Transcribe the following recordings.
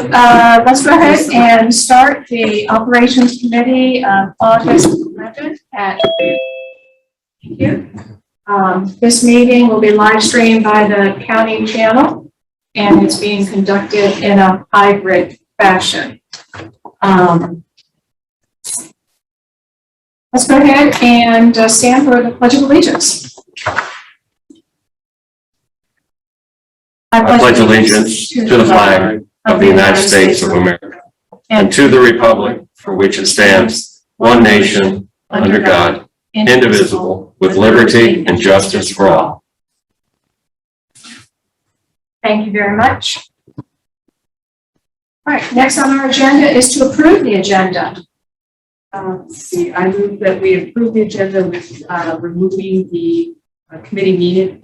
Let's go ahead and start the Operations Committee of August 11th at, thank you. This meeting will be live streamed by the county channel, and it's being conducted in a hybrid fashion. Let's go ahead and stand for the Pledge of Allegiance. I pledge allegiance to the flag of the United States of America and to the republic for which it stands, one nation, under God, indivisible, with liberty and justice for all. Thank you very much. All right, next on our agenda is to approve the agenda. I move that we approve the agenda with removing the committee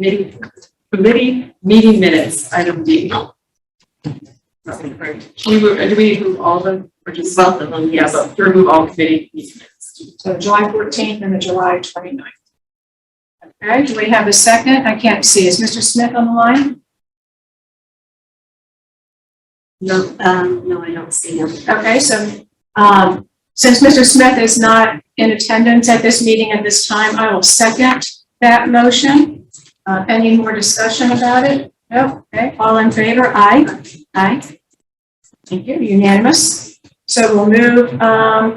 meeting minutes, item D. Do we remove all of them or just both of them? Yes, to remove all committee meeting minutes. So July 14th and the July 29th. Okay, do we have a second? I can't see. Is Mr. Smith on the line? No, no, I don't see him. Okay, so since Mr. Smith is not in attendance at this meeting at this time, I will second that motion. Any more discussion about it? No? Okay, all in favor? Aye. Aye. Thank you, unanimous. So we'll move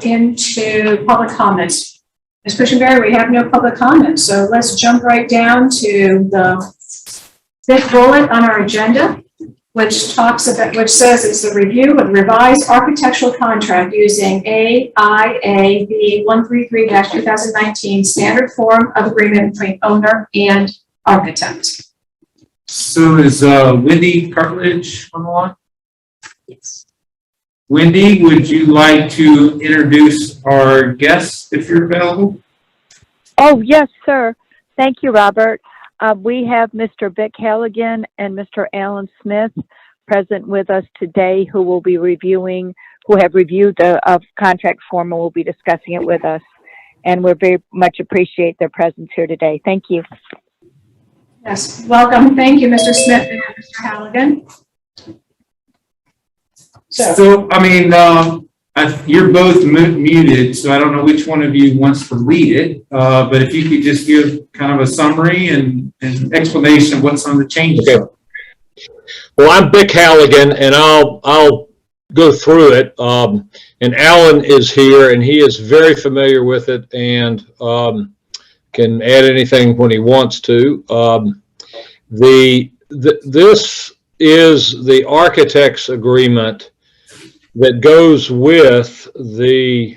into public comments. Ms. Christianberry, we have no public comments, so let's jump right down to the fifth bullet on our agenda, which says it's the review of revised architectural contract using AIAB 133-2019 standard form of agreement between owner and architect. So is Wendy Cartledge on the line? Yes. Wendy, would you like to introduce our guests if you're available? Oh, yes, sir. Thank you, Robert. We have Mr. Vic Halligan and Mr. Alan Smith present with us today who have reviewed the contract form and will be discussing it with us. And we very much appreciate their presence here today. Thank you. Yes, welcome. Thank you, Mr. Smith and Mr. Halligan. So I mean, you're both muted, so I don't know which one of you wants to lead it. But if you could just give kind of a summary and explanation of what some of the changes are. Well, I'm Vic Halligan, and I'll go through it. And Alan is here, and he is very familiar with it and can add anything when he wants to. This is the architect's agreement that goes with the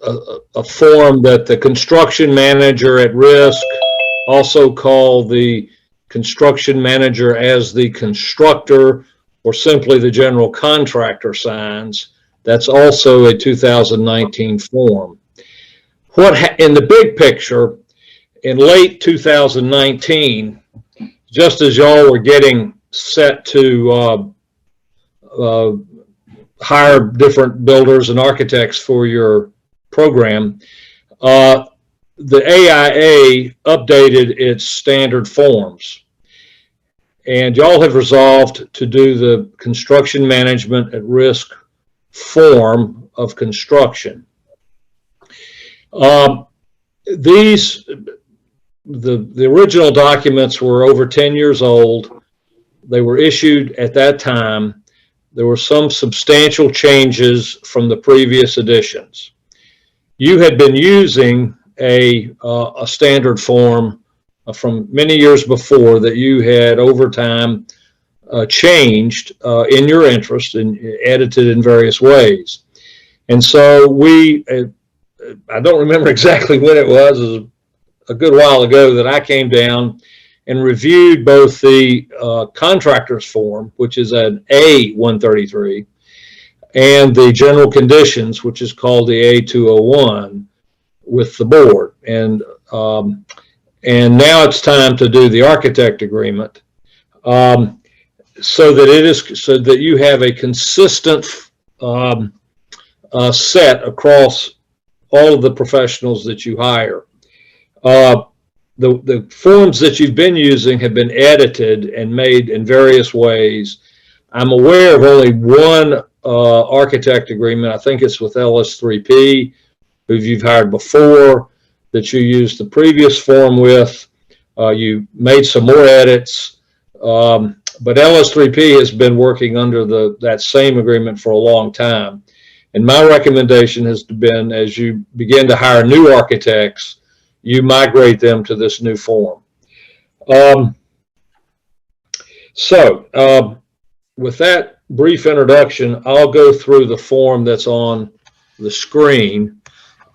a form that the construction manager at risk, also called the construction manager as the constructor, or simply the general contractor, signs. That's also a 2019 form. In the big picture, in late 2019, just as y'all were getting set to hire different builders and architects for your program, the AIA updated its standard forms. And y'all have resolved to do the construction management at risk form of construction. The original documents were over 10 years old. They were issued at that time. There were some substantial changes from the previous editions. You had been using a standard form from many years before that you had over time changed in your interest and edited in various ways. And so I don't remember exactly when it was a good while ago that I came down and reviewed both the contractor's form, which is an A133, and the general conditions, which is called the A201, with the board. And now it's time to do the architect agreement, so that you have a consistent set across all of the professionals that you hire. The forms that you've been using have been edited and made in various ways I'm aware of only one architect agreement. I think it's with LS3P, who you've hired before, that you used the previous form with. You made some more edits, but LS3P has been working under that same agreement for a long time. And my recommendation has been, as you begin to hire new architects, you migrate them to this new form. With that brief introduction, I'll go through the form that's on the screen.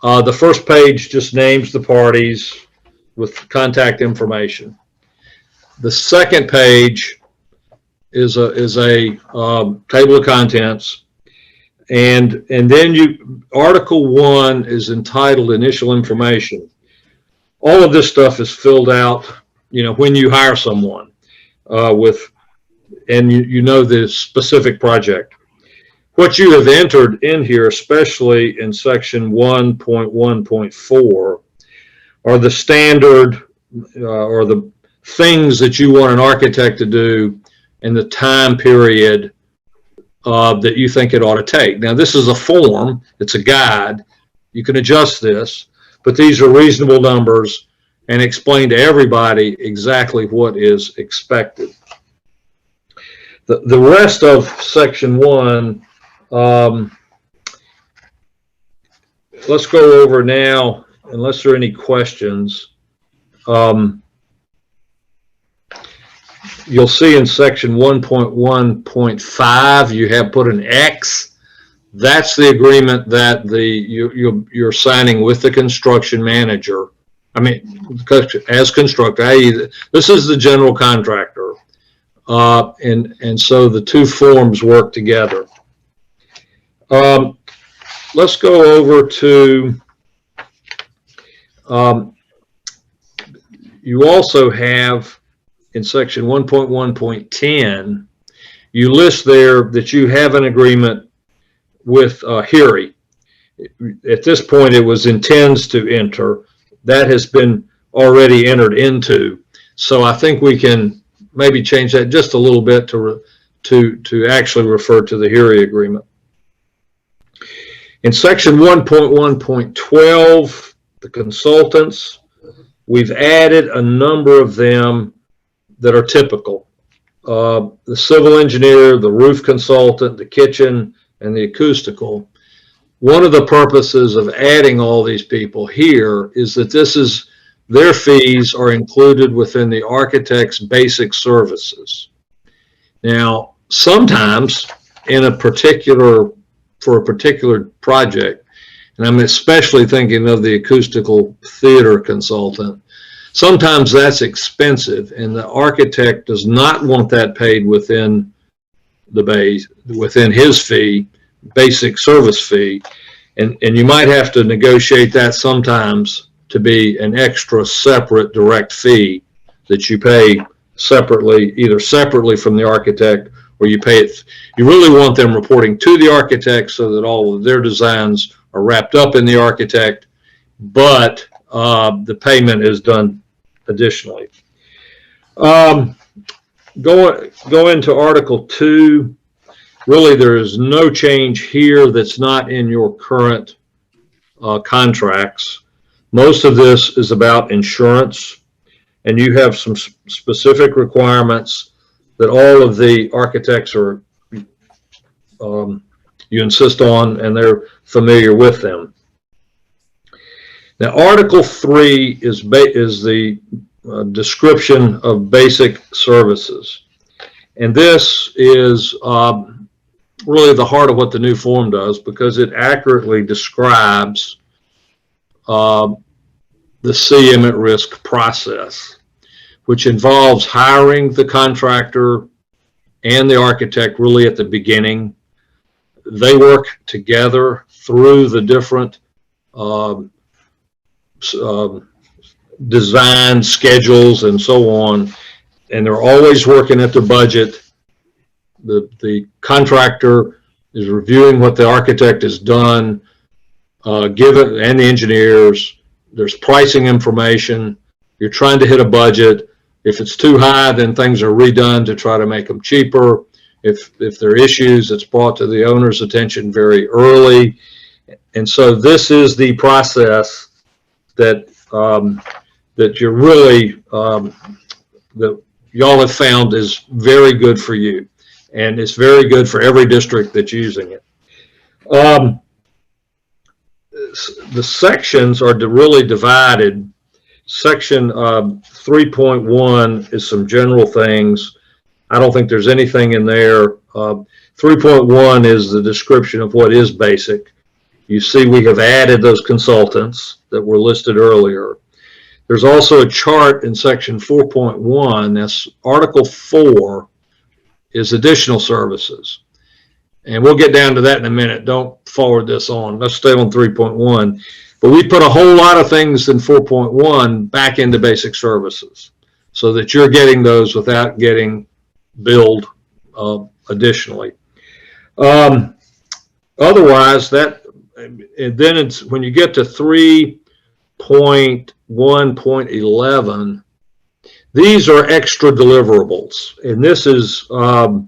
The first page just names the parties with contact information. The second page is a table of contents, and then Article 1 is entitled Initial Information. All of this stuff is filled out, when you hire someone and you know the specific project. What you have entered in here, especially in section 1.1.4, are the standard or the things that you want an architect to do in the time period that you think it ought to take. Now, this is a form, it's a guide. You can adjust this, but these are reasonable numbers and explain to everybody exactly what is expected. The rest of section 1, let's go over now, unless there are any questions. You'll see in section 1.1.5, you have put an X. That's the agreement that you're signing with the construction manager. I mean, as constructor, i.e., this is the general contractor. And so the two forms work together. Let's go over to, you also have in section 1.1.10, you list there that you have an agreement with HERI. At this point, it was intends to enter. That has been already entered into. So I think we can maybe change that just a little bit to actually refer to the HERI agreement. In section 1.1.12, the consultants, we've added a number of them that are typical. The civil engineer, the roof consultant, the kitchen, and the acoustical. One of the purposes of adding all these people here is that their fees are included within the architect's basic services. Now, sometimes for a particular project, and I'm especially thinking of the acoustical theater consultant, sometimes that's expensive and the architect does not want that paid within his fee, basic service fee, and you might have to negotiate that sometimes to be an extra separate direct fee that you pay separately, either separately from the architect or you pay it. You really want them reporting to the architect so that all of their designs are wrapped up in the architect, but the payment is done additionally. Go into Article 2. Really, there is no change here that's not in your current contracts. Most of this is about insurance, and you have some specific requirements that all of the architects are you insist on, and they're familiar with them. Now, Article 3 is the description of basic services, and this is really the heart of what the new form does, because it accurately describes the CM at risk process, which involves hiring the contractor and the architect really at the beginning. They work together through the different design schedules and so on, and they're always working at their budget. The contractor is reviewing what the architect has done, and the engineers. There's pricing information. You're trying to hit a budget. If it's too high, then things are redone to try to make them cheaper. If there are issues, it's brought to the owner's attention very early. And so this is the process that that you're really that y'all have found is very good for you, and it's very good for every district that's using it. The sections are really divided. Section 3.1 is some general things. I don't think there's anything in there. 3.1 is the description of what is basic. You see, we have added those consultants that were listed earlier. There's also a chart in section 4.1. That's Article 4 is additional services. And we'll get down to that in a minute. Don't forward this on. Let's stay on 3.1. But we put a whole lot of things in 4.1 back into basic services so that you're getting those without getting billed additionally. Otherwise, that, and then it's when you get to 3.1.11, these are extra deliverables, and this is a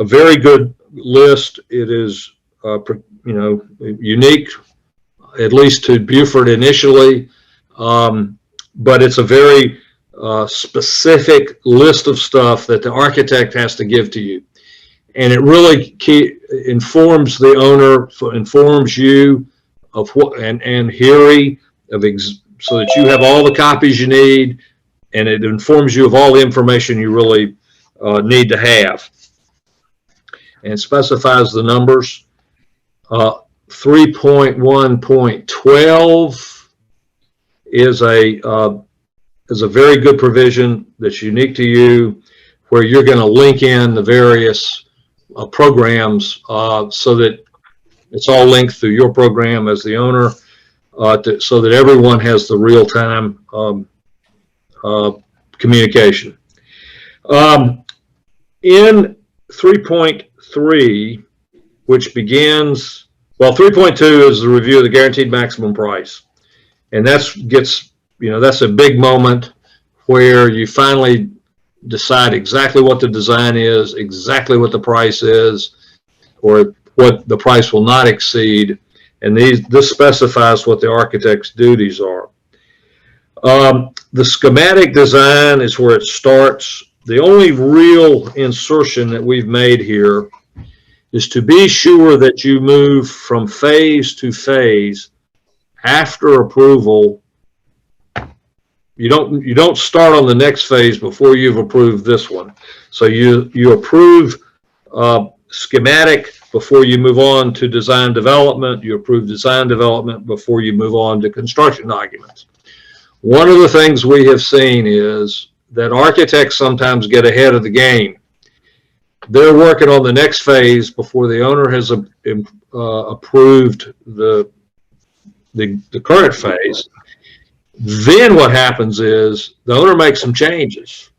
very good list. It is, unique, at least to Beaufort initially, but it's a very specific list of stuff that the architect has to give to you. And it really informs the owner, informs you of what, and HERE, so that you have all the copies you need, and it informs you of all the information you really need to have. And specifies the numbers. 3.1.12 is a very good provision that's unique to you, where you're going to link in the various programs so that it's all linked through your program as the owner, so that everyone has the real-time communication. In 3.3, which begins, well, 3.2 is the review of the guaranteed maximum price. And that's a big moment where you finally decide exactly what the design is, exactly what the price is, or what the price will not exceed. And this specifies what the architect's duties are. The schematic design is where it starts. The only real insertion that we've made here is to be sure that you move from phase to phase after approval. You don't start on the next phase before you've approved this one. So you approve schematic before you move on to design development. You approve design development before you move on to construction documents. One of the things we have seen is that architects sometimes get ahead of the game. They're working on the next phase before the owner has approved the current phase. Then what happens is the owner makes some changes,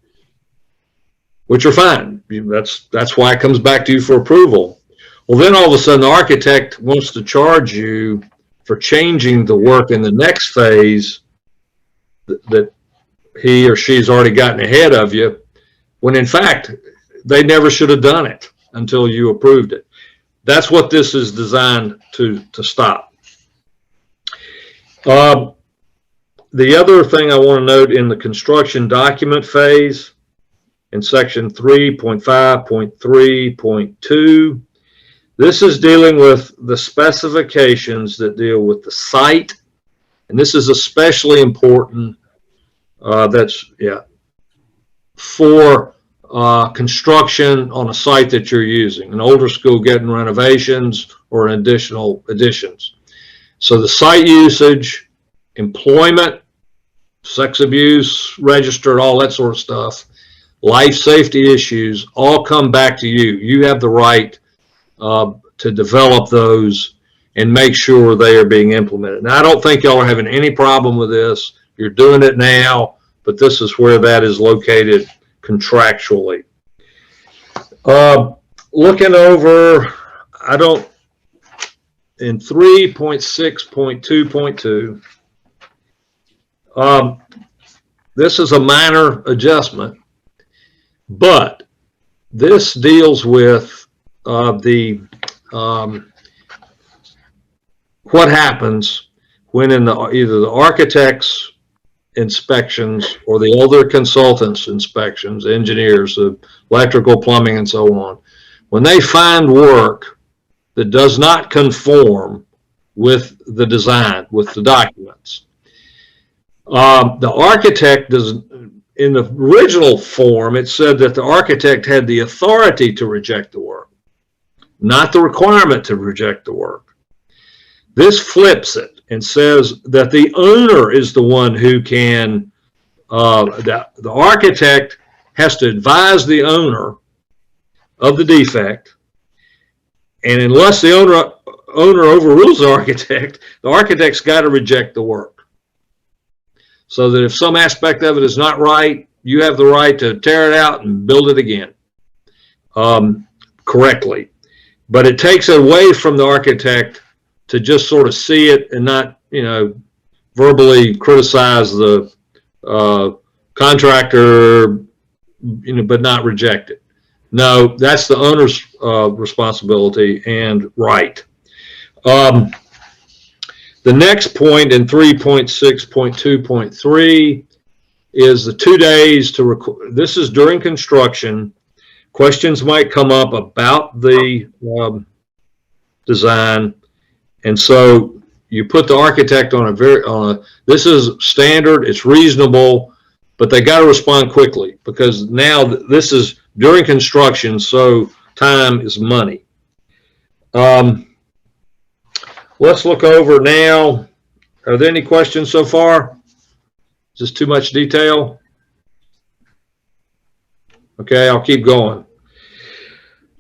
which are fine. That's why it comes back to you for approval. Well, then all of a sudden the architect wants to charge you for changing the work in the next phase that he or she's already gotten ahead of you, when in fact they never should have done it until you approved it. That's what this is designed to stop. The other thing I want to note in the construction document phase, in section 3.5.3.2, this is dealing with the specifications that deal with the site, and this is especially important. For construction on a site that you're using, an older school getting renovations or additional additions. So the site usage, employment, sex abuse register, all that sort of stuff, life safety issues, all come back to you. You have the right to develop those and make sure they are being implemented. Now, I don't think y'all are having any problem with this. You're doing it now, but this is where that is located contractually. Looking over, in 3.6.2.2, this is a minor adjustment, but This deals with what happens when in either the architect's inspections or the other consultants' inspections, engineers, electrical, plumbing, and so on, when they find work that does not conform with the design, with the documents. The architect does, in the original form, it said that the architect had the authority to reject the work, not the requirement to reject the work. This flips it and says that the owner is the one who can, the architect has to advise the owner of the defect, and unless the owner overrules the architect's got to reject the work. So that if some aspect of it is not right, you have the right to tear it out and build it again correctly. But it takes away from the architect to just sort of see it and not, verbally criticize the contractor, but not reject it. No, that's the owner's responsibility and right. The next point in 3.6.2.3 is the 2 days to record. This is during construction. Questions might come up about the design, and so you put the architect on this is standard, it's reasonable, but they got to respond quickly because now this is during construction, so time is money. Let's look over now. Are there any questions so far? Is this too much detail? Okay, I'll keep going.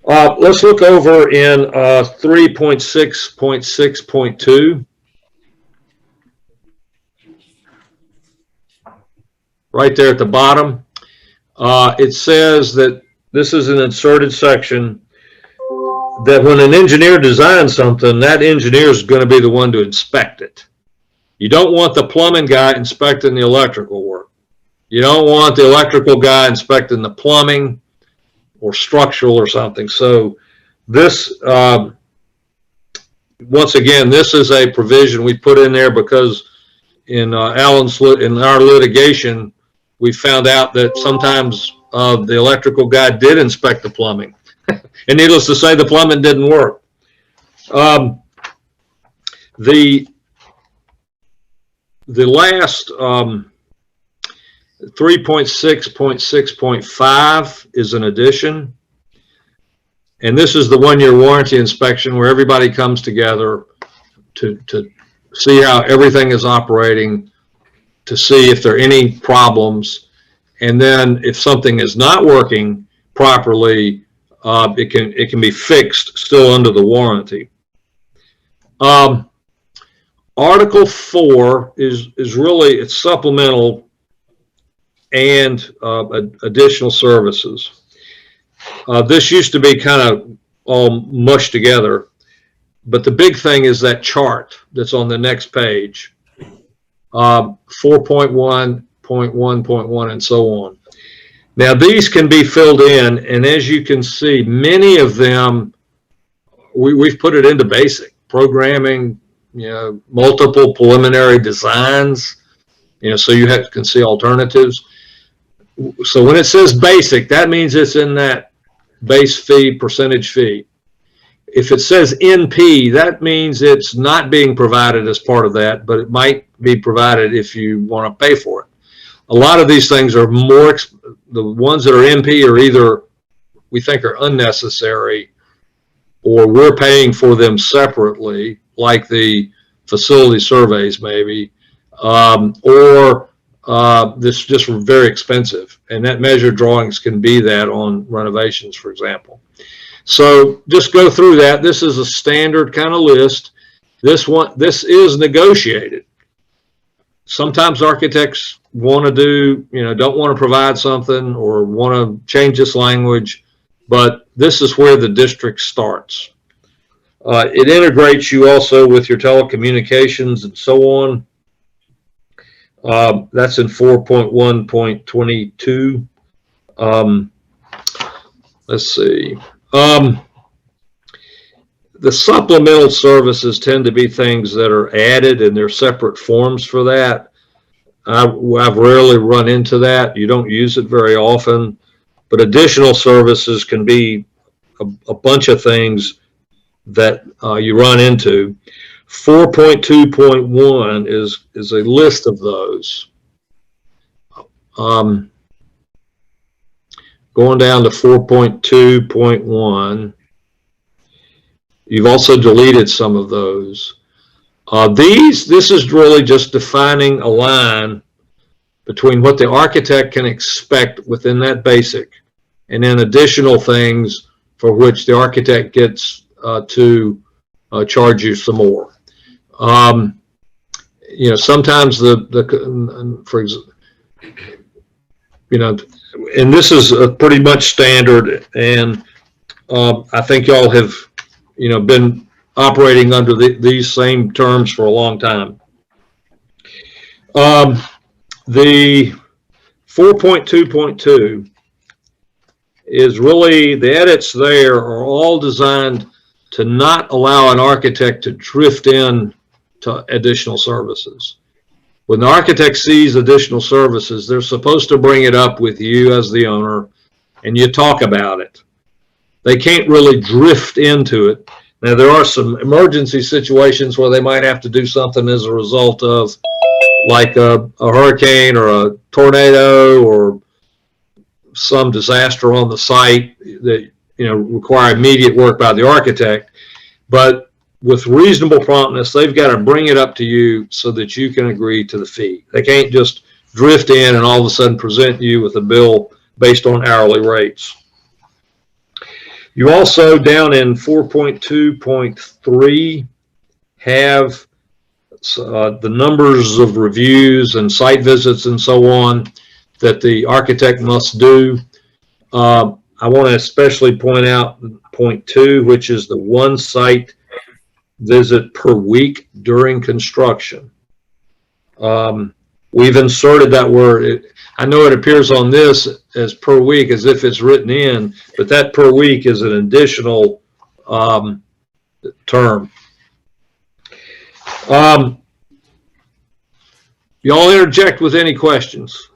Let's look over in 3.6.6.2. Right there at the bottom. It says that this is an inserted section that when an engineer designs something, that engineer is going to be the one to inspect it. You don't want the plumbing guy inspecting the electrical work. You don't want the electrical guy inspecting the plumbing or structural or something. So this, once again, this is a provision we put in there because in our litigation, we found out that sometimes the electrical guy did inspect the plumbing. And needless to say, the plumbing didn't work. The last 3.6.6.5 is an addition. And this is the 1-year warranty inspection where everybody comes together to see how everything is operating, to see if there are any problems. And then if something is not working properly, it can be fixed still under the warranty. Article 4 is really, it's supplemental and additional services. This used to be kind of all mushed together, but the big thing is that chart that's on the next page, 4.1.1.1 and so on. Now these can be filled in, and as you can see, many of them we've put it into basic programming, multiple preliminary designs, so you can see alternatives. So when it says basic, that means it's in that base fee, percentage fee. If it says NP, that means it's not being provided as part of that, but it might be provided if you want to pay for it. A lot of these things are more, the ones that are NP are either we think are unnecessary or we're paying for them separately, like the facility surveys maybe, or this is just very expensive. And that measured drawings can be that on renovations, for example. So just go through that. This is a standard kind of list. This is negotiated. Sometimes architects want to do, don't want to provide something or want to change this language, but this is where the district starts. It integrates you also with your telecommunications and so on. That's in 4.1.22. let's see. The supplemental services tend to be things that are added and they're separate forms for that. I've rarely run into that. You don't use it very often, but additional services can be a bunch of things that you run into. 4.2.1 is a list of those. Going down to 4.2.1, you've also deleted some of those. This is really just defining a line between what the architect can expect within that basic and then additional things for which the architect gets to charge you some more. You know, sometimes for example, you know, and this is pretty much standard, and I think y'all have, you know, been operating under these same terms for a long time. The 4.2.2 is really, the edits there are all designed to not allow an architect to drift in to additional services. When the architect sees additional services, they're supposed to bring it up with you as the owner, and you talk about it. They can't really drift into it. Now, there are some emergency situations where they might have to do something as a result of like a hurricane or a tornado or some disaster on the site that, you know, require immediate work by the architect. But with reasonable promptness, they've got to bring it up to you so that you can agree to the fee. They can't just drift in and all of a sudden present you with a bill based on hourly rates. You also, down in 4.2.3, have the numbers of reviews and site visits and so on that the architect must do. I want to especially point out point 2, which is the one site visit per week during construction. We've inserted that word. I know it appears on this as per week as if it's written in, but that per week is an additional term. Y'all interject with any questions.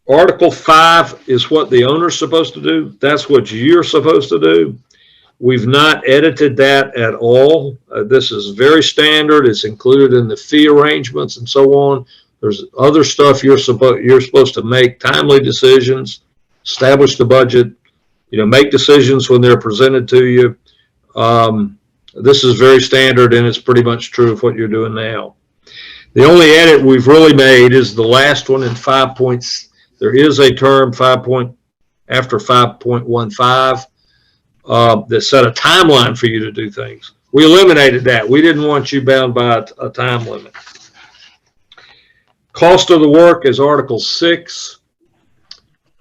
Article 5 is what the owner's supposed to do. That's what you're supposed to do. We've not edited that at all. This is very standard. It's included in the fee arrangements and so on. There's other stuff you're supposed to make timely decisions, establish the budget, you know, make decisions when they're presented to you. This is very standard, and it's pretty much true of what you're doing now. The only edit we've really made is the last one in 5 points. There is a term after 5.15 that set a timeline for you to do things. We eliminated that. We didn't want you bound by a time limit. Cost of the work is Article 6.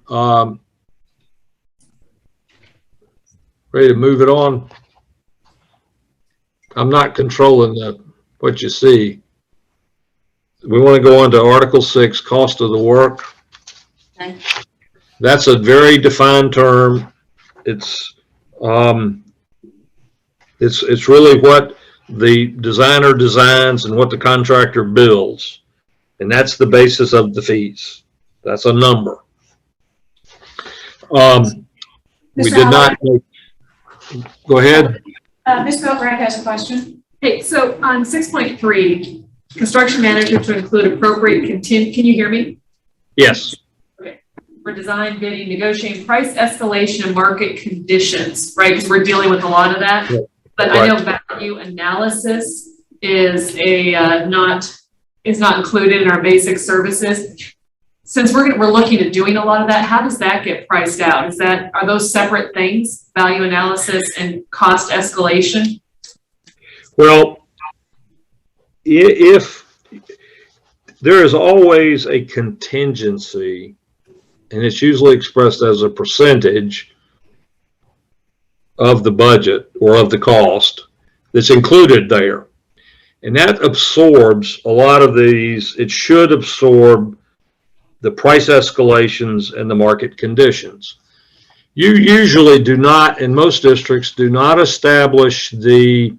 Ready to move it on? I'm not controlling what you see. We want to go on to Article 6, cost of the work. Okay. That's a very defined term. It's really what the designer designs and what the contractor builds, and that's the basis of the fees. That's a number. We did not. Go ahead. Ms. Boatright has a question. Hey, so on 6.3, construction manager to include appropriate can you hear me? Yes. Okay. For design, bidding, negotiating price escalation and market conditions, right? Because we're dealing with a lot of that. Yeah. But right. I know value analysis is not included in our basic services. Since we're looking at doing a lot of that, how does that get priced out? Are those separate things, value analysis and cost escalation? Well, if there is always a contingency, and it's usually expressed as a percentage of the budget or of the cost that's included there. And that absorbs a lot of these. It should absorb the price escalations and the market conditions. You usually do not, in most districts, do not establish the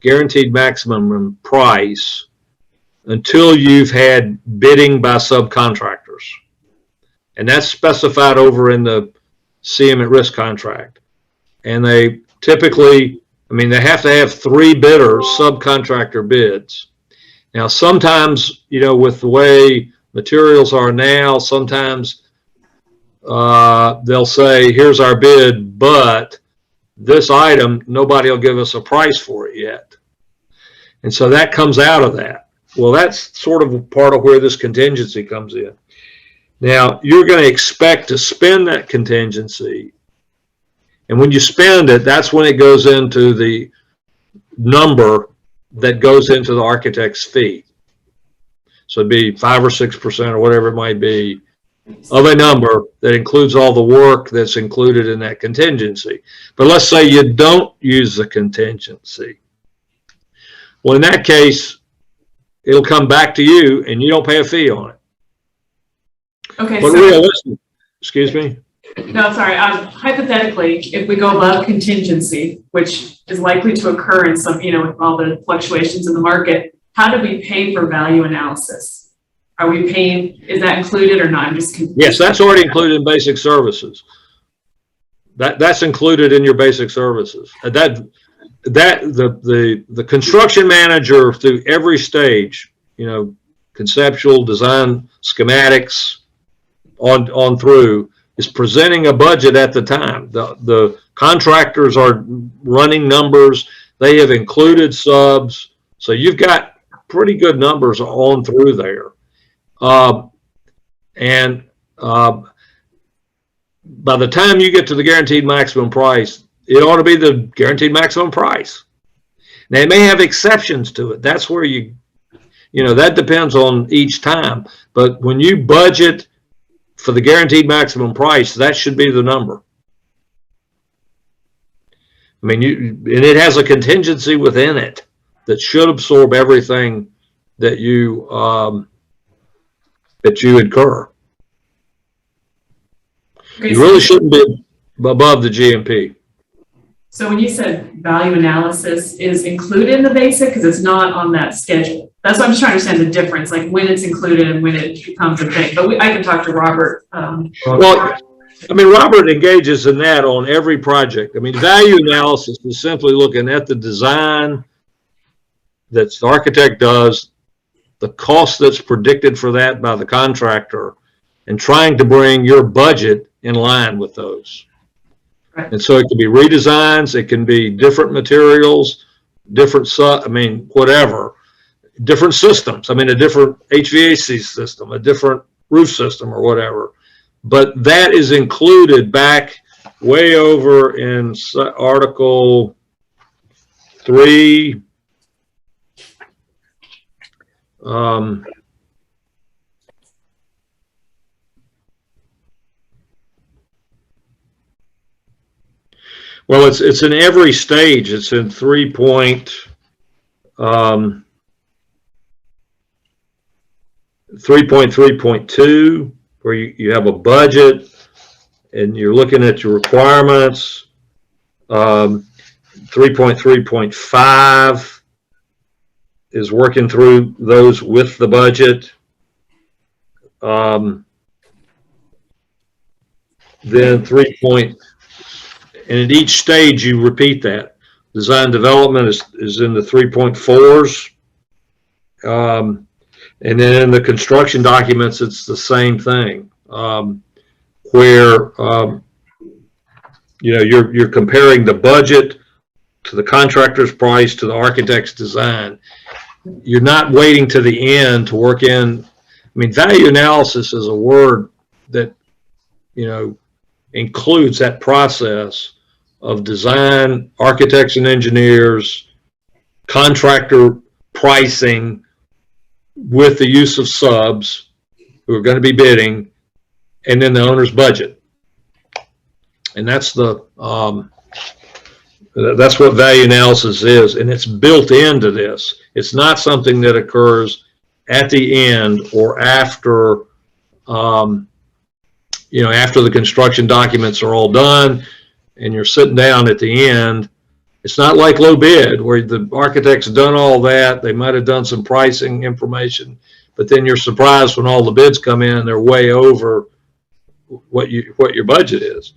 guaranteed maximum price until you've had bidding by subcontractors. And that's specified over in the CM at risk contract. And they typically, I mean, they have to have 3 bidders, subcontractor bids. Now, sometimes, you know, with the way materials are now, sometimes they'll say, here's our bid, but this item, nobody will give us a price for it yet. And so that comes out of that. Well, that's sort of part of where this contingency comes in. Now, you're going to expect to spend that contingency. And when you spend it, that's when it goes into the number that goes into the architect's fee. So it'd be 5 or 6% or whatever it might be of a number that includes all the work that's included in that contingency. But let's say you don't use the contingency. Well, in that case, it'll come back to you and you don't pay a fee on it. Okay, But so, realistically, excuse me? no, sorry, hypothetically, if we go above contingency, which is likely to occur in some, you know, with all the fluctuations in the market, how do we pay for value analysis? Are we paying, is that included or not? I'm just confused. Yes, that's already included in basic services. That's included in your basic services. The construction manager through every stage, you know, conceptual, design, schematics, on through, is presenting a budget at the time. The contractors are running numbers. They have included subs. So you've got pretty good numbers on through there. By the time you get to the guaranteed maximum price, it ought to be the guaranteed maximum price. Now, it may have exceptions to it. That's where you know, that depends on each time. But when you budget for the guaranteed maximum price, that should be the number. I mean, and it has a contingency within it that should absorb everything that you incur. Okay, You really shouldn't be above the GMP. So when you said value analysis is included in the basic, because it's not on that schedule. That's what I'm just trying to understand the difference, like when it's included and when it becomes a thing. But I can talk to Robert. Well, I mean, Robert engages in that on every project. I mean, value analysis is simply looking at the design that the architect does, the cost that's predicted for that by the contractor, and trying to bring your budget in line with those. Right. And so it can be redesigns, it can be different materials, different, whatever, different systems. I mean, a different HVAC system, a different roof system or whatever. But that is included back way over in Article 3. Well, it's in every stage. It's in 3.3.2, where you have a budget and you're looking at your requirements. 3.3.5 is working through those with the budget. Then and at each stage you repeat that. Design development is in the 3.4s. And then in the construction documents, it's the same thing, where you know, you're comparing the budget to the contractor's price to the architect's design. You're not waiting to the end to work in. I mean, value analysis is a word that, you know, includes that process of design, architects and engineers, contractor pricing with the use of subs who are going to be bidding, and then the owner's budget. And that's that's what value analysis is, and it's built into this. It's not something that occurs at the end or after you know, after the construction documents are all done and you're sitting down at the end, it's not like low bid where the architect's done all that. They might have done some pricing information, but then you're surprised when all the bids come in, they're way over what your budget is.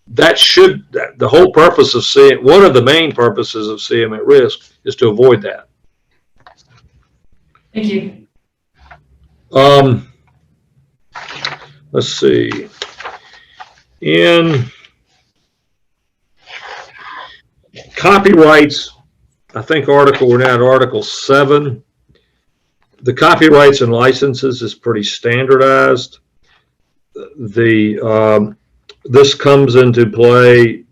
The whole purpose of one of the main purposes of CM at risk is to avoid that. Thank you. Let's see. In copyrights, I think we're now at Article 7. The copyrights and licenses is pretty standardized. This comes into play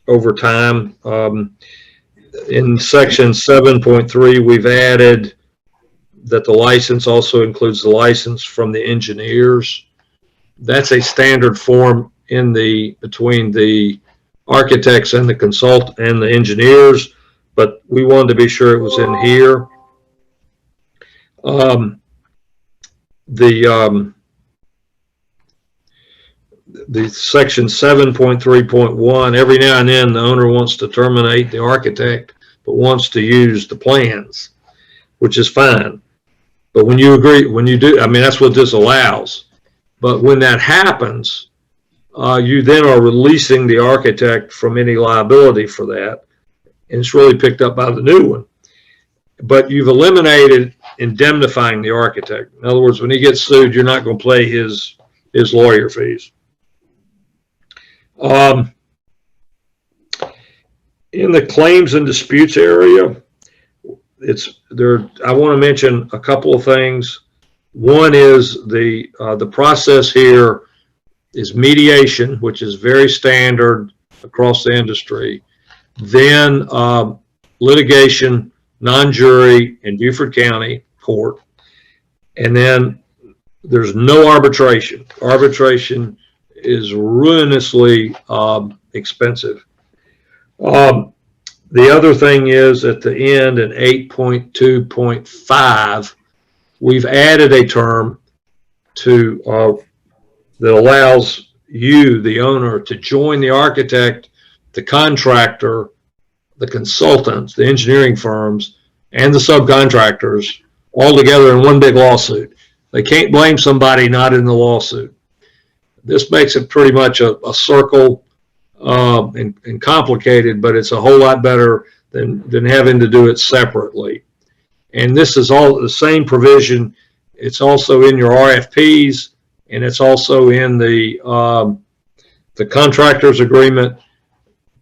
over time. In section 7.3, we've added that the license also includes the license from the engineers. That's a standard form between the architects and the engineers, but we wanted to be sure it was in here. The section 7.3.1, every now and then the owner wants to terminate the architect, but wants to use the plans, which is fine. But when you do, I mean, that's what this allows. But when that happens, you then are releasing the architect from any liability for that. And it's really picked up by the new one. But you've eliminated indemnifying the architect. In other words, when he gets sued, you're not going to pay his lawyer fees. In the claims and disputes area, I want to mention a couple of things. One is the process here is mediation, which is very standard across the industry. Then litigation, non-jury in Beaufort County Court. And then there's no arbitration. Arbitration is ruinously expensive. The other thing is at the end in 8.2.5, we've added a term that allows you, the owner, to join the architect, the contractor, the consultants, the engineering firms, and the subcontractors all together in one big lawsuit. They can't blame somebody not in the lawsuit. This makes it pretty much a circle and complicated, but it's a whole lot better than having to do it separately. And this is all the same provision. It's also in your RFPs, and it's also in the contractor's agreement,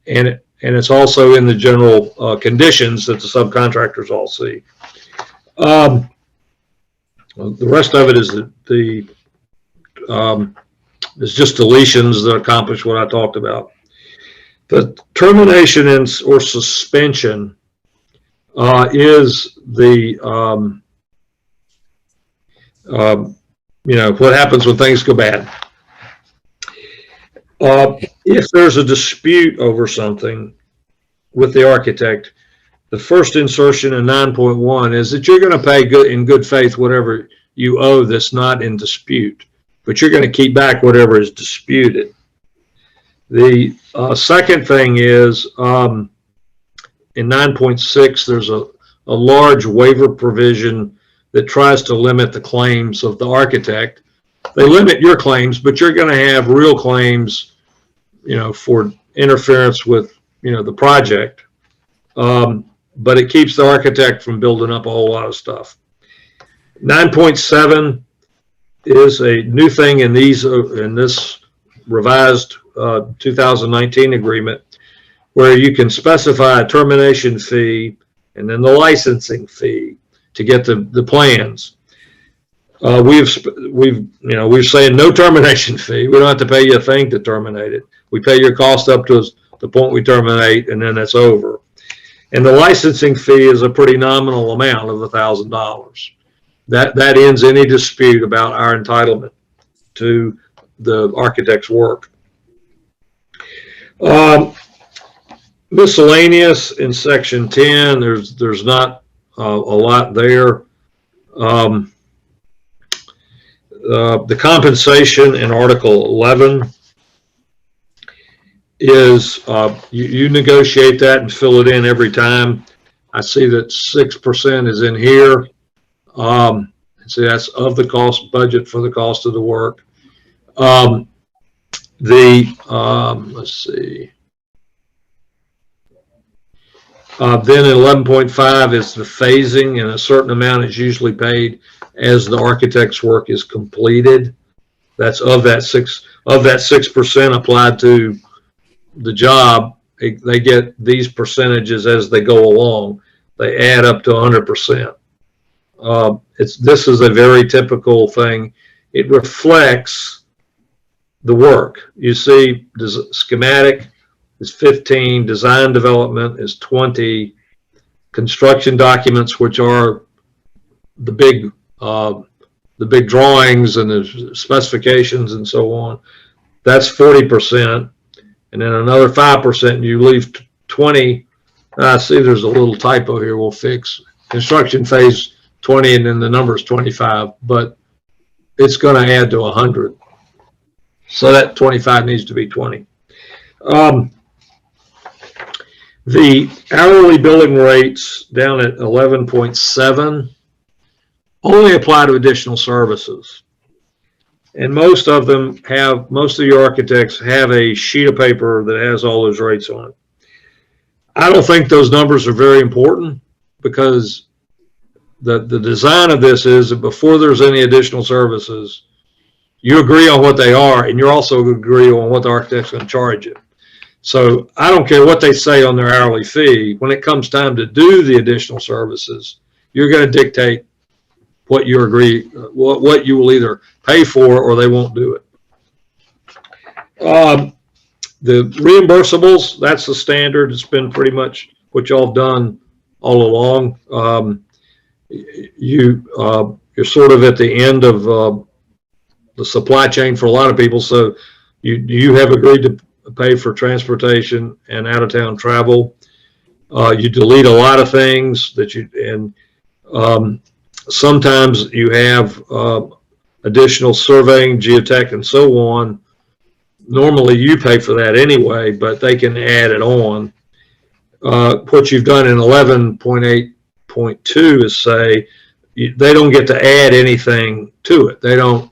and it's also in the general conditions that the subcontractors all see. The rest of it is it's just deletions that accomplish what I talked about. The termination or suspension is the what happens when things go bad. If there's a dispute over something with the architect, the first insertion in 9.1 is that you're going to pay in good faith whatever you owe that's not in dispute, but you're going to keep back whatever is disputed. The second thing is in 9.6, there's a large waiver provision that tries to limit the claims of the architect. They limit your claims, but you're going to have real claims, for interference with, the project. But it keeps the architect from building up a whole lot of stuff. 9.7 is a new thing in this revised 2019 agreement, where you can specify a termination fee and then the licensing fee to get the plans. We're saying no termination fee. We don't have to pay you a thing to terminate it. We pay your cost up to the point we terminate, and then that's over. And the licensing fee is a pretty nominal amount of $1,000. That ends any dispute about our entitlement to the architect's work. Miscellaneous in section 10, there's not a lot there. the compensation in Article 11 is, you negotiate that and fill it in every time. I see that 6% is in here. See, that's of the cost budget for the cost of the work. Let's see. Then in 11.5 is the phasing, and a certain amount is usually paid as the architect's work is completed. That's of that 6% applied to the job. They get these percentages as they go along. They add up to 100%. This is a very typical thing. It reflects the work. You see, schematic is 15, design development is 20, construction documents, which are the big drawings and the specifications and so on, that's 40%, and then another 5%. You leave 20. I see there's a little typo here. We'll fix construction phase 20, and then the number is 25, but it's going to add to 100. So that 25 needs to be 20. The hourly billing rates down at 11.7 only apply to additional services. And most of your architects have a sheet of paper that has all those rates on it. I don't think those numbers are very important, because the design of this is that before there's any additional services, you agree on what they are, and you're also agree on what the architect's going to charge you. So I don't care what they say on their hourly fee. When it comes time to do the additional services, you're going to dictate what you agree, what you will either pay for or they won't do it. The reimbursables, that's the standard. It's been pretty much what y'all have done all along. You're sort of at the end of the supply chain for a lot of people. So you have agreed to pay for transportation and out-of-town travel. You delete a lot of things sometimes you have additional surveying, geotech, and so on. Normally you pay for that anyway, but they can add it on. What you've done in 11.8.2 is say they don't get to add anything to it. They don't.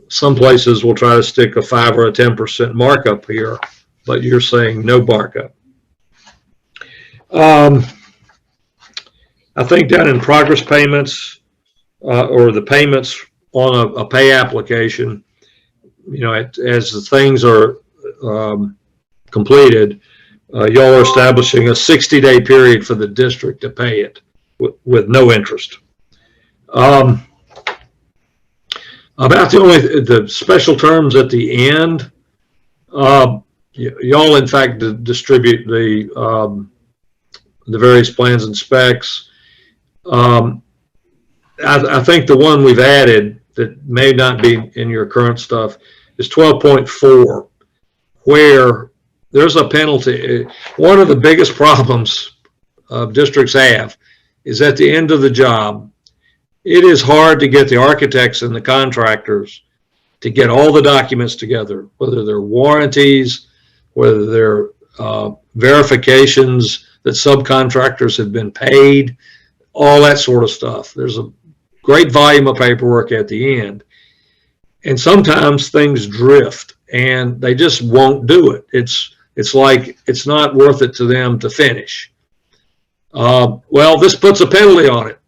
Some places will try to stick a 5 or a 10% markup here, but you're saying no markup. I think down in progress payments, or the payments on a pay application, as the things are completed, y'all are establishing a 60-day period for the district to pay it with no interest. About the special terms at the end, y'all in fact distribute the various plans and specs. I think the one we've added that may not be in your current stuff is 12.4, where there's a penalty. One of the biggest problems districts have is at the end of the job, it is hard to get the architects and the contractors to get all the documents together, whether they're warranties, whether they're verifications that subcontractors have been paid, all that sort of stuff. There's a great volume of paperwork at the end. And sometimes things drift and they just won't do it. It's like it's not worth it to them to finish. Well, this puts a penalty on it.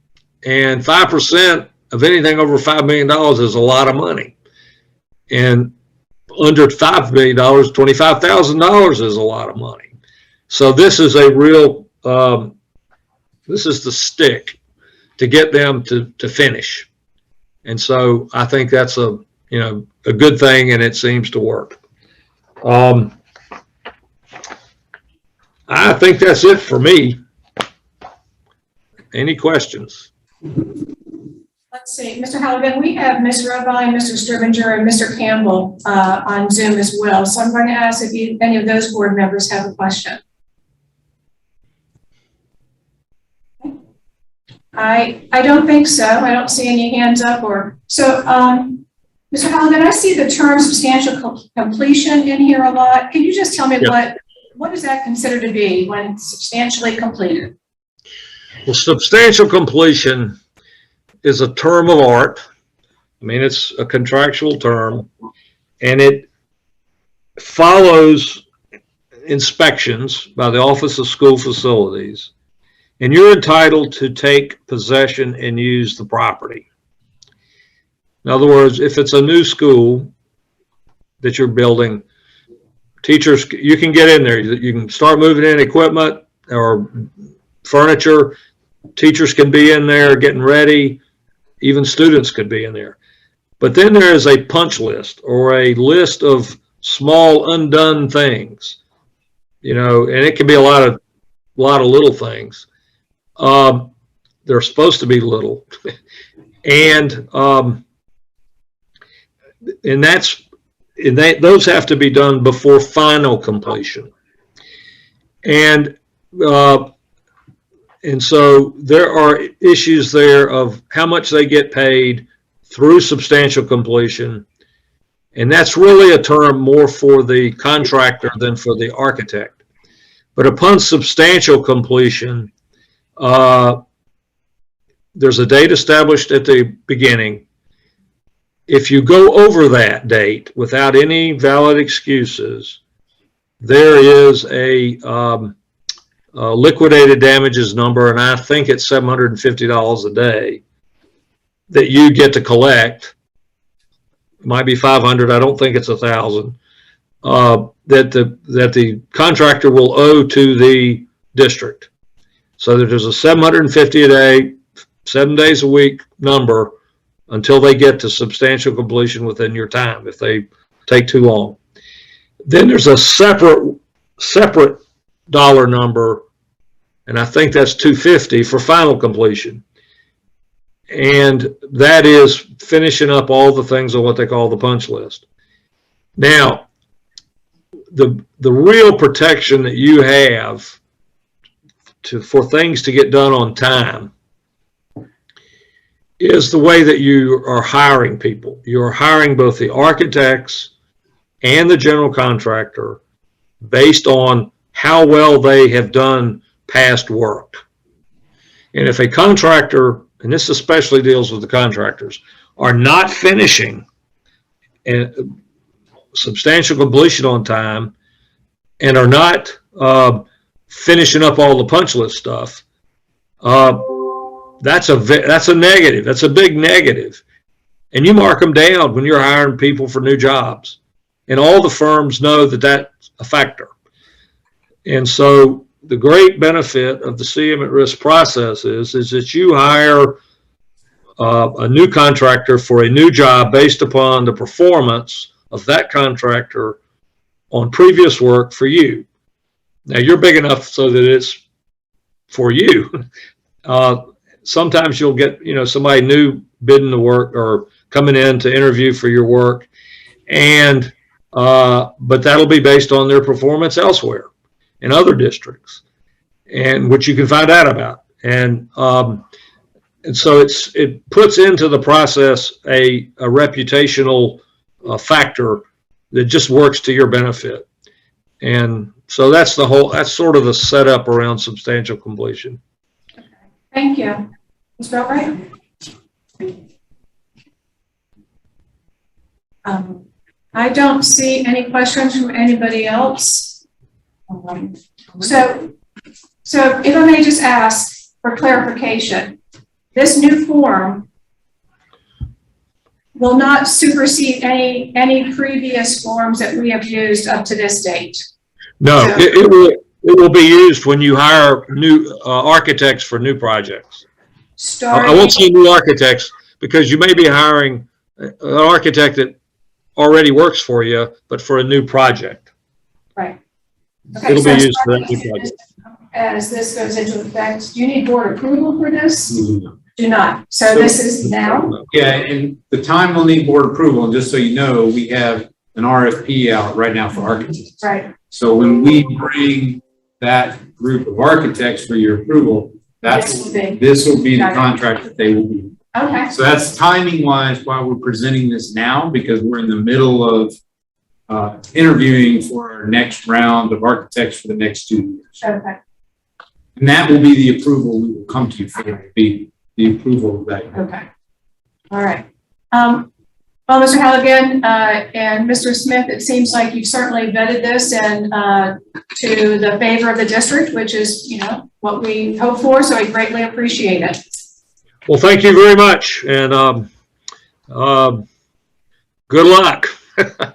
And 5% of anything over $5 million is a lot of money. And under $5 million, $25,000 is a lot of money. So this is a real, this is the stick to get them to finish. And so I think that's a good thing, and it seems to work. I think that's it for me. Any questions? Let's see, Mr. Halligan, we have Ms. Robine, Mr. Sturbinger, and Mr. Campbell on Zoom as well. So I'm going to ask if any of those board members have a question. I don't think so. I don't see any hands up Mr. Halligan, I see the term substantial completion in here a lot. Can you just tell me what is that considered to be when it's substantially completed? Well, substantial completion is a term of art. I mean, it's a contractual term, and it follows inspections by the Office of School Facilities, and you're entitled to take possession and use the property. In other words, if it's a new school that you're building, teachers, you can get in there. You can start moving in equipment or furniture. Teachers can be in there getting ready. Even students could be in there. But then there is a punch list or a list of small undone things, you know, and it can be a lot of little things. They're supposed to be little, and those have to be done before final completion, and so there are issues there of how much they get paid through substantial completion. And that's really a term more for the contractor than for the architect. But upon substantial completion, there's a date established at the beginning. If you go over that date without any valid excuses, there is a liquidated damages number, and I think it's $750 a day that you get to collect. It might be 500. I don't think it's 1,000. That the contractor will owe to the district. So that there's a $750 a day, 7 days a week number until they get to substantial completion within your time, if they take too long. Then there's a separate dollar number, and I think that's $250 for final completion. And that is finishing up all the things on what they call the punch list. Now, the real protection that you have for things to get done on time is the way that you are hiring people. You're hiring both the architects and the general contractor based on how well they have done past work. And if a contractor, and this especially deals with the contractors, are not finishing and substantial completion on time and are not finishing up all the punch list stuff, that's a negative. That's a big negative. And you mark them down when you're hiring people for new jobs. And all the firms know that that's a factor. And so the great benefit of the CM at risk process is that you hire a new contractor for a new job based upon the performance of that contractor on previous work for you. Now you're big enough so that it's for you. Sometimes you'll get, somebody new bidding the work or coming in to interview for your work, and but that'll be based on their performance elsewhere in other districts, and which you can find out about. And so it puts into the process a reputational factor that just works to your benefit. And so that's sort of the setup around substantial completion. Thank you. Ms. Belbright? I don't see any questions from anybody else. So if I may just ask for clarification, this new form will not supersede any previous forms that we have used up to this date? No, it will be used when you hire new architects for new projects. I won't say new architects, because you may be hiring an architect that already works for you, but for a new project. Right. Okay, It'll be used for that new project. As this goes into effect, do you need board approval for this? No. Do not. So this is now? Yeah, and the time will need board approval, and just so you know, we have an RFP out right now for architects. Right. So when we bring that group of architects for your approval, this will be the contract that they will be. Okay, So that's timing wise why we're presenting this now, because we're in the middle of interviewing for our next round of architects for the next 2 years. okay, And that will be the approval we will come to you for, will be the approval of that. okay. All right. Well, Mr. Halligan and Mr. Smith, it seems like you've certainly vetted this and to the favor of the district, which is, you know, what we hope for. So I greatly appreciate it. Well, thank you very much, and good luck.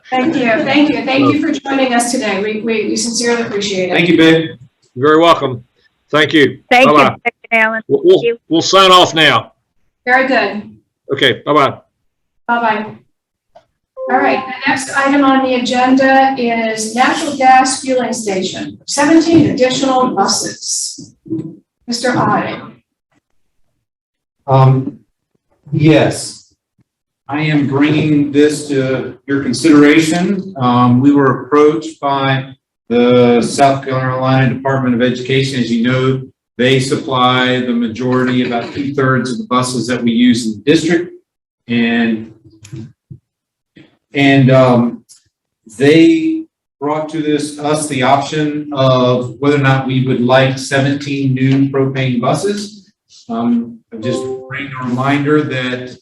Thank you. Thank you. Thank you for joining us today. We sincerely appreciate it. Thank you, Vic. You're very welcome. Thank you. Thank you, Bye-bye. Mr. Allen. We'll sign off now. Very good. Okay, bye-bye. Bye-bye. All right, the next item on the agenda is natural gas fueling station, 17 additional buses. Mr. Odding. Yes, I am bringing this to your consideration. We were approached by the South Carolina Department of Education. As you know, they supply the majority, about 2/3 of the buses that we use in the district. And they brought to us the option of whether or not we would like 17 new propane buses. Just bring a reminder that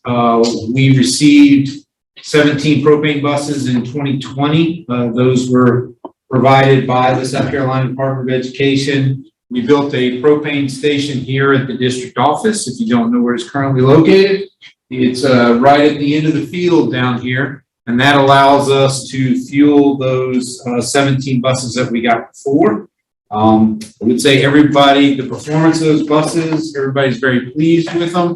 we received 17 propane buses in 2020. Those were provided by the South Carolina Department of Education. We built a propane station here at the district office. If you don't know where it's currently located, it's right at the end of the field down here. And that allows us to fuel those 17 buses that we got before. I would say everybody, the performance of those buses, everybody's very pleased with them.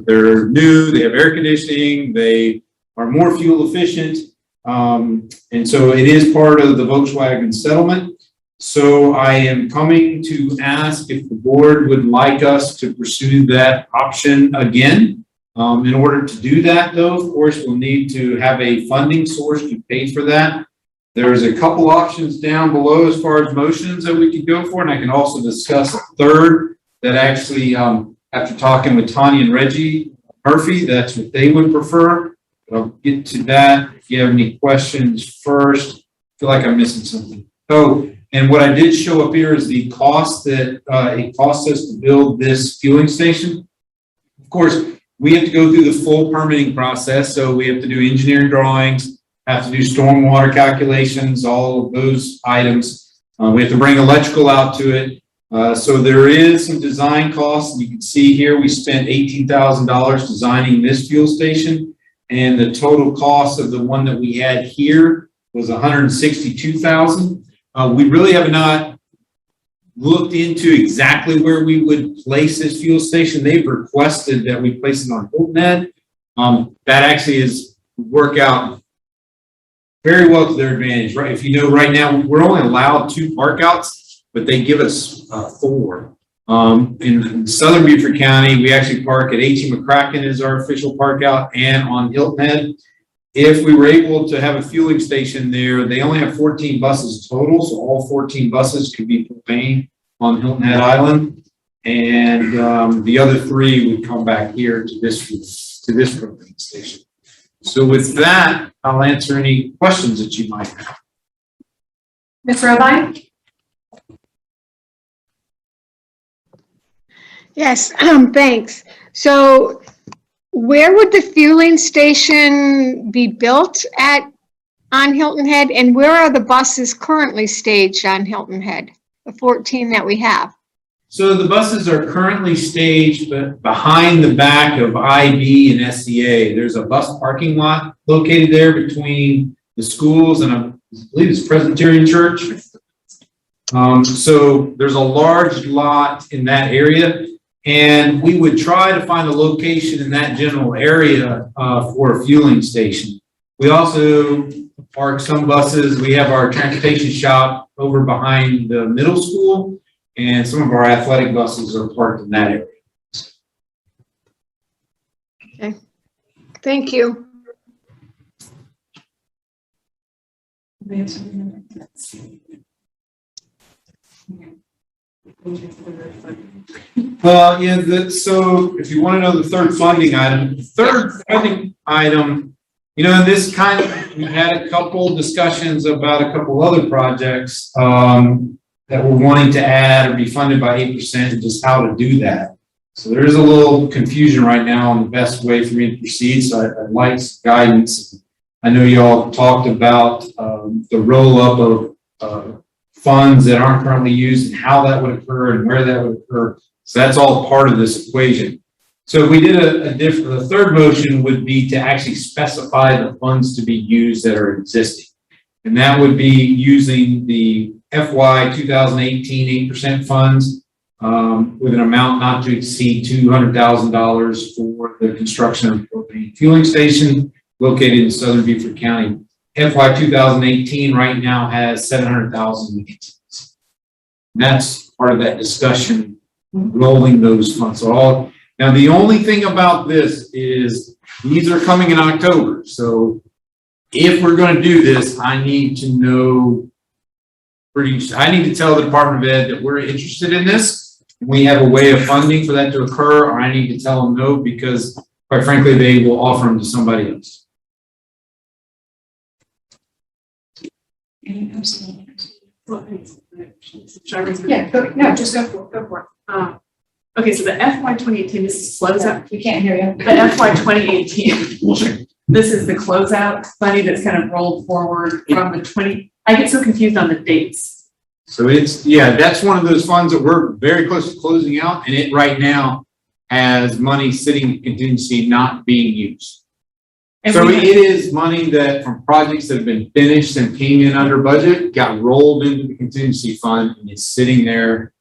They're new, they have air conditioning, they are more fuel efficient. And so it is part of the Volkswagen settlement. So I am coming to ask if the board would like us to pursue that option again. In order to do that, though, of course, we'll need to have a funding source to pay for that. There's a couple options down below as far as motions that we could go for, and I can also discuss a third that actually, after talking with Tanya and Reggie Murphy, that's what they would prefer. I'll get to that. If you have any questions first, I feel like I'm missing something. Oh, and what I did show up here is the cost that it costs us to build this fueling station. Of course, we have to go through the full permitting process. So we have to do engineering drawings, have to do stormwater calculations, all of those items. We have to bring electrical out to it. So there is some design costs. You can see here, we spent $18,000 designing this fuel station. And the total cost of the one that we had here was $162,000. We really have not looked into exactly where we would place this fuel station. They've requested that we place it on Hilton Head. That actually is work out very well to their advantage, right? If you know, right now we're only allowed 2 park outs, but they give us 4. In Southern Beaufort County, we actually park at H.E. McCracken as our official park out and on Hilton Head. If we were able to have a fueling station there, they only have 14 buses total, so all 14 buses could be propane on Hilton Head Island, and the other 3 would come back here to this propane station. So with that, I'll answer any questions that you might have. Ms. Robine? Yes, thanks. So where would the fueling station be built at on Hilton Head, and where are the buses currently staged on Hilton Head, the 14 that we have? So the buses are currently staged behind the back of IB and SCA. There's a bus parking lot located there between the schools and I believe it's Presbyterian Church. So there's a large lot in that area, and we would try to find a location in that general area for a fueling station. We also park some buses. We have our transportation shop over behind the middle school, and some of our athletic buses are parked in that area. Okay, thank you. So if you want to know the third funding item, in this kind of, we had a couple discussions about a couple other projects, that we're wanting to add or be funded by 8% and just how to do that. So there is a little confusion right now on the best way for me to proceed. So I'd like some guidance. I know you all talked about, the roll up of, funds that aren't currently used and how that would occur and where that would occur. So that's all part of this equation. So if we did the third motion would be to actually specify the funds to be used that are existing. And that would be using the FY 2018 8% funds, with an amount not to exceed $200,000 for the construction of a propane fueling station located in southern Beaufort County. FY 2018 right now has $700,000. That's part of that discussion, rolling those funds. So now the only thing about this is these are coming in October. So if we're going to do this, I need to know I need to tell the Department of Ed that we're interested in this. We have a way of funding for that to occur, or I need to tell them no, because quite frankly, they will offer them to somebody else. Yeah, just go for it. Okay, so the FY 2018, this is closeout. We can't hear you. The FY 2018, this is the closeout money that's kind of rolled forward from the I get so confused on the dates. So that's one of those funds that we're very close to closing out, and it right now has money sitting in contingency not being used. So it is money that from projects that have been finished and came in under budget, got rolled into the contingency fund and is sitting there.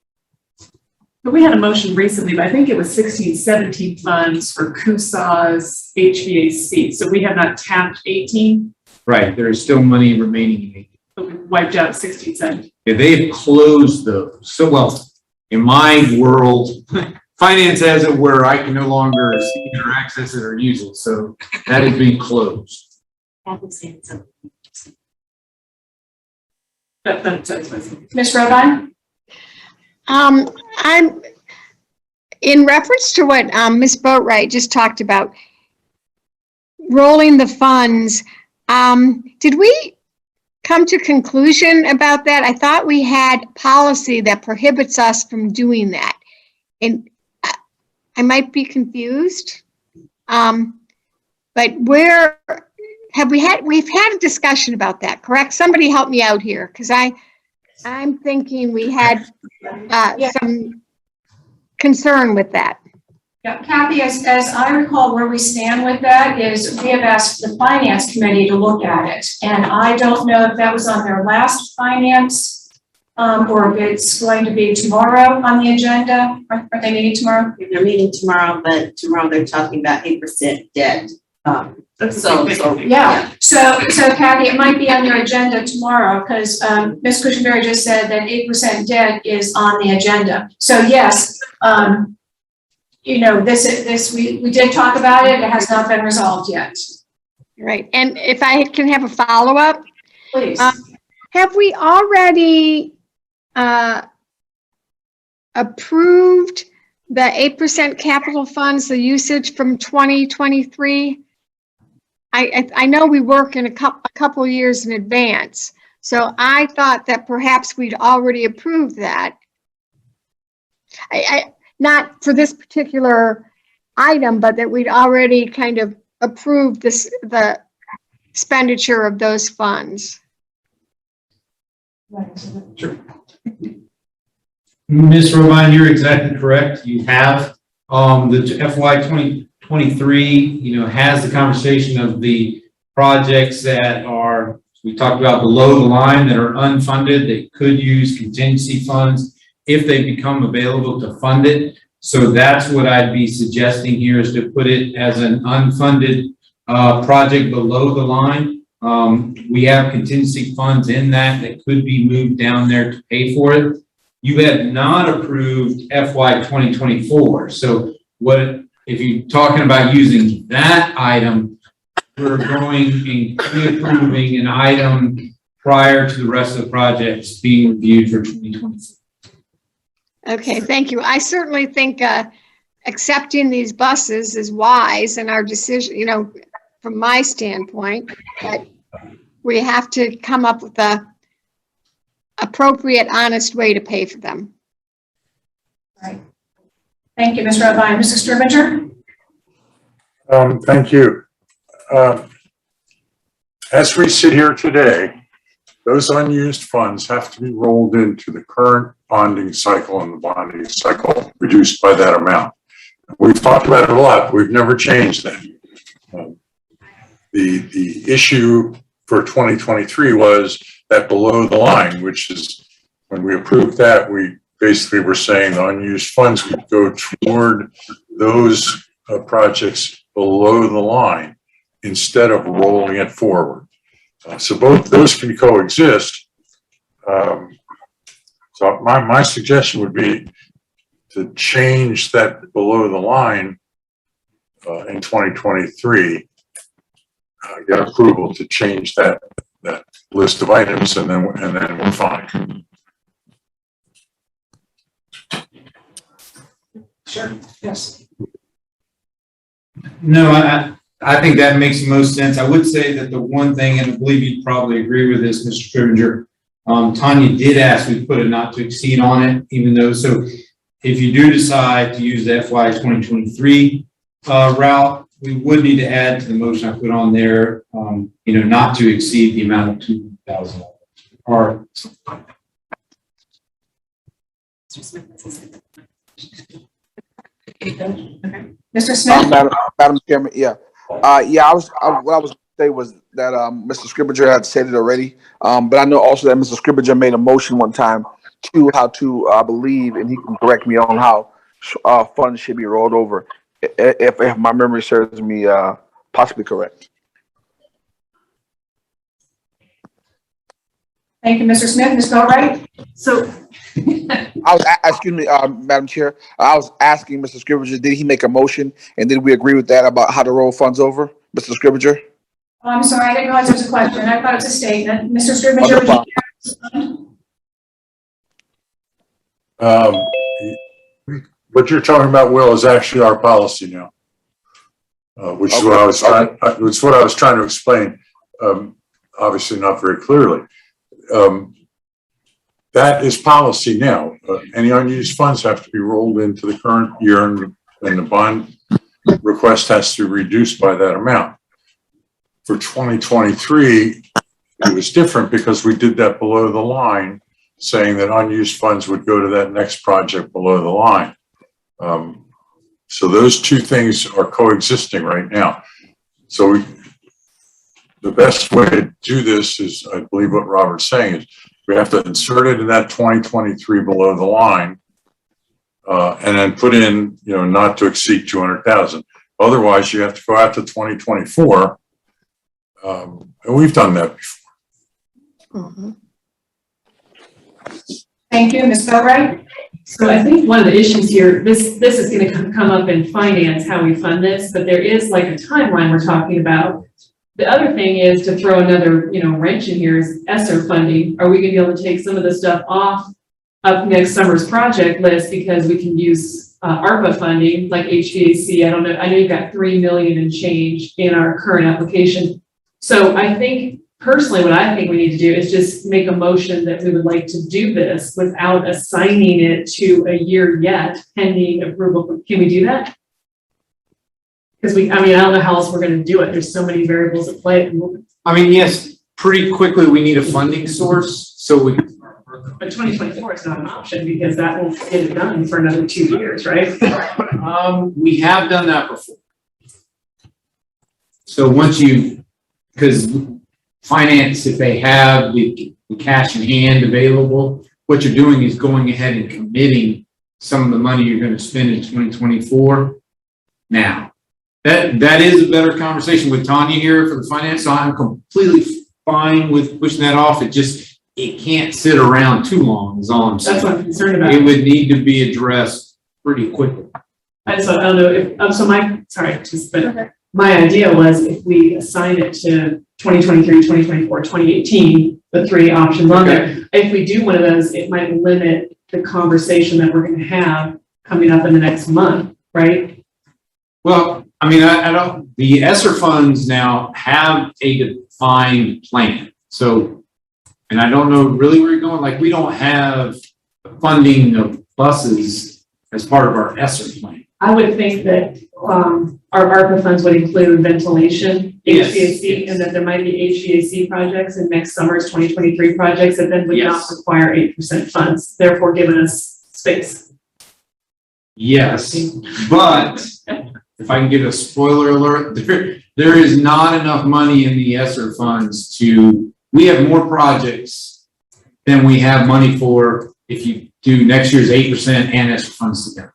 But we had a motion recently, but I think it was 16, 17 funds for CUSA's HVAC. So we have not tapped 18. Right, there is still money remaining in 18. But we wiped out 16, 17. Yeah, they have closed those. So, well, in my world, finance has it where I can no longer see it or access it or use it. So that is being closed. Ms. Robine? I'm in reference to what Ms. Boatwright just talked about, rolling the funds. Did we come to conclusion about that? I thought we had policy that prohibits us from doing that. And I might be confused. But where we've had a discussion about that, correct? Somebody help me out here, because I'm thinking we had some concern with that. Yeah, Kathy, as I recall, where we stand with that is we have asked the finance committee to look at it. And I don't know if that was on their last finance or if it's going to be tomorrow on the agenda. Are they meeting tomorrow? They're meeting tomorrow, but tomorrow they're talking about 8% debt. So Kathy, it might be on your agenda tomorrow because Ms. Cushenberry just said that 8% debt is on the agenda. So yes, we did talk about it. It has not been resolved yet. Right. And if I can have a follow-up, Please. Have we already approved the 8% capital funds, the usage from 2023? I know we work in a couple years in advance, so I thought that perhaps we'd already approved that. Not for this particular item, but that we'd already kind of approved the expenditure of those funds. Sure. Ms. Robine, you're exactly correct. You have the FY 2023, has the conversation of the projects that are, we talked about below the line that are unfunded, that could use contingency funds if they become available to fund it. So that's what I'd be suggesting here, is to put it as an unfunded project below the line. We have contingency funds in that could be moved down there to pay for it. You have not approved FY 2024. So if you're talking about using that item, we're going and pre-approving an item prior to the rest of the projects being reviewed for 2024. Okay, thank you. I certainly think accepting these buses is wise in our decision, from my standpoint. But we have to come up with a appropriate, honest way to pay for them. Right. Thank you, Ms. Rabine. Mr. Scrivener? Thank you. As we sit here today, those unused funds have to be rolled into the current bonding cycle, and the bonding cycle reduced by that amount. We've talked about it a lot. We've never changed that. The issue for 2023 was that below the line, which is when we approved that, we basically were saying the unused funds would go toward those projects below the line instead of rolling it forward. So both those can coexist. So my suggestion would be to change that below the line in 2023, get approval to change that list of items, and then we're fine. Sure, yes. No, I think that makes the most sense. I would say that the one thing, and I believe you'd probably agree with this, Mr. Scrivener, Tanya did ask me to put a not to exceed on it, even though, so if you do decide to use the FY 2023 route, we would need to add to the motion I put on there, not to exceed the amount of $2,000. Or Mr. Smith? Madam Chairman, yeah. What I was going to say was that Mr. Scrivener had said it already, but I know also that Mr. Scrivener made a motion one time to how to, I believe, and he can correct me on how funds should be rolled over, if my memory serves me possibly correct. Thank you, Mr. Smith. Ms. Boatright? So, Excuse me, Madam Chair, I was asking Mr. Scrivener, did he make a motion, and did we agree with that about how to roll funds over, Mr. Scrivener? Oh, I'm sorry, I didn't realize it was a question. I thought it was a statement. Mr. Scrivener, would you respond? What you're talking about, Will, is actually our policy now, which is what I was trying. It's what I was trying to explain. Obviously, not very clearly. That is policy now. Any unused funds have to be rolled into the current year, and the bond request has to be reduced by that amount. For 2023, it was different because we did that below the line, saying that unused funds would go to that next project below the line. So those two things are coexisting right now. So the best way to do this is, I believe what Robert's saying is, we have to insert it in that 2023 below the line, and then put in, not to exceed 200,000. Otherwise, you have to go out to 2024, and we've done that before. Mm-hmm. Thank you, Ms. Boatright? So I think one of the issues here, this is going to come up in finance, how we fund this, but there is like a timeline we're talking about. The other thing is to throw another, wrench in here is ESSER funding. Are we going to be able to take some of the stuff off of next summer's project list because we can use ARPA funding like HVAC? I don't know. I know you've got $3 million and change in our current application. So I think personally, what I think we need to do is just make a motion that we would like to do this without assigning it to a year yet, pending approval. Can we do that? Because I don't know how else we're going to do it. There's so many variables at play at the moment. yes, pretty quickly we need a funding source. So we. But 2024 is not an option because that won't get it done for another 2 years, right? We have done that before. So because finance, if they have the cash in hand available, what you're doing is going ahead and committing some of the money you're going to spend in 2024 now. That is a better conversation with Tanya here for the finance. So I'm completely fine with pushing that off. It can't sit around too long, is all I'm saying. That's what I'm concerned about. It would need to be addressed pretty quickly. I don't know if, my idea was if we assign it to 2023, 2024, 2018, the three options on there. If we do one of those, it might limit the conversation that we're gonna have coming up in the next month, right? Well, I mean, I don't, the ESSER funds now have a defined plan. So, and I don't know really where you're going, like, we don't have funding of buses as part of our ESSER plan. I would think that, our ARPA funds would include ventilation, Yes, HVAC, yes. and that there might be HVAC projects in next summer's 2023 projects that then would not Yes. require 8% funds, therefore giving us space. Yes, but if I can give a spoiler alert, there is not enough money in the ESSER funds we have more projects than we have money for if you do next year's 8% and ESSER funds together.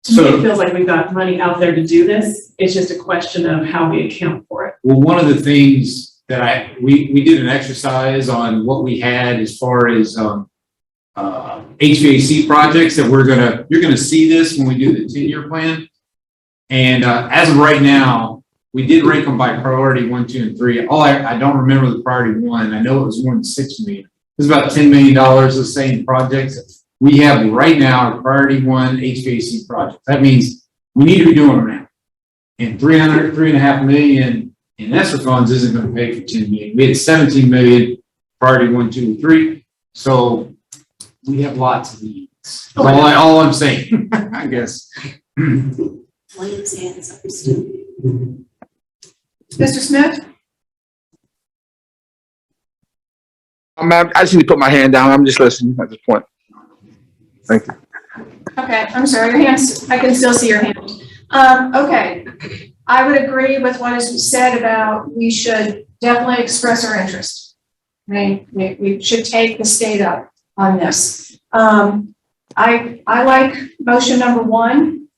To me, it So, feels like we've got money out there to do this. It's just a question of how we account for it. well, one of the things that we did an exercise on what we had as far as, HVAC projects that you're gonna see this when we do the 10-year plan. And, as of right now, we did rank them by priority 1, 2, and 3. I don't remember the priority 1. I know it was more than $6 million. It was about $10 million of the same projects. We have right now a priority 1 HVAC project. That means we need to be doing them now. And $3.5 million in ESSER funds isn't going to pay for $10 million. We had $17 million priority 1, 2, and 3. So we have lots of needs. That's all I'm saying, I guess. William's hands up, Stu. Mr. Smith? Ma'am, I just need to put my hand down. I'm just listening at this point. Thank you. Okay, I'm sorry, your hands, I can still see your hand. Okay, I would agree with what is said about we should definitely express our interest. We should take the state up on this. I like motion number 1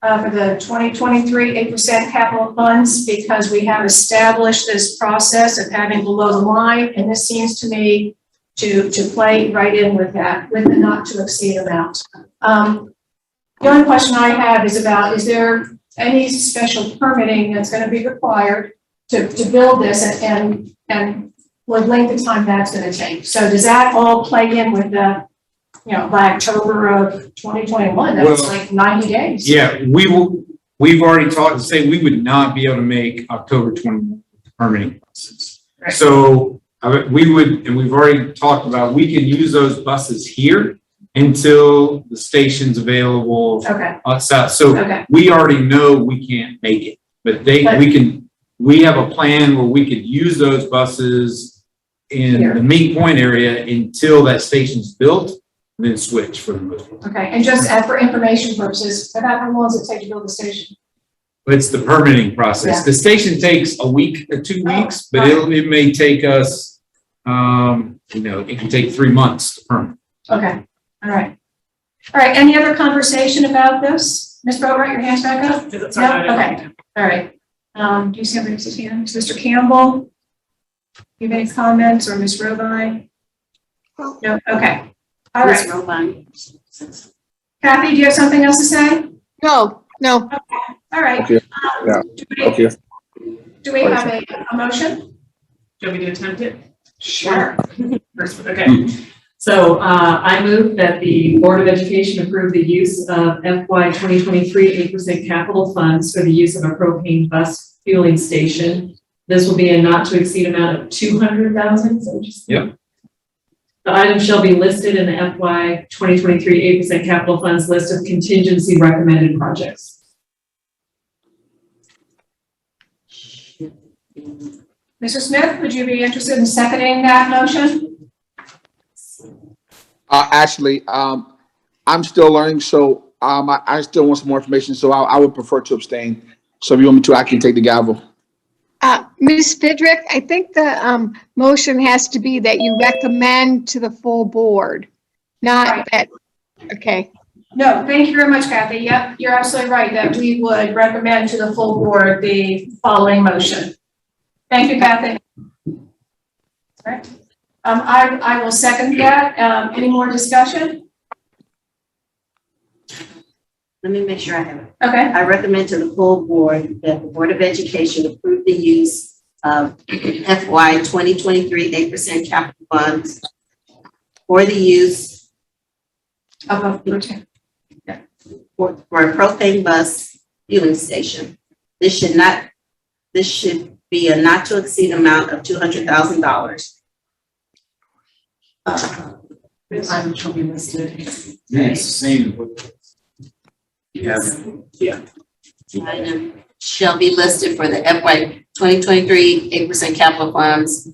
for the 2023 8% capital funds because we have established this process of having below the line, and this seems to me to play right in with that, with the not to exceed amount. The only question I have is about, is there any special permitting that's going to be required to build this and what length of time that's going to take? So does that all play in with the, by October of 2021, that's Well, like 90 days? Yeah, we've already talked to say we would not be able to make October 21 permitting process. Right. So we would, and we've already talked about, we can use those buses here until the station's available Okay, outside. So okay, we already know we can't make it, but we have a plan where we could use those buses in Here. the Meat Point area until that station's built, and then switch for the most part. okay. And just for information purposes, about how long does it take to build a station? It's the permitting process. Yeah. The station takes a week or 2 weeks, but right. it may take us, it can take 3 months to permit. Okay, all right. All right, any other conversation about this? Ms. Boatright, your hand's back up? Is it- No? Okay, all right. Do you see somebody else's hand? Mr. Campbell? Do you have any comments, or Ms. Robine? No, okay. All Ms. right. Robine. Kathy, do you have something else to say? No. All right. Okay. Yeah. Okay. Do we have a motion? Do you want me to attempt it? Sure. First one, okay. So I move that the Board of Education approve the use of FY 2023 8% capital funds for the use of a propane bus fueling station. This will be a not to exceed amount of $200,000. So Yep. the item shall be listed in the FY 2023 8% capital funds list of contingency recommended projects. Mr. Smith, would you be interested in seconding that motion? Actually, I'm still learning, so I still want some more information, so I would prefer to abstain. So if you want me to, I can take the gavel. Ms. Fidrick, I think the motion has to be that you recommend to the full board, not Right. that, okay. No, thank you very much, Kathy. Yep, you're absolutely right that we would recommend to the full board the following motion. Thank you, Kathy. All right. I will second that. Any more discussion? Let me make sure I have it. Okay, I recommend to the full board that the Board of Education approve the use of FY 2023 8% capital funds for the use Above routine. for a propane bus fueling station. This should be a not to exceed amount of $200,000. Item shall be listed. Yeah, it's the same. Item shall be listed for the FY 2023 8% capital funds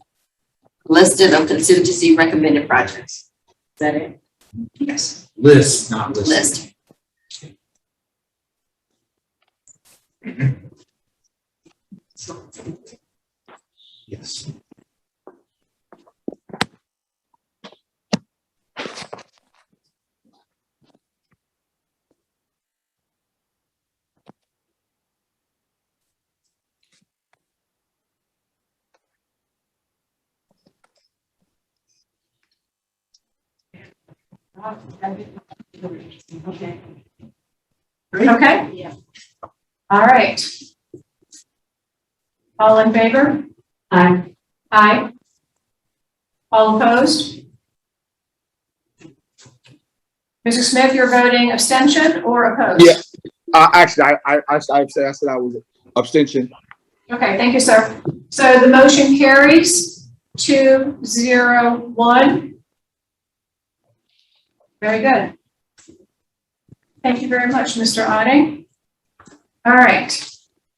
listed of contingency recommended projects. Is that it? Yes. List, not list. List. Yes. Okay? Yeah. All right. All in favor? Aye. Aye. All opposed? Mr. Smith, you're voting abstention or opposed? Yeah. Actually, I said I was abstention. Okay, thank you, sir. So the motion carries 2-0-1. Very good. Thank you very much, Mr. Otting. All right.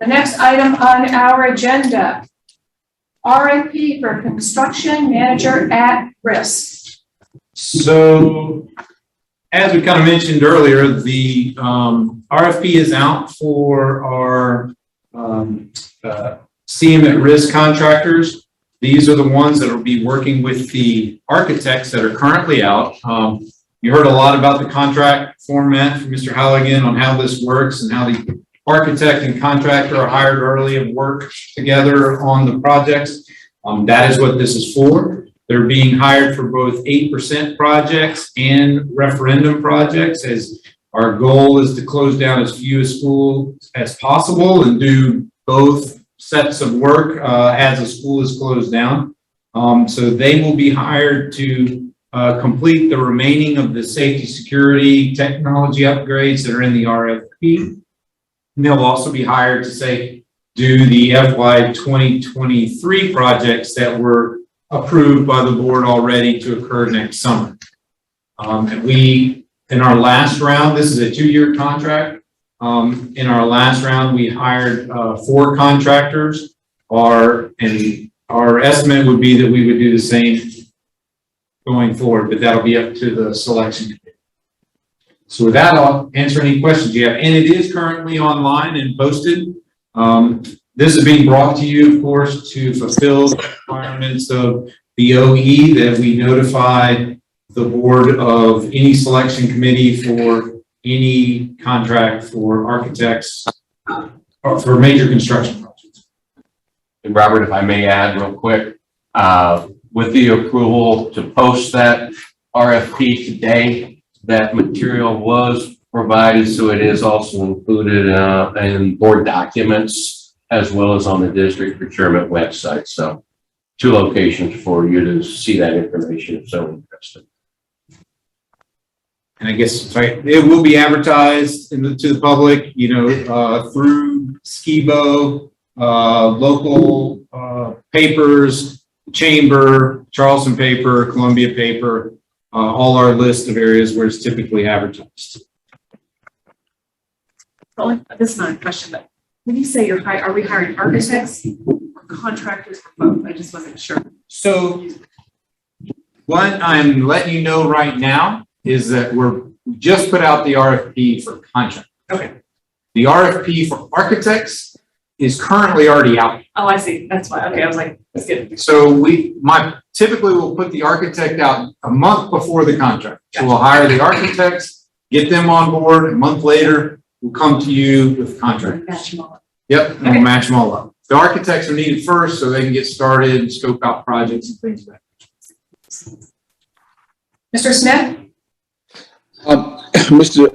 The next item on our agenda, RFP for construction manager at risk. So, as we kind of mentioned earlier, the RFP is out for our CM at risk contractors. These are the ones that will be working with the architects that are currently out. You heard a lot about the contract format from Mr. Halligan on how this works and how the architect and contractor are hired early and work together on the projects. That is what this is for. They're being hired for both 8% projects and referendum projects, as our goal is to close down as few schools as possible and do both sets of work as a school is closed down. So they will be hired to complete the remaining of the safety, security, technology upgrades that are in the RFP. And they'll also be hired to do the FY 2023 projects that were approved by the board already to occur next summer. And we, in our last round, this is a 2-year contract. In our last round, we hired 4 contractors. Our estimate would be that we would do the same going forward, but that'll be up to the selection committee. So with that, I'll answer any questions you have. And it is currently online and posted. This is being brought to you, of course, to fulfill the requirements of the OE that we notified the board of any selection committee for any contract for architects or for major construction projects. And Robert, if I may add real quick, with the approval to post that RFP today, that material was provided, so it is also included in board documents as well as on the district procurement website. So 2 locations for you to see that information if so interested. And I guess it will be advertised to the public, through Skibo, local papers, Chamber, Charleston paper, Columbia paper, all our list of areas where it's typically advertised. This is not a question, but when you say are we hiring architects or contractors or both? I just wasn't sure. So what I'm letting you know right now is that we just put out the RFP for contract. Okay. The RFP for architects is currently already out. Oh, I see. That's why. Okay. I was like, that's good. So typically we'll put the architect out a month before the contract. So we'll hire the architects, get them on board. A month later, we'll come to you with contracts. Match them all up. Yep, and we'll match them all up. The architects are needed first so they can get started and scope out projects and things like that. Mr. Smith?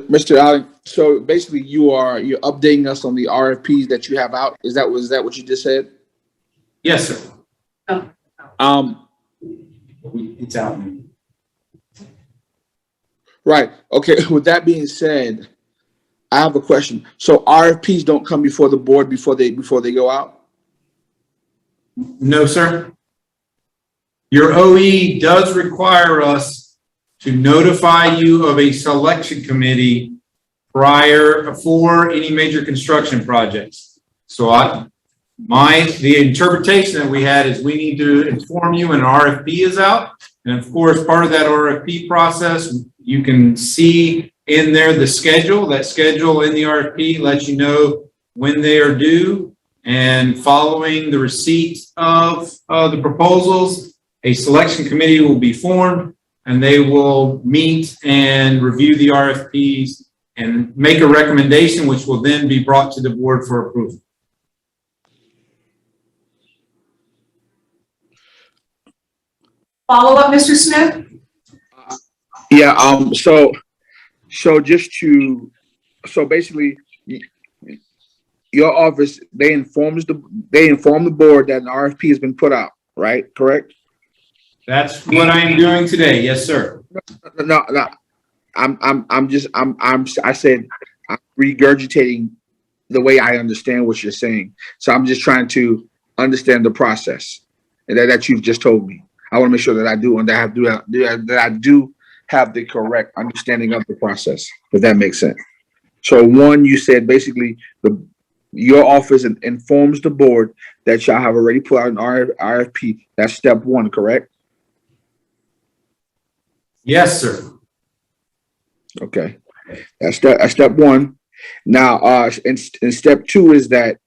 Mr. Allen, so basically you're updating us on the RFPs that you have out. Was that what you just said? Yes, sir. Oh. It's out. Right. Okay. With that being said, I have a question. So RFPs don't come before the board before they go out? No, sir. Your OE does require us to notify you of a selection committee for any major construction projects. So the interpretation that we had is we need to inform you when an RFP is out. And of course, part of that RFP process, you can see in there the schedule. That schedule in the RFP lets you know when they are due. And following the receipt of the proposals, a selection committee will be formed and they will meet and review the RFPs and make a recommendation, which will then be brought to the board for approval. Follow up, Mr. Smith? Yeah. So basically, your office, they inform the board that an RFP has been put out, right? Correct? That's what I'm doing today. Yes, sir. No. I'm regurgitating the way I understand what you're saying. So I'm just trying to understand the process that you've just told me. I want to make sure that I do have the correct understanding of the process, if that makes sense. So one, you said basically your office informs the board that y'all have already put out an RFP. That's step one, correct? Yes, sir. Okay, that's step one. Now, and step two is that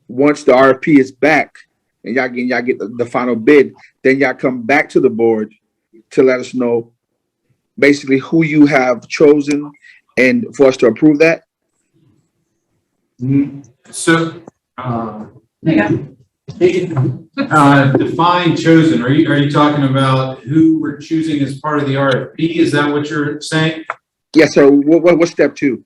once the RFP is back and y'all get the final bid, then y'all come back to the board to let us know basically who you have chosen and for us to approve that. So, Yeah. define chosen. Are you talking about who we're choosing as part of the RFP? Is that what you're saying? Yeah. So what's step two?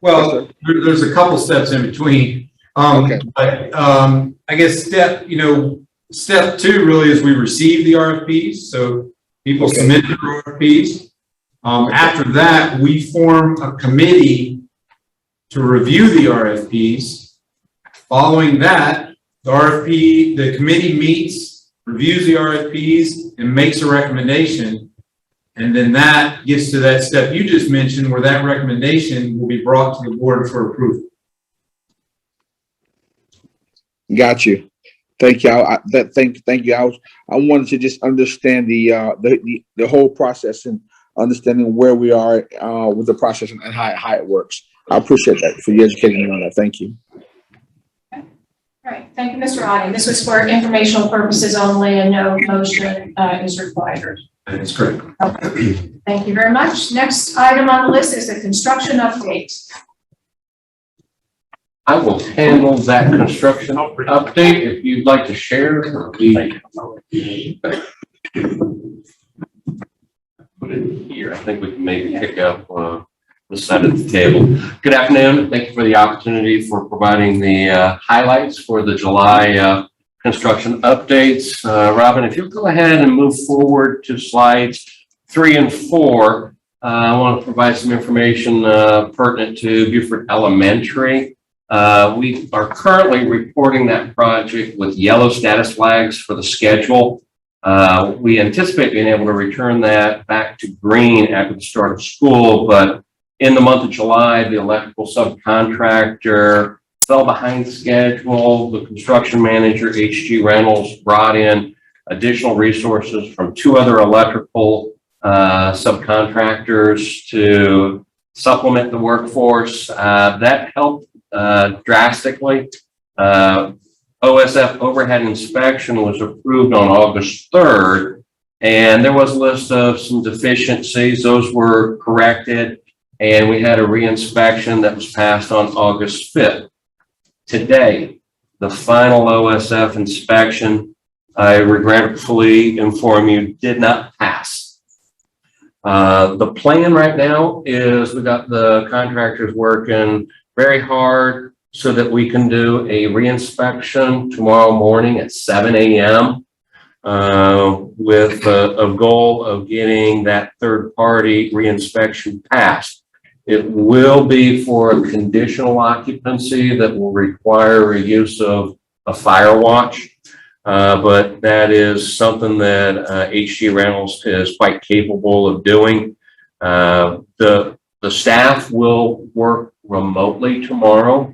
Well, there's a couple steps in between. Okay. But I guess step two really is we receive the RFPs. So people submit their RFPs. After that, we form a committee to review the RFPs. Following that, the committee meets, reviews the RFPs, and makes a recommendation. And then that gets to that step you just mentioned, where that recommendation will be brought to the board for approval. Got you. Thank you. Thank you. I wanted to just understand the whole process and understanding where we are with the process and how it works. I appreciate that for you educating me on that. Thank you. All right. Thank you, Mr. Audi. This was for informational purposes only and no motion is required. That's correct. Okay. Thank you very much. Next item on the list is the construction update. I will handle that construction update if you'd like to share. Put it here. I think we can maybe pick up this side of the table. Good afternoon. Thank you for the opportunity for providing the highlights for the July construction updates. Robin, if you'll go ahead and move forward to slides 3 and 4, I want to provide some information pertinent to Beaufort Elementary. We are currently reporting that project with yellow status flags for the schedule. We anticipate being able to return that back to green after the start of school, but in the month of July, the electrical subcontractor fell behind schedule. The construction manager, HG Reynolds, brought in additional resources from 2 other electrical subcontractors to supplement the workforce. That helped drastically. OSF overhead inspection was approved on August 3rd, and there was a list of some deficiencies. Those were corrected, and we had a reinspection that was passed on August 5th. Today, the final OSF inspection, I regretfully inform you, did not pass. The plan right now is we got the contractors working very hard so that we can do a reinspection tomorrow morning at 7 a.m. with a goal of getting that third-party reinspection passed. It will be for a conditional occupancy that will require a use of a fire watch. But that is something that HG Reynolds is quite capable of doing. The staff will work remotely tomorrow.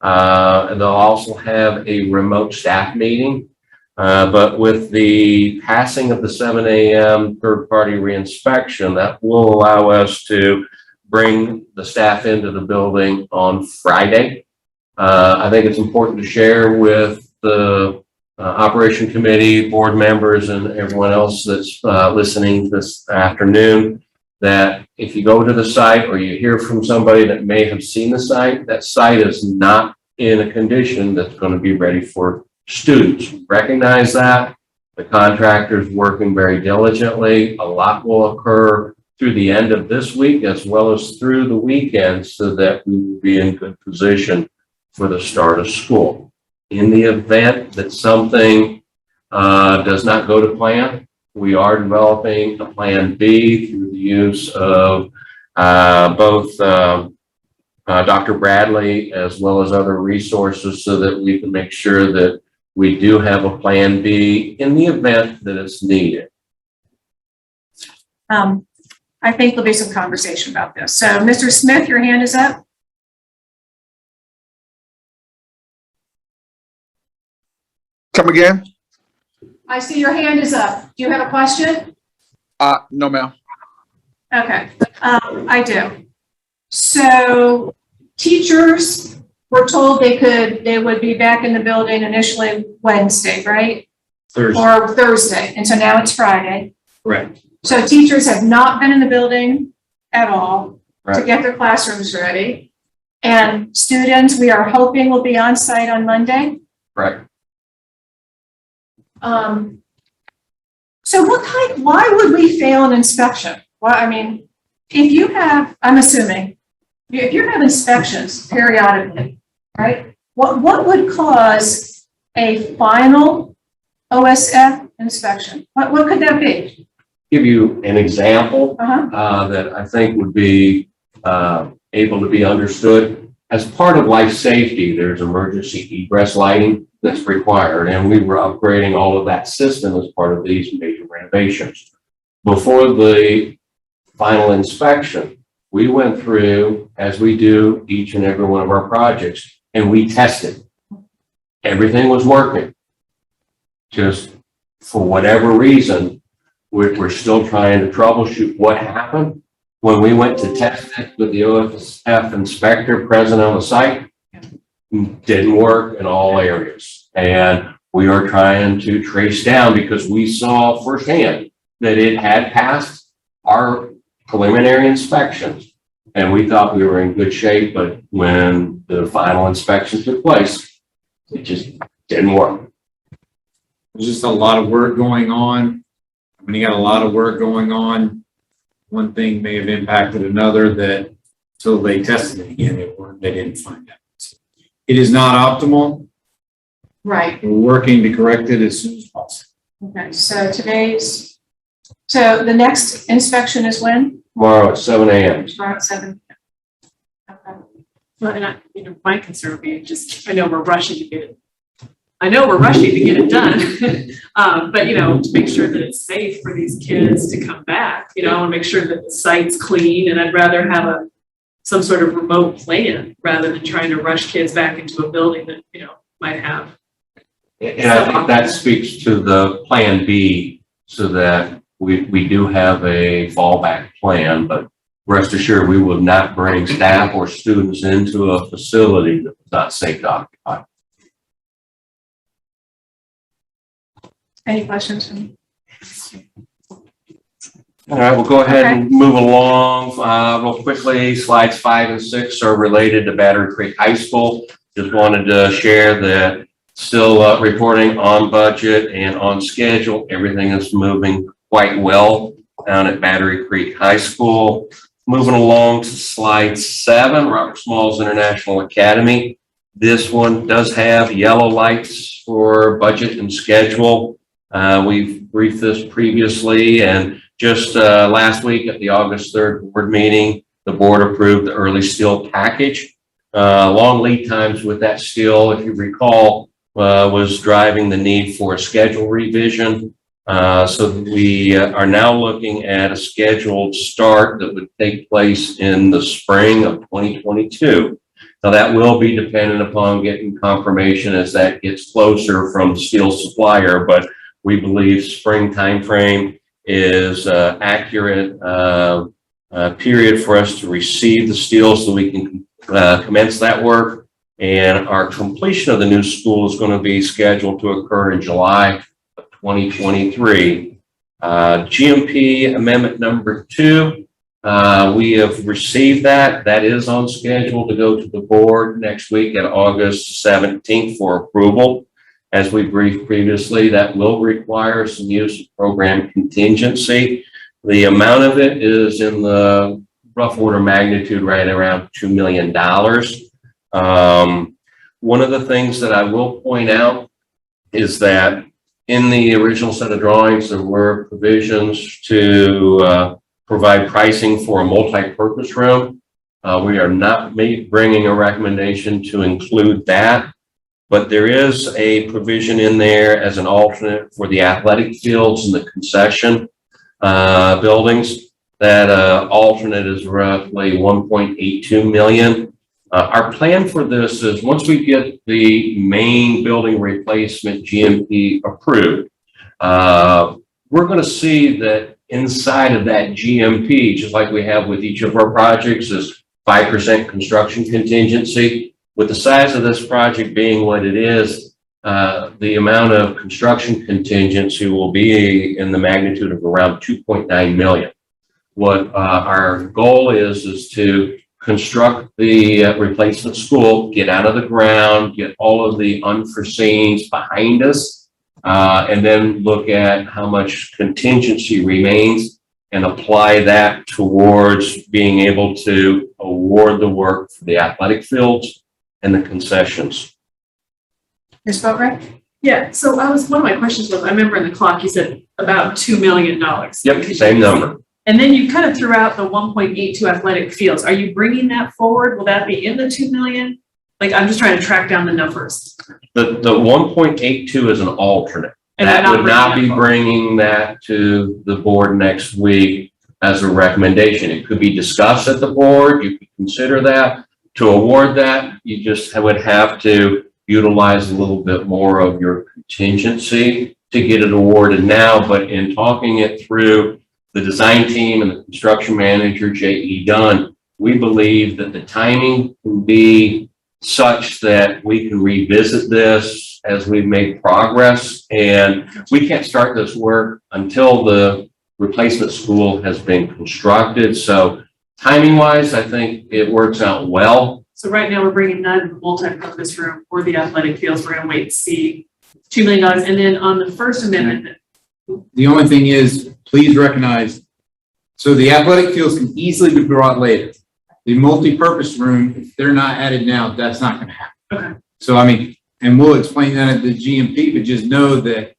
And they'll also have a remote staff meeting. But with the passing of the 7 a.m. third-party reinspection, that will allow us to bring the staff into the building on Friday. I think it's important to share with the Operation Committee, board members, and everyone else that's listening this afternoon, that if you go to the site or you hear from somebody that may have seen the site, that site is not in a condition that's going to be ready for students. Recognize that. The contractor's working very diligently. A lot will occur through the end of this week as well as through the weekend so that we will be in good position for the start of school. In the event that something does not go to plan, we are developing a plan B through the use of both Dr. Bradley as well as other resources so that we can make sure that we do have a plan B in the event that it's needed. I think there'll be some conversation about this. So, Mr. Smith, your hand is up. Come again? I see your hand is up. Do you have a question? No, ma'am. Okay, I do. So teachers were told they would be back in the building initially Wednesday, right? Thursday. Or Thursday, and so now it's Friday. Correct. So teachers have not been in the building at all to Right. get their classrooms ready. And students, we are hoping will be on site on Monday. Right. So why would we fail an inspection? Well, I mean, if you have, I'm assuming, if you have inspections periodically, right? What would cause a final OSF inspection? What could that be? Give you an example Uh-huh. that I think would be able to be understood. As part of life safety, there's emergency egress lighting that's required, and we were upgrading all of that system as part of these major renovations. Before the final inspection, we went through, as we do each and every one of our projects, and we tested. Everything was working. Just for whatever reason, we're still trying to troubleshoot what happened. When we went to test it with the OSF inspector present on the site, didn't work in all areas. And we are trying to trace down because we saw firsthand that it had passed our preliminary inspections. And we thought we were in good shape, but when the final inspection took place, it just didn't work. There's just a lot of work going on. When you got a lot of work going on, one thing may have impacted another that until they tested it again, they didn't find out. It is not optimal. Right. We're working to correct it as soon as possible. Okay, so the next inspection is when? Tomorrow at 7 a.m. Tomorrow at 7. Okay. Well, and my concern would be just, I know we're rushing to get it done. But, to make sure that it's safe for these kids to come back, I want to make sure that the site's clean, and I'd rather have some sort of remote plan rather than trying to rush kids back into a building that, might have. And I think that speaks to the plan B so that we do have a fallback plan, but rest assured, we will not bring staff or students into a facility that is not safe to occupy. Any questions? All right, we'll go ahead and move along real quickly. Slides 5 and 6 are related to Battery Creek High School. Just wanted to share that still reporting on budget and on schedule. Everything is moving quite well down at Battery Creek High School. Moving along to slide 7, Robert Smalls International Academy. This one does have yellow lights for budget and schedule. We've briefed this previously, and just last week at the August 3rd board meeting, the board approved the early steel package. Long lead times with that steel, if you recall, was driving the need for a schedule revision. So we are now looking at a scheduled start that would take place in the spring of 2022. Now that will be dependent upon getting confirmation as that gets closer from the steel supplier, but we believe spring timeframe is accurate period for us to receive the steel so we can commence that work. And our completion of the new school is going to be scheduled to occur in July of 2023. GMP amendment number 2. We have received that. That is on schedule to go to the board next week at August 17th for approval. As we briefed previously, that will require some use of program contingency. The amount of it is in the rough order magnitude right around $2 million. One of the things that I will point out is that in the original set of drawings, there were provisions to provide pricing for a multi-purpose room. We are not bringing a recommendation to include that, but there is a provision in there as an alternate for the athletic fields and the concession buildings. That alternate is roughly $1.82 million. Our plan for this is once we get the main building replacement GMP approved, we're going to see that inside of that GMP, just like we have with each of our projects, is 5% construction contingency. With the size of this project being what it is, the amount of construction contingency will be in the magnitude of around $2.9 million. What our goal is to construct the replacement school, get out of the ground, get all of the unforeseens behind us, and then look at how much contingency remains and apply that towards being able to award the work for the athletic fields and the concessions. Ms. Boatright? Yeah, so one of my questions was, I remember in the clock, you said about $2 million. Yep, same number. And then you kind of threw out the 1.82 athletic fields. Are you bringing that forward? Will that be in the 2 million? Like, I'm just trying to track down the numbers. The 1.82 is an alternate. And that would not be bringing that to the board next week as a recommendation. It could be discussed at the board. You could consider that. To award that, you just would have to utilize a little bit more of your contingency to get it awarded now. But in talking it through the design team and the construction manager, J.E. Dunn, we believe that the timing can be such that we can revisit this as we've made progress. And we can't start this work until the replacement school has been constructed. So timing wise, I think it works out well. So right now we're bringing none of the multi-purpose room or the athletic fields. We're going to wait and see $2 million. And then on the first amendment. The only thing is, please recognize, so the athletic fields can easily be brought later. The multi-purpose room, if they're not added now, that's not going to happen. Okay. So, I mean, and we'll explain that at the GMP, but just know that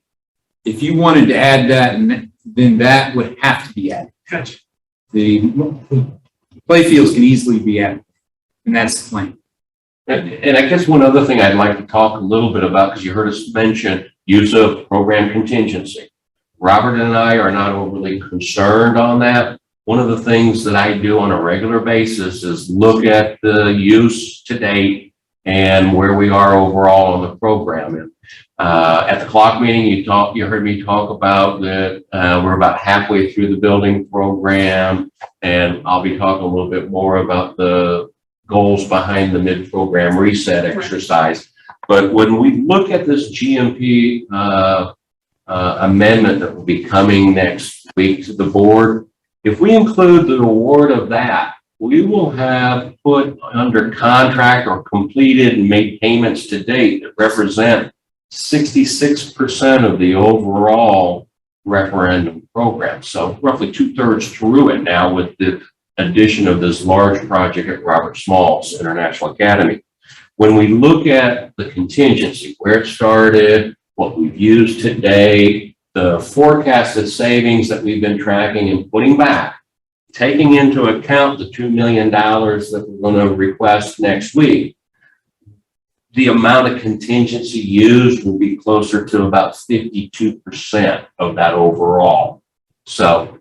if you wanted to add that, then that would have to be added. Gotcha. The play fields can easily be added, and that's the plan. And I guess one other thing I'd like to talk a little bit about, because you heard us mention use of program contingency. Robert and I are not overly concerned on that. One of the things that I do on a regular basis is look at the use to date and where we are overall on the program. And, at the clock meeting, you heard me talk about that we're about halfway through the building program, and I'll be talking a little bit more about the goals behind the mid-program reset exercise. But when we look at this GMP amendment that will be coming next week to the board, if we include the award of that, we will have put under contract or completed and made payments to date that represent 66% of the overall referendum program. So roughly 2/3 through it now with the addition of this large project at Robert Small's International Academy. When we look at the contingency, where it started, what we've used today, the forecasted savings that we've been tracking and putting back, taking into account the $2 million that we're going to request next week, the amount of contingency used will be closer to about 52% of that overall. So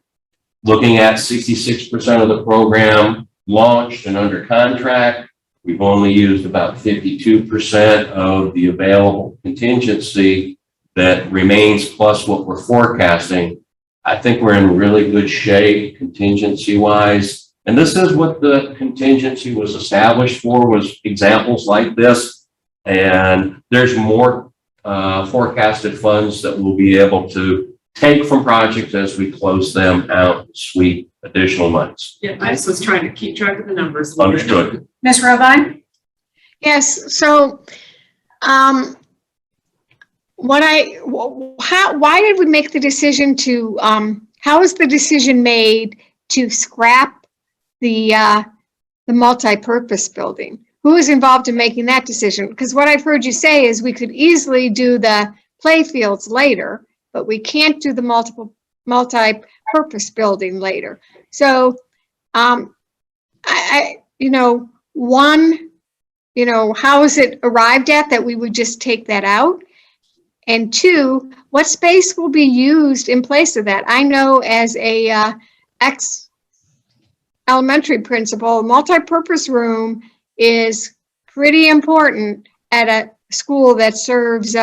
looking at 66% of the program launched and under contract, we've only used about 52% of the available contingency that remains plus what we're forecasting. I think we're in really good shape contingency wise. And this is what the contingency was established for, was examples like this. And there's more forecasted funds that we'll be able to take from projects as we close them out and sweep additional monies. Yeah, I just was trying to keep track of the numbers. Understood. Ms. Robine? Yes, so, why did we make the decision to, how was the decision made to scrap the multi-purpose building? Who was involved in making that decision? Because what I've heard you say is we could easily do the play fields later, but we can't do the multi-purpose building later. So, how is it arrived at that we would just take that out? And two, what space will be used in place of that? I know as a ex-elementary principal, a multi-purpose room is pretty important at a school that serves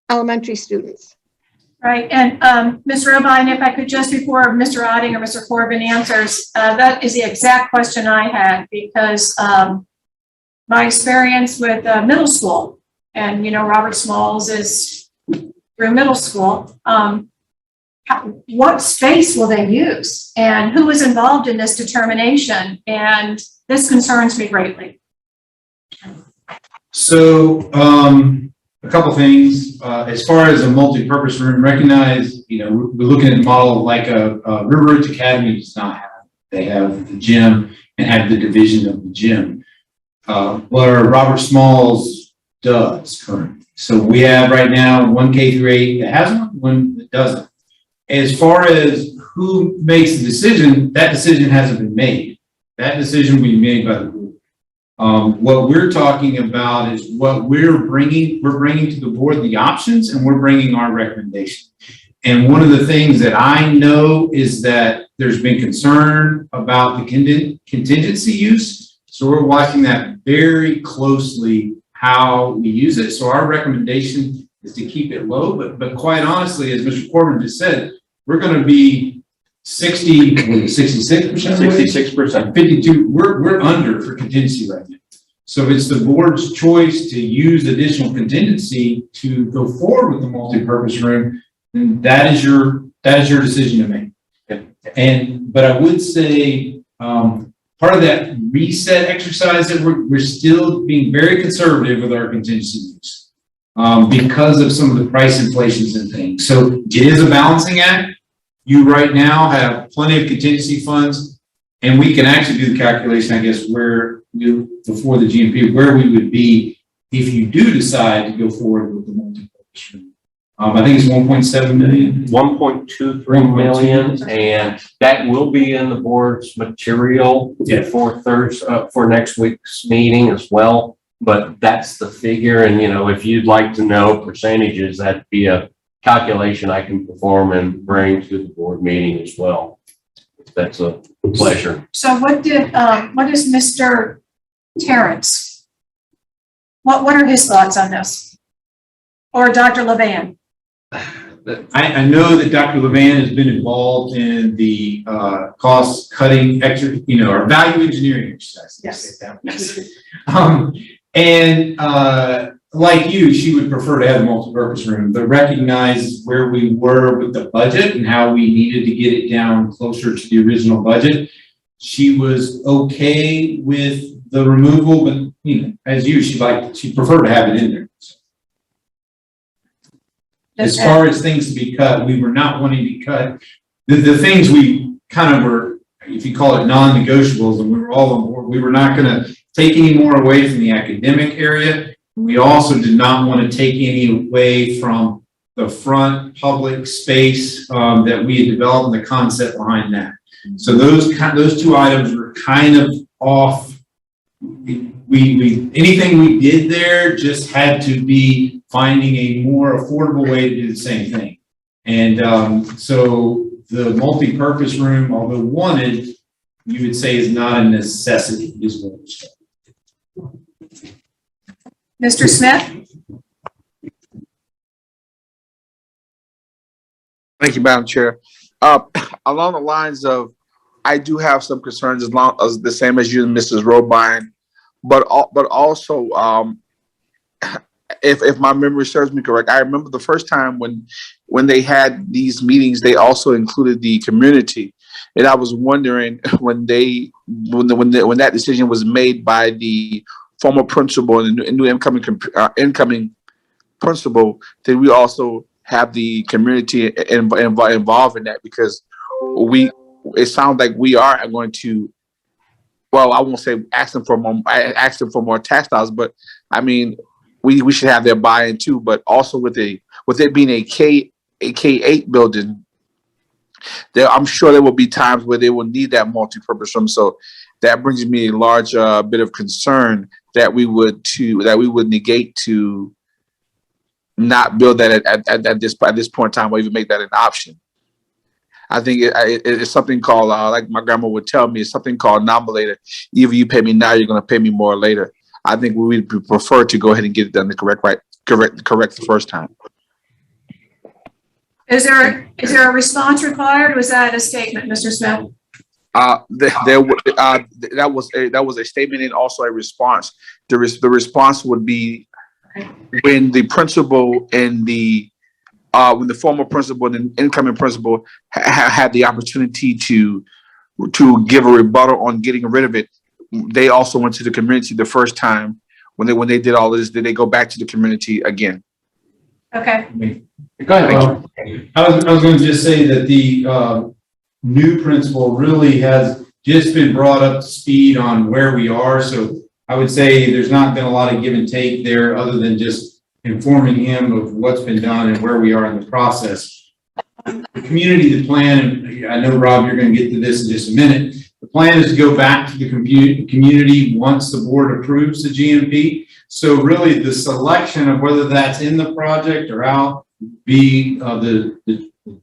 elementary students. Right, and Ms. Robine, if I could just, before Mr. Otting or Mr. Corbin answers, that is the exact question I had, because my experience with middle school, and Robert Smalls is through middle school, what space will they use? And who is involved in this determination? And this concerns me greatly. So, a couple things, as far as a multi-purpose room, recognize, we're looking at a model like a River Ridge Academy does not have. They have the gym and have the division of the gym. Where Robert Smalls does currently. So we have right now one K through 8 that has one that doesn't. As far as who makes the decision, that decision hasn't been made. That decision will be made by the board. What we're talking about is what we're bringing to the board the options, and we're bringing our recommendation. And one of the things that I know is that there's been concern about the contingency use. So we're watching that very closely, how we use it. So our recommendation is to keep it low, but quite honestly, as Mr. Corbin just said, we're going to be 66%, 52. We're under for contingency right now. So if it's the board's choice to use additional contingency to go forward with the multi-purpose room, then that is your decision to make. But I would say part of that reset exercise that we're still being very conservative with our contingency use because of some of the price inflations and things. So it is a balancing act. You right now have plenty of contingency funds, and we can actually do the calculation, I guess, where before the GMP, where we would be if you do decide to go forward with the multi-purpose room. I think it's 1.7 million. 1.23 million, and that will be in the board's material for Thursday, for next week's meeting as well. But that's the figure, and if you'd like to know percentages, that'd be a calculation I can perform and bring to the board meeting as well. That's a pleasure. So what is Mr. Terrence? What are his thoughts on this? Or Dr. Levan? I know that Dr. Levan has been involved in the cost cutting or value engineering exercise. Yes. Like you, she would prefer to have a multi-purpose room, but recognize where we were with the budget and how we needed to get it down closer to the original budget. She was okay with the removal, but as you, she'd prefer to have it in there. As far as things to be cut, we were not wanting to cut. The things we kind of were, if you call it non-negotiables, and we were all on board, we were not going to take any more away from the academic area. We also did not want to take any away from the front public space, that we had developed and the concept behind that. So those two items were kind of off. Anything we did there just had to be finding a more affordable way to do the same thing. And so the multi-purpose room, although wanted, you would say is not a necessity, is what it's called. Mr. Smith? Thank you, Madam Chair. Along the lines of, I do have some concerns as long as the same as you and Mrs. Robine, but also, if my memory serves me correct, I remember the first time when they had these meetings, they also included the community, and I was wondering when that decision was made by the former principal and the new incoming principal, did we also have the community involved in that? Because it sounds like we are going to, well, I won't say ask them for more tax dollars, but I mean, we should have their buy-in too. But also with it being a K-8 building, I'm sure there will be times where they will need that multi-purpose room. So that brings me a large bit of concern that we would negate to not build that at this point in time, or even make that an option. I think it's something called, like my grandma would tell me, it's something called nominator. Either you pay me now, you're going to pay me more later. I think we would prefer to go ahead and get it done the correct the first time. Is there a response required? Was that a statement, Mr. Smith? That was a statement and also a response. The response would be when the principal and when the former principal and the incoming principal had the opportunity to give a rebuttal on getting rid of it. They also went to the community the first time when they did all this. Did they go back to the community again? Okay. Go ahead. I was going to just say that the new principal really has just been brought up to speed on where we are. So I would say there's not been a lot of give and take there other than just informing him of what's been done and where we are in the process. The community, the plan, and I know, Rob, you're going to get to this in just a minute. The plan is to go back to the community once the board approves the GMP. So really the selection of whether that's in the project or out be the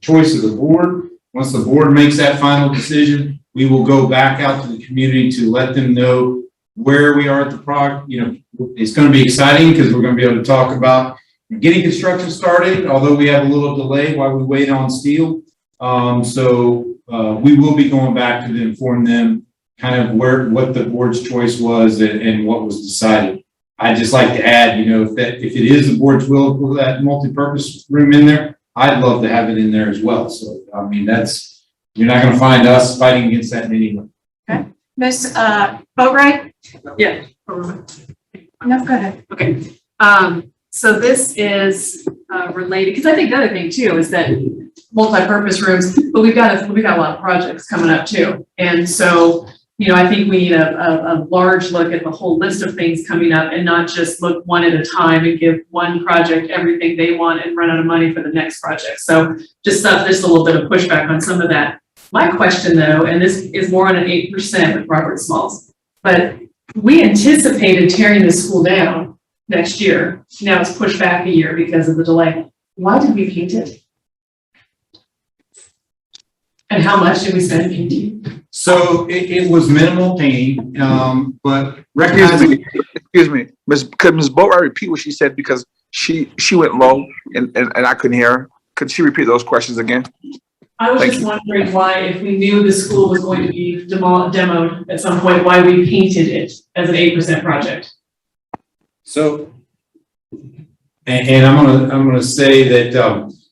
choice of the board. Once the board makes that final decision, we will go back out to the community to let them know where we are at the project. It's going to be exciting because we're going to be able to talk about getting construction started, although we have a little delay while we wait on steel. We will be going back to inform them kind of what the board's choice was and what was decided. I'd just like to add, if it is the board's will to put that multi-purpose room in there, I'd love to have it in there as well. So, I mean, you're not going to find us fighting against that in any way. Okay. Ms. Boatright? Yeah. No, go ahead. Okay. So this is related, because I think the other thing too is that multi-purpose rooms, but we've got a lot of projects coming up too. And so, I think we need a large look at the whole list of things coming up and not just look one at a time and give one project everything they want and run out of money for the next project. So just a little bit of pushback on some of that. My question though, and this is more on an 8% with Robert Smalls, but we anticipated tearing this school down next year. Now it's pushed back a year because of the delay. Why did we paint it? And how much did we spend painting? So it was minimal painting, but recognizing. Excuse me, could Ms. Boatright repeat what she said, because she went low and I couldn't hear her. Could she repeat those questions again? I was just wondering why, if we knew the school was going to be demoed at some point, why we painted it as an 8% project. So, and I'm gonna say that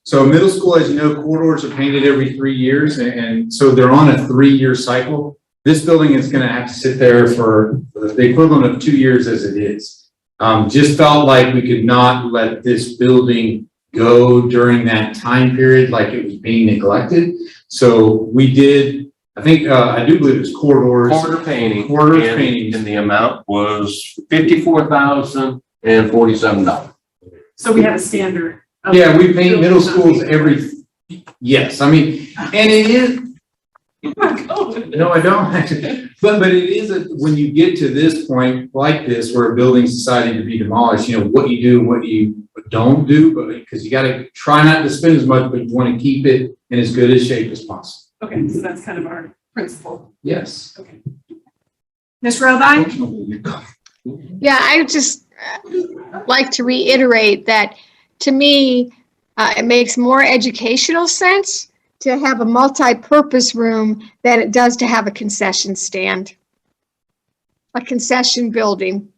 so middle school, as you know, corridors are painted every 3 years, and so they're on a 3-year cycle. This building is going to have to sit there for the equivalent of 2 years as it is. Just felt like we could not let this building go during that time period, like it was being neglected. So we did. I think I do believe it was corridors. Corridor painting. Painting. And the amount was $54,047. So we have a standard Yeah, we paint middle schools yes, I mean, and it is, no, I don't. But it is, when you get to this point like this, where a building's deciding to be demolished, you know, what you do, what you don't do, but because you gotta try not to spend as much, but you want to keep it in as good a shape as possible. Okay, so that's kind of our principle. Yes. Okay. Ms. Robine? Yeah, I would just like to reiterate that, to me, it makes more educational sense to have a multi-purpose room than it does to have a concession stand, a concession building.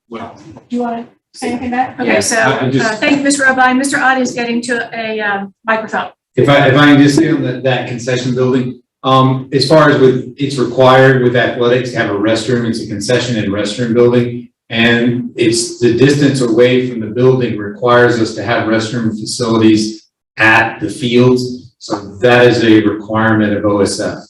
Well, Do you want to say anything back? Okay, Yes, so, I just- thank you, Ms. Robine. Mr. Adi is getting to a microphone. if I can just say on that concession building, as far as it's required with athletics to have a restroom, it's a concession and restroom building. And it's the distance away from the building requires us to have restroom facilities at the fields. So that is a requirement of OSF.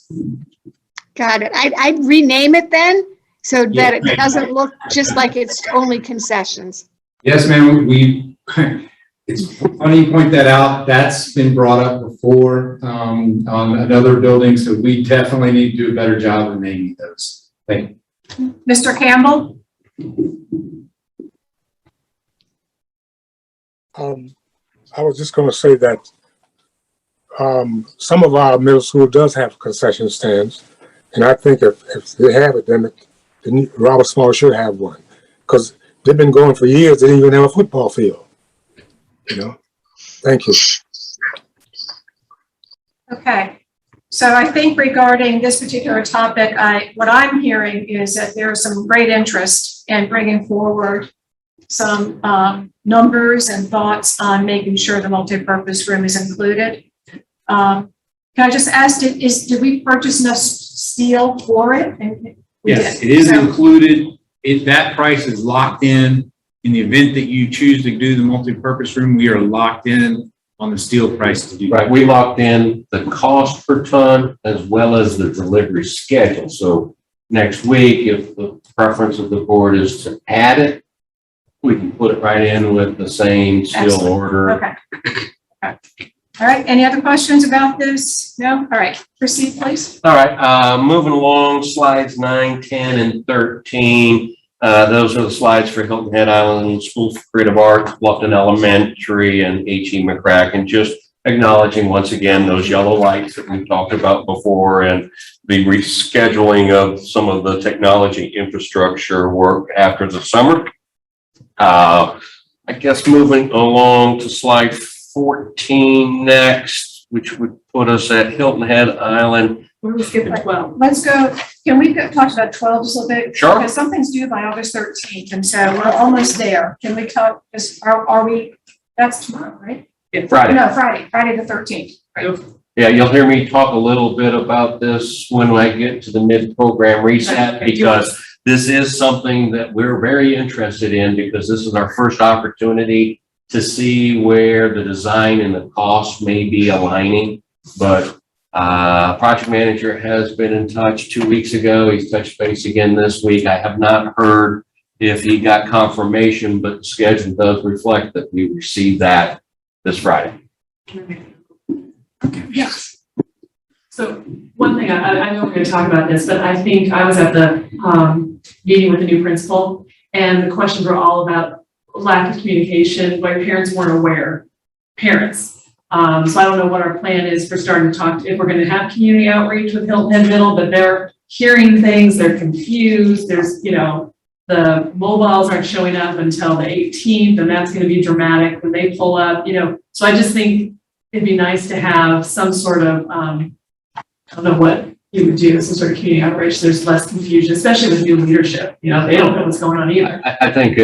Got it. I'd rename it then, so that it Yeah. doesn't look just like it's only concessions. Yes, ma'am, it's funny you point that out. That's been brought up before, on another building. So we definitely need to do a better job of naming those. Thank you. Mr. Campbell? I was just gonna say that, some of our middle school does have concession stands. And I think if they have it, then Robert Small should have one. Cause they've been going for years, they didn't even have a football field. You know? Thank you. Okay. So I think regarding this particular topic, what I'm hearing is that there's some great interest in bringing forward some numbers and thoughts on making sure the multipurpose room is included. Can I just ask, did we purchase enough steel for it? And we Yes, did. it is So- included. That price is locked in. In the event that you choose to do the multipurpose room, we are locked in on the steel price to do that. Right, we locked in the cost per ton as well as the delivery schedule. So next week, if the preference of the board is to add it, we can put it right in with the same steel Excellent. order. Okay. Okay. All right, any other questions about this? No? All right, proceed, please. All right, moving along, slides 9, 10, and 13. Those are the slides for Hilton Head Island School for Creative Arts, Bluffton Elementary, and H.E. McCracken. Just acknowledging once again those yellow lights that we've talked about before and the rescheduling of some of the technology infrastructure work after the summer. I guess moving along to slide 14 next, which would put us at Hilton Head Island. Where we skipping 12? Let's go, can we talk about 12 just a little bit? Sure. Because something's due by August 13th, and so we're almost there. Can we talk, are we, that's tomorrow, right? Friday. No, Friday the 13th. Right. Yeah, you'll hear me talk a little bit about this when I get to the mid-program reset, Okay. because this is something that we're very interested in, because this is our first opportunity to see where the design and the cost may be aligning. But project manager has been in touch 2 weeks ago. He's touched base again this week. I have not heard if he got confirmation, but the schedule does reflect that we receive that this Friday. Yes. So one thing, I know we're going to talk about this, but I think I was at the meeting with the new principal, and the questions were all about lack of communication, why parents weren't aware, parents. So I don't know what our plan is for starting to talk, if we're going to have community outreach with Hilton Head Middle, but they're hearing things, they're confused, there's, you know, the mobiles aren't showing up until the 18th, and that's going to be dramatic when they pull up, you know. So I just think it'd be nice to have some sort of, I don't know what you would do, some sort of community outreach, there's less confusion, especially with new leadership, you know, they don't know what's going on either. I think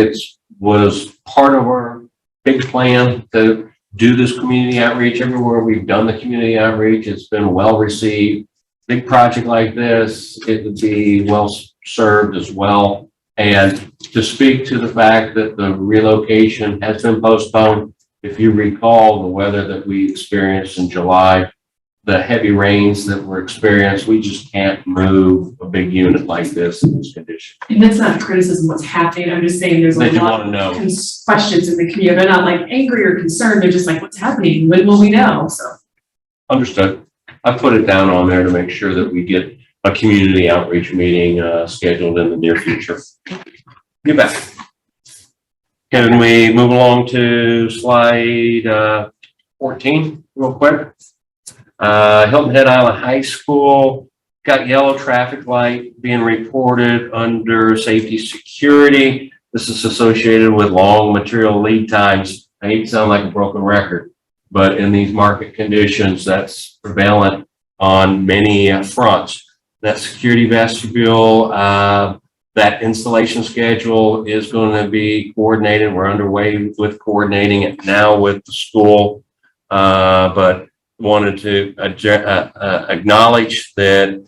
was part of our big plan to do this community outreach everywhere we've done the community outreach. It's been well received. Big project like this, it would be well served as well. And to speak to the fact that the relocation has been postponed, if you recall the weather that we experienced in July, the heavy rains that were experienced, we just can't move a big unit like this in this condition. And that's not a criticism what's happening. I'm just saying there's a They just lot want to know. of questions in the community. They're not like angry or concerned. They're just like, what's happening? When will we know? So. Understood. I put it down on there to make sure that we get a community outreach meeting scheduled in the near future. You bet. Can we move along to slide 14 real quick? Hilton Head Island High School got yellow traffic light being reported under safety security. This is associated with long material lead times. I hate to sound like a broken record, but in these market conditions, that's prevalent on many fronts. That security vestibule, that installation schedule is going to be coordinated. We're underway with coordinating it now with the school, but wanted to acknowledge that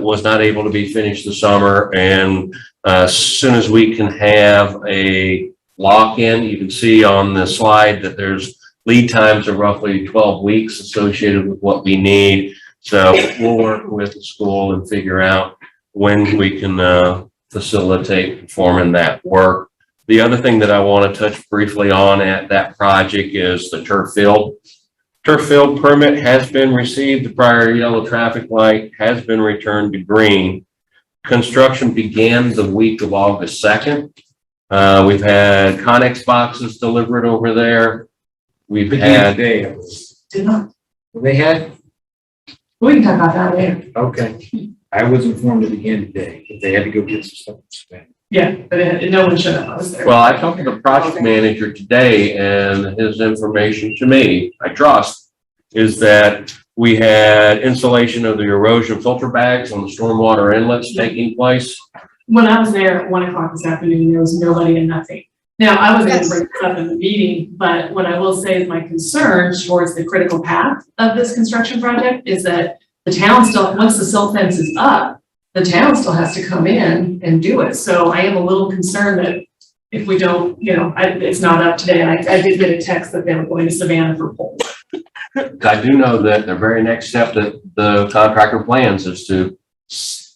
was not able to be finished this summer. And as soon as we can have a lock-in, you can see on the slide that there's lead times of roughly 12 weeks associated with what we need. So we'll work with the school and figure out when we can facilitate performing that work. The other thing that I want to touch briefly on at that project is the turf field. Turf field permit has been received. The prior yellow traffic light has been returned to green. Construction began the week of August 2nd. We've had Connex boxes delivered over there. We've had. Today. Did not. They had, We can talk about that later. okay. I was informed to begin today, but they had to go get some stuff. Yeah, but no one showed up. I was there. Well, I talked to the project manager today, and his information to me, I trust, is that we had installation of the erosion filter bags on the stormwater inlets taking place. When I was there at 1 o'clock this afternoon, there was nobody and nothing. Now, I wasn't going to bring this up in the meeting, but what I will say is my concern towards the critical path of this construction project is that the town still, once the silt fence is up, the town still has to come in and do it. So I am a little concerned that if we don't, it's not up today. I did get a text that they were going to Savannah for polls. I do know that the very next step that the contractor plans is to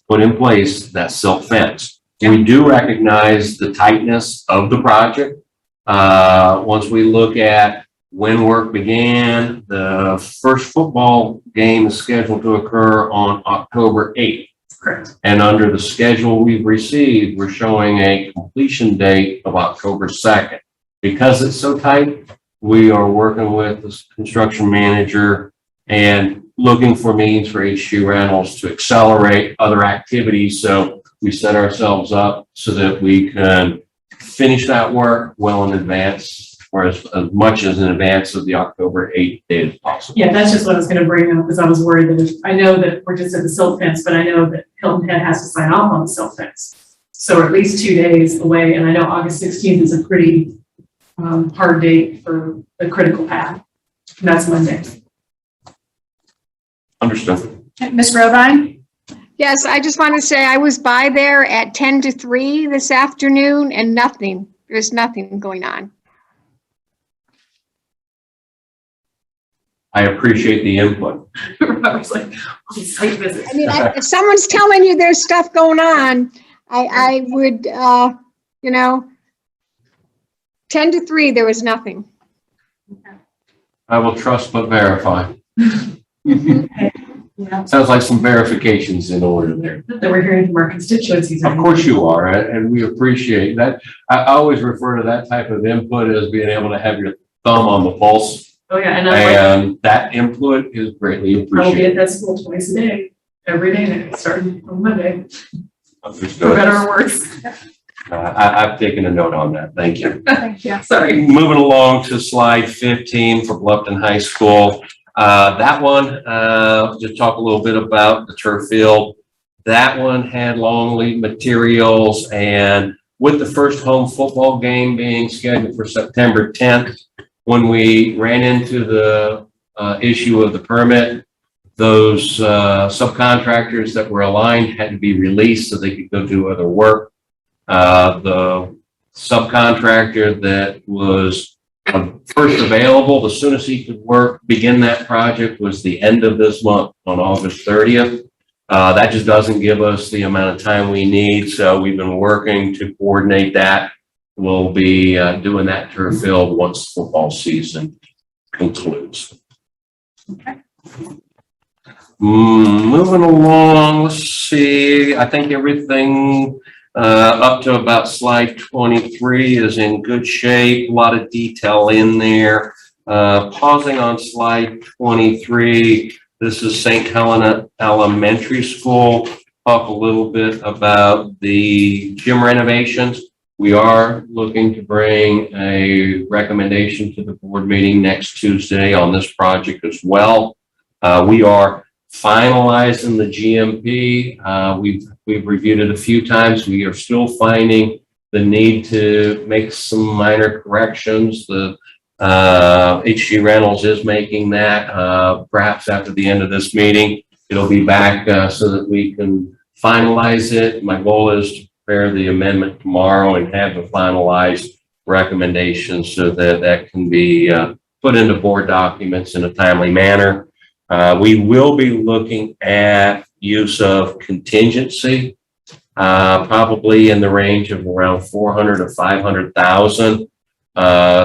put in place that silt fence. We do recognize the tightness of the project. Once we look at when work began, the first football game is scheduled to occur on October 8th. Correct. And under the schedule we've received, we're showing a completion date of October 2nd. Because it's so tight, we are working with the construction manager and looking for means for HG Rentals to accelerate other activities. So we set ourselves up so that we can finish that work well in advance, or as much as in advance of the October 8th date as possible. Yeah, that's just what I was going to bring up, because I was worried that I know that we're just at the silt fence, but I know that Hilton Head has to sign off on the silt fence. So we're at least 2 days away, and I know August 16th is a pretty hard date for the critical path. And that's Monday. Understood. Ms. Robine? Yes, I just want to say I was by there at 10 to 3 this afternoon and nothing. There's nothing going on. I appreciate the input. I was like, oh, these site visits. I mean, if someone's telling you there's stuff going on, I would, 10 to 3, there was nothing. I will trust but verify. Yeah. Sounds like some verifications in order there. That we're hearing from our constituencies. Of course you are, and we appreciate that. I always refer to that type of input as being able to have your thumb on the pulse. Oh, yeah, And that input is greatly I'll be at appreciated. that school twice a day, every day, starting on Monday, for Understood. better or worse. I've taken a note on that. Thank you. Thank you. Sorry. Moving along to slide 15 for Bluffton High School. That one, just talk a little bit about the turf field. That one had long lead materials, and with the first home football game being scheduled for September 10th, when we ran into the issue of the permit, those subcontractors that were aligned had to be released so they could go do other work. The subcontractor that was First available, the soonest he could begin that project was the end of this month on August 30th. That just doesn't give us the amount of time we need, so we've been working to coordinate that. We'll be doing that turf field once football season concludes. Okay. Moving along, let's see, I think everything up to about slide 23 is in good shape, a lot of detail in there. Pausing on slide 23, this is St. Helena Elementary School. Talk a little bit about the gym renovations. We are looking to bring a recommendation to the board meeting next Tuesday on this project as well. We are finalizing the GMP. We've reviewed it a few times. We are still finding the need to make some minor corrections. The HG Reynolds is making that. Perhaps after the end of this meeting, it'll be back so that we can finalize it. My goal is to prepare the amendment tomorrow and have the finalized recommendations so that that can be put into board documents in a timely manner. We will be looking at use of contingency, probably in the range of around 400 to 500,000.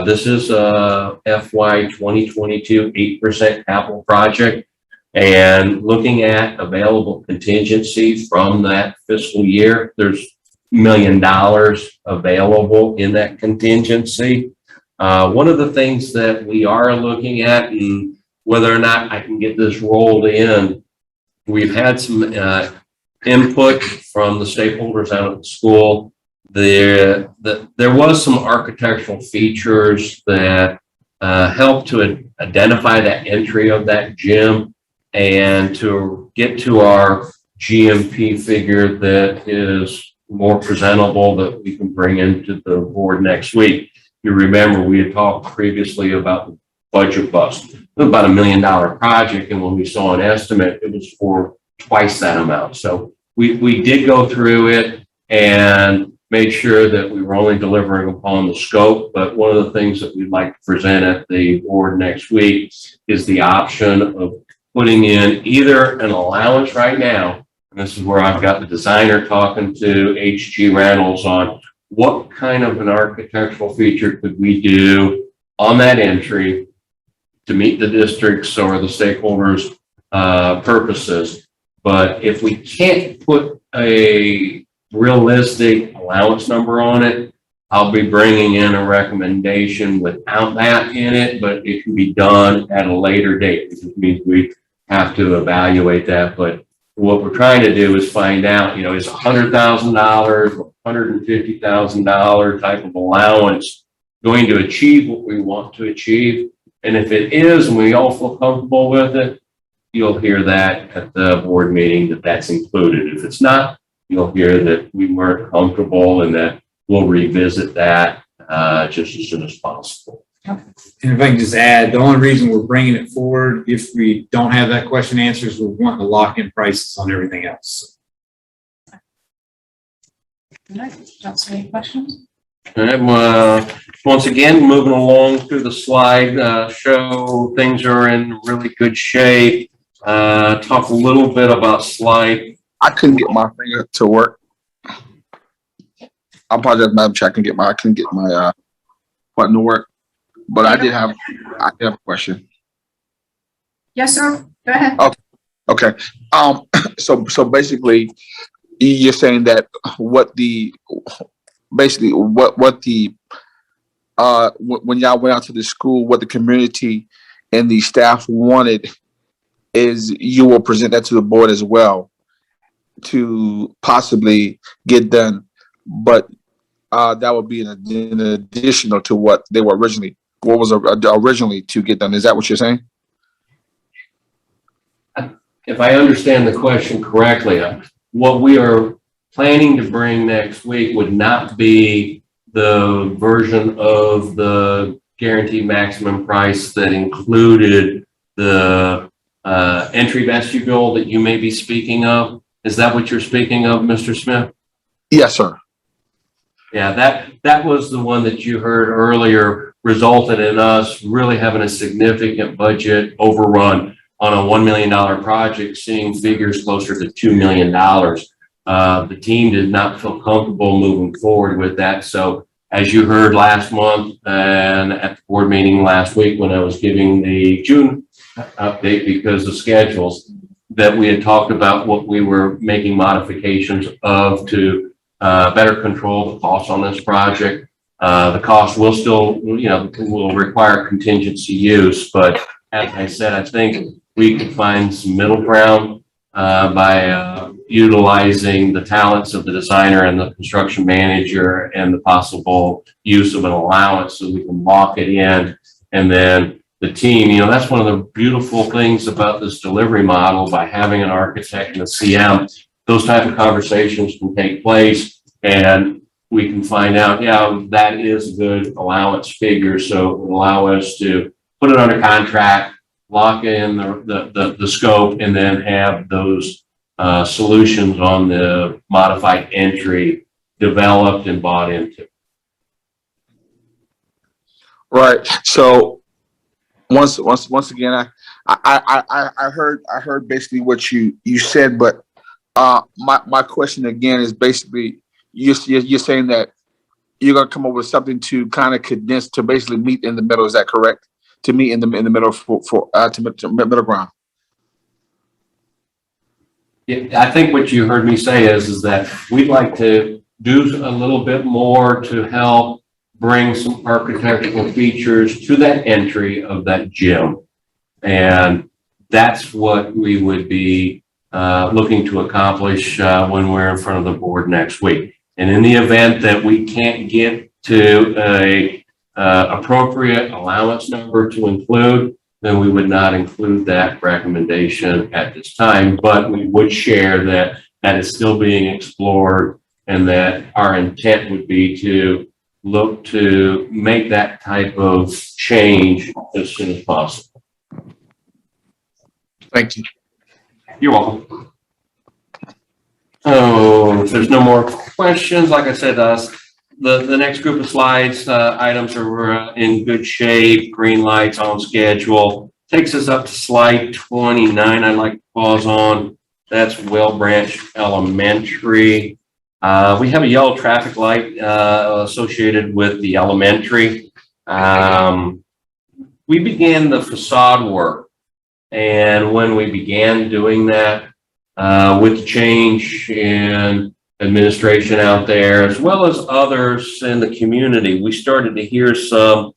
This is a FY 2022 8% capital project, and looking at available contingency from that fiscal year, there's $1 million available in that contingency. One of the things that we are looking at, and whether or not I can get this rolled in, we've had some input from the stakeholders out at the school. There was some architectural features that help to identify that entry of that gym and to get to our GMP figure that is more presentable that we can bring into the board next week. You remember we had talked previously about the budget bust. It was about $1 million project, and when we saw an estimate, it was for twice that amount. So we did go through it and made sure that we were only delivering upon the scope. But one of the things that we'd like to present at the board next week is the option of putting in either an allowance right now, and this is where I've got the designer talking to HG Reynolds on what kind of an architectural feature could we do on that entry to meet the district's or the stakeholders' purposes. But if we can't put a realistic allowance number on it, I'll be bringing in a recommendation without that in it, but it can be done at a later date, which means we have to evaluate that. But what we're trying to do is find out, is $100,000 or $150,000 type of allowance going to achieve what we want to achieve? And if it is, and we all feel comfortable with it, you'll hear that at the board meeting that that's included. If it's not, you'll hear that we weren't comfortable and that we'll revisit that just as soon as possible. And if I can just add, the only reason we're bringing it forward, if we don't have that question answered, is we're wanting to lock in prices on everything else. All right, don't see any questions? All right, once again, moving along through the slide, show things are in really good shape. Talk a little bit about slide. I couldn't get my finger to work. I apologize, Madam Chair. I couldn't get my button to work. But I did have a question. Yes, sir. Go ahead. Okay. So basically, you're saying that when y'all went out to the school, what the community and the staff wanted is you will present that to the board as well to possibly get done, but that would be an additional to what they were originally to get done. Is that what you're saying? If I understand the question correctly, what we are planning to bring next week would not be the version of the guaranteed maximum price that included the entry vestibule that you may be speaking of. Is that what you're speaking of, Mr. Smith? Yes, sir. Yeah, that was the one that you heard earlier resulted in us really having a significant budget overrun on a $1 million project, seeing figures closer to $2 million. The team did not feel comfortable moving forward with that. So as you heard last month and at the board meeting last week when I was giving the June update because of schedules, that we had talked about what we were making modifications of to better control the costs on this project. The cost will still, will require contingency use, but as I said, I think we could find some middle ground by utilizing the talents of the designer and the construction manager and the possible use of an allowance so we can lock it in. And then the team, that's one of the beautiful things about this delivery model by having an architect and a CM. Those type of conversations can take place and we can find out, that is a good allowance figure. So it will allow us to put it under contract, lock in the scope, and then have those solutions on the modified entry developed and bought into. Right. So once again, I heard basically what you said, but my question again is basically you're saying that you're gonna come up with something to kind of condense to basically meet in the middle. Is that correct? To meet in the middle to middle ground. Yeah, I think what you heard me say is that we'd like to do a little bit more to help bring some architectural features to that entry of that gym. And that's what we would be looking to accomplish when we're in front of the board next week. And in the event that we can't get to a appropriate allowance number to include, then we would not include that recommendation at this time, but we would share that that is still being explored and that our intent would be to look to make that type of change as soon as possible. Thank you. You're welcome. Oh, if there's no more questions, like I said, the next group of slides, items are in good shape, green lights on schedule. Takes us up to slide 29. I'd like to pause on. That's Well Branch Elementary. We have a yellow traffic light associated with the elementary. We began the facade work. And when we began doing that, with the change in administration out there, as well as others in the community, we started to hear some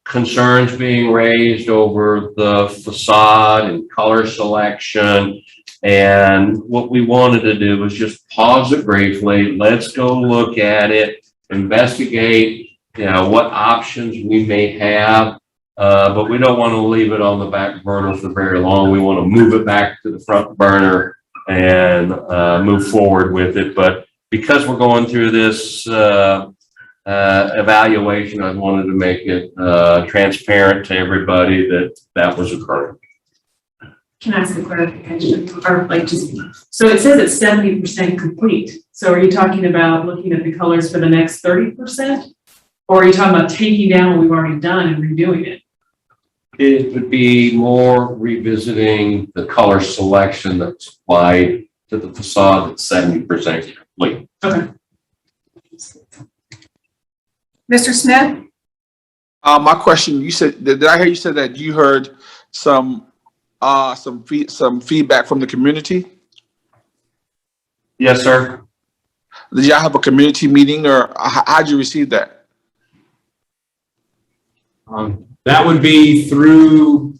concerns being raised over the facade and color selection. And what we wanted to do was just pause it briefly. Let's go look at it, investigate, what options we may have. But we don't want to leave it on the back burner for very long. We want to move it back to the front burner and move forward with it. But because we're going through this evaluation, I wanted to make it transparent to everybody that that was occurring. Can I ask a clarification or so it says it's 70% complete. So are you talking about looking at the colors for the next 30%? Or are you talking about taking down what we've already done and redoing it? It would be more revisiting the color selection that's applied to the facade that's 70% complete. Okay. Mr. Smith? My question, you said, did I hear you said that you heard some feedback from the community? Yes, sir. Did y'all have a community meeting or how'd you receive that? That would be through,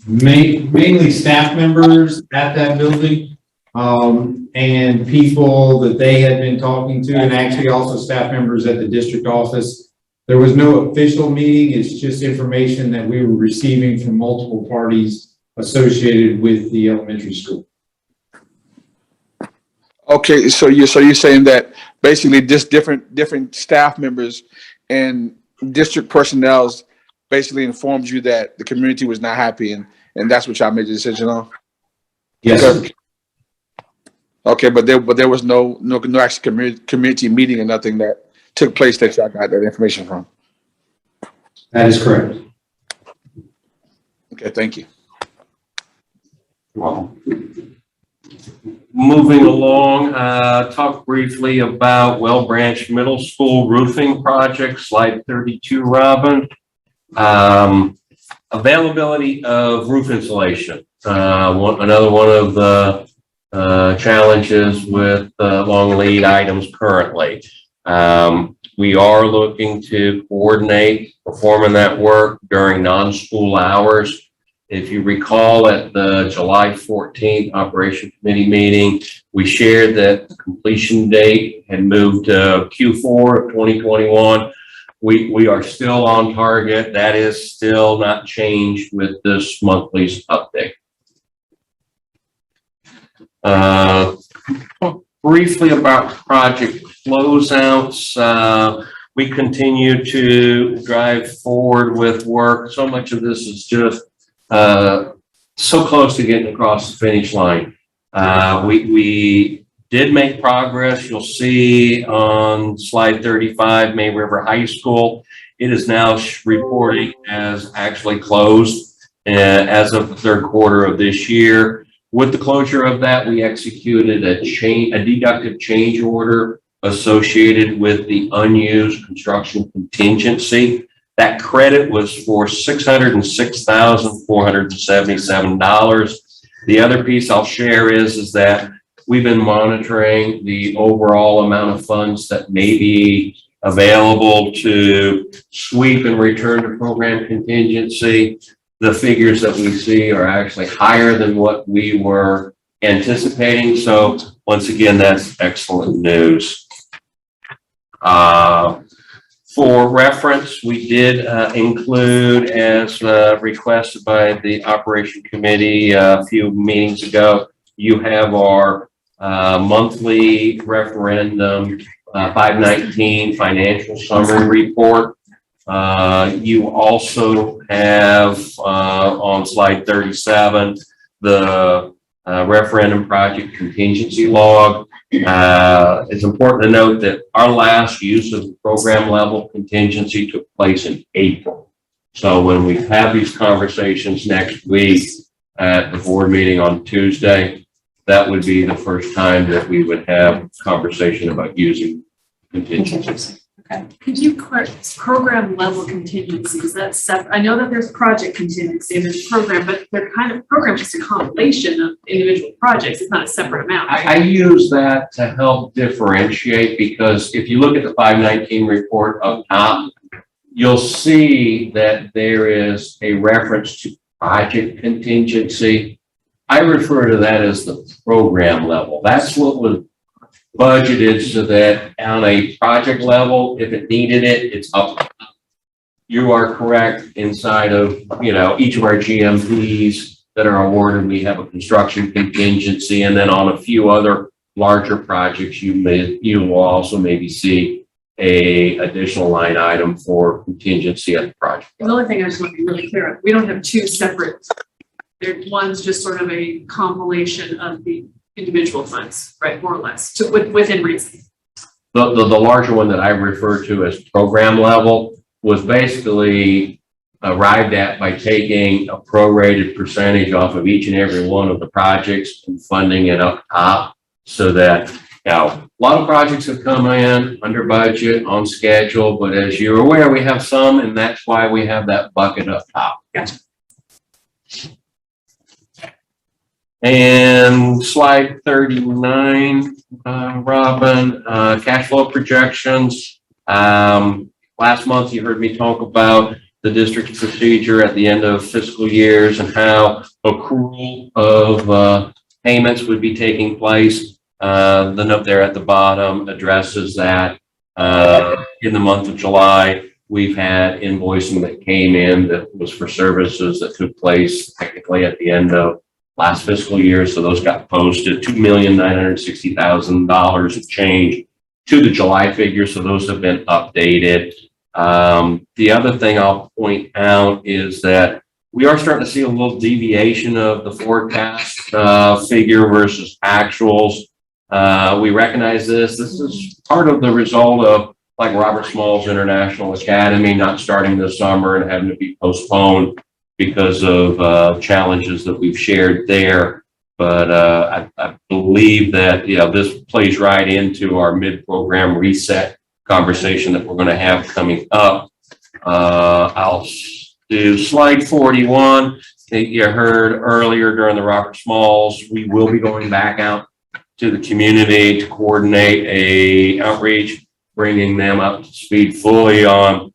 mainly staff members at that building, and people that they had been talking to, and actually also staff members at the district office. There was no official meeting. It's just information that we were receiving from multiple parties associated with the elementary school. Okay, so you're saying that basically just different staff members and district personnel basically informed you that the community was not happy, and that's what y'all made the decision on. Yes. Okay, but there was no actual community meeting or nothing that took place that y'all got that information from. That is correct. Okay, thank you. Well, moving along, talk briefly about Well Branch Middle School roofing project, slide 32, Robin. Availability of roof insulation. Another one of the challenges with long lead items currently. We are looking to coordinate performing that work during non-school hours. If you recall, at the July 14th Operation Committee meeting, we shared that the completion date had moved to Q4 of 2021. We are still on target. That is still not changed with this monthly's update. Briefly about project closeouts. We continue to drive forward with work. So much of this is just so close to getting across the finish line. We did make progress. You'll see on slide 35, May River High School. It is now reporting as actually closed as of the third quarter of this year. With the closure of that, we executed a deductive change order associated with the unused construction contingency. That credit was for $606,477. The other piece I'll share is that we've been monitoring the overall amount of funds that may be available to sweep and return to program contingency. The figures that we see are actually higher than what we were anticipating. So once again, that's excellent news. For reference, we did include, as requested by the Operation Committee a few meetings ago, you have our monthly referendum 519 financial summary report. You also have on slide 37 the referendum project contingency log. It's important to note that our last use of program level contingency took place in April. So when we have these conversations next week at the board meeting on Tuesday, that would be the first time that we would have conversation about using contingency. Okay. Could you program level contingencies? That's separate. I know that there's project contingency and there's program, but they're kind of program just a compilation of individual projects. It's not a separate amount. I use that to help differentiate, because if you look at the 519 report up top, you'll see that there is a reference to project contingency. I refer to that as the program level. That's what was budgeted, so that on a project level, if it needed it, it's up. You are correct. Inside of, each of our GMPs that are awarded, we have a construction contingency, and then on a few other larger projects, you will also maybe see a additional line item for contingency at the project. The only thing I just want to be really clear on, we don't have two separate. One's just sort of a compilation of the individual funds, right, more or less, within reason. The larger one that I refer to as program level was basically arrived at by taking a prorated percentage off of each and every one of the projects and funding it up top, so that, a lot of projects have come in under budget, on schedule, but as you're aware, we have some, and that's why we have that bucket up top. Gotcha. And slide 39, Robin, cash flow projections. Last month, you heard me talk about the district's procedure at the end of fiscal years and how accrual of payments would be taking place. The note there at the bottom addresses that. In the month of July, we've had invoicing that came in that was for services that took place technically at the end of last fiscal year. So those got posted, $2,960,000 of change to the July figure. So those have been updated. The other thing I'll point out is that we are starting to see a little deviation of the forecast figure versus actuals. We recognize this. This is part of the result of like Robert Smalls International Academy not starting this summer and having to be postponed because of challenges that we've shared there. But I believe that, you know, this plays right into our mid-program reset conversation that we're going to have coming up. I'll do slide 41. You heard earlier during the Robert Smalls, we will be going back out to the community to coordinate a outreach, bringing them up to speed fully on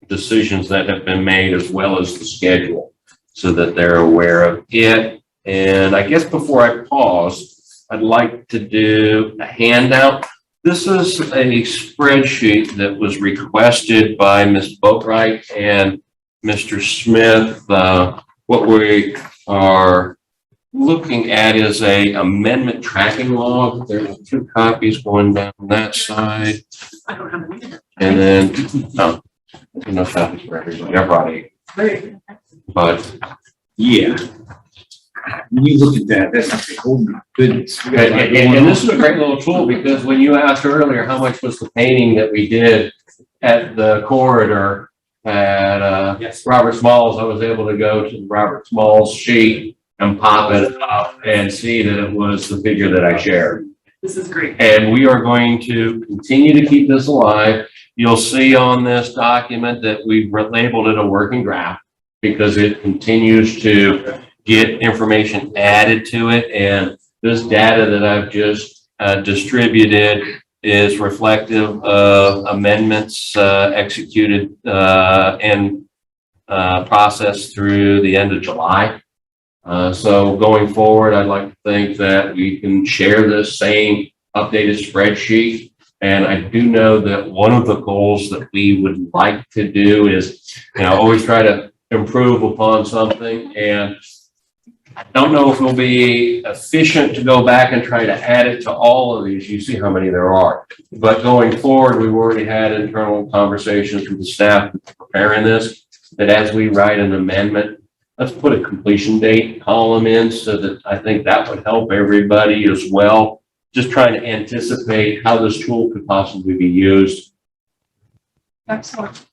decisions that have been made as well as the schedule so that they're aware of it. And I guess before I pause, I'd like to do a handout. This is a spreadsheet that was requested by Ms. Boatwright and Mr. Smith. What we are looking at is a amendment tracking log. There are 2 copies going down that side. I don't have any. And then, no, enough copies for everybody. I brought 8. But, yeah. When you look at that, that's like, oh my goodness. We got a lot And going on. this is a great little tool because when you asked earlier how much was the painting that we did at the corridor at Yes. Robert Smalls, I was able to go to the Robert Smalls sheet and pop it up and see that it was the figure that I shared. This is great. And we are going to continue to keep this alive. You'll see on this document that we've labeled it a working draft because it continues to get information added to it. And this data that I've just distributed is reflective of amendments executed and processed through the end of July. So going forward, I'd like to think that we can share this same updated spreadsheet. And I do know that one of the goals that we would like to do is, you know, always try to improve upon something. And I don't know if it'll be efficient to go back and try to add it to all of these. You see how many there are. But going forward, we've already had internal conversations with the staff preparing this, that as we write an amendment, let's put a completion date column in so that I think that would help everybody as well. Just trying to anticipate how this tool could possibly be used. Excellent.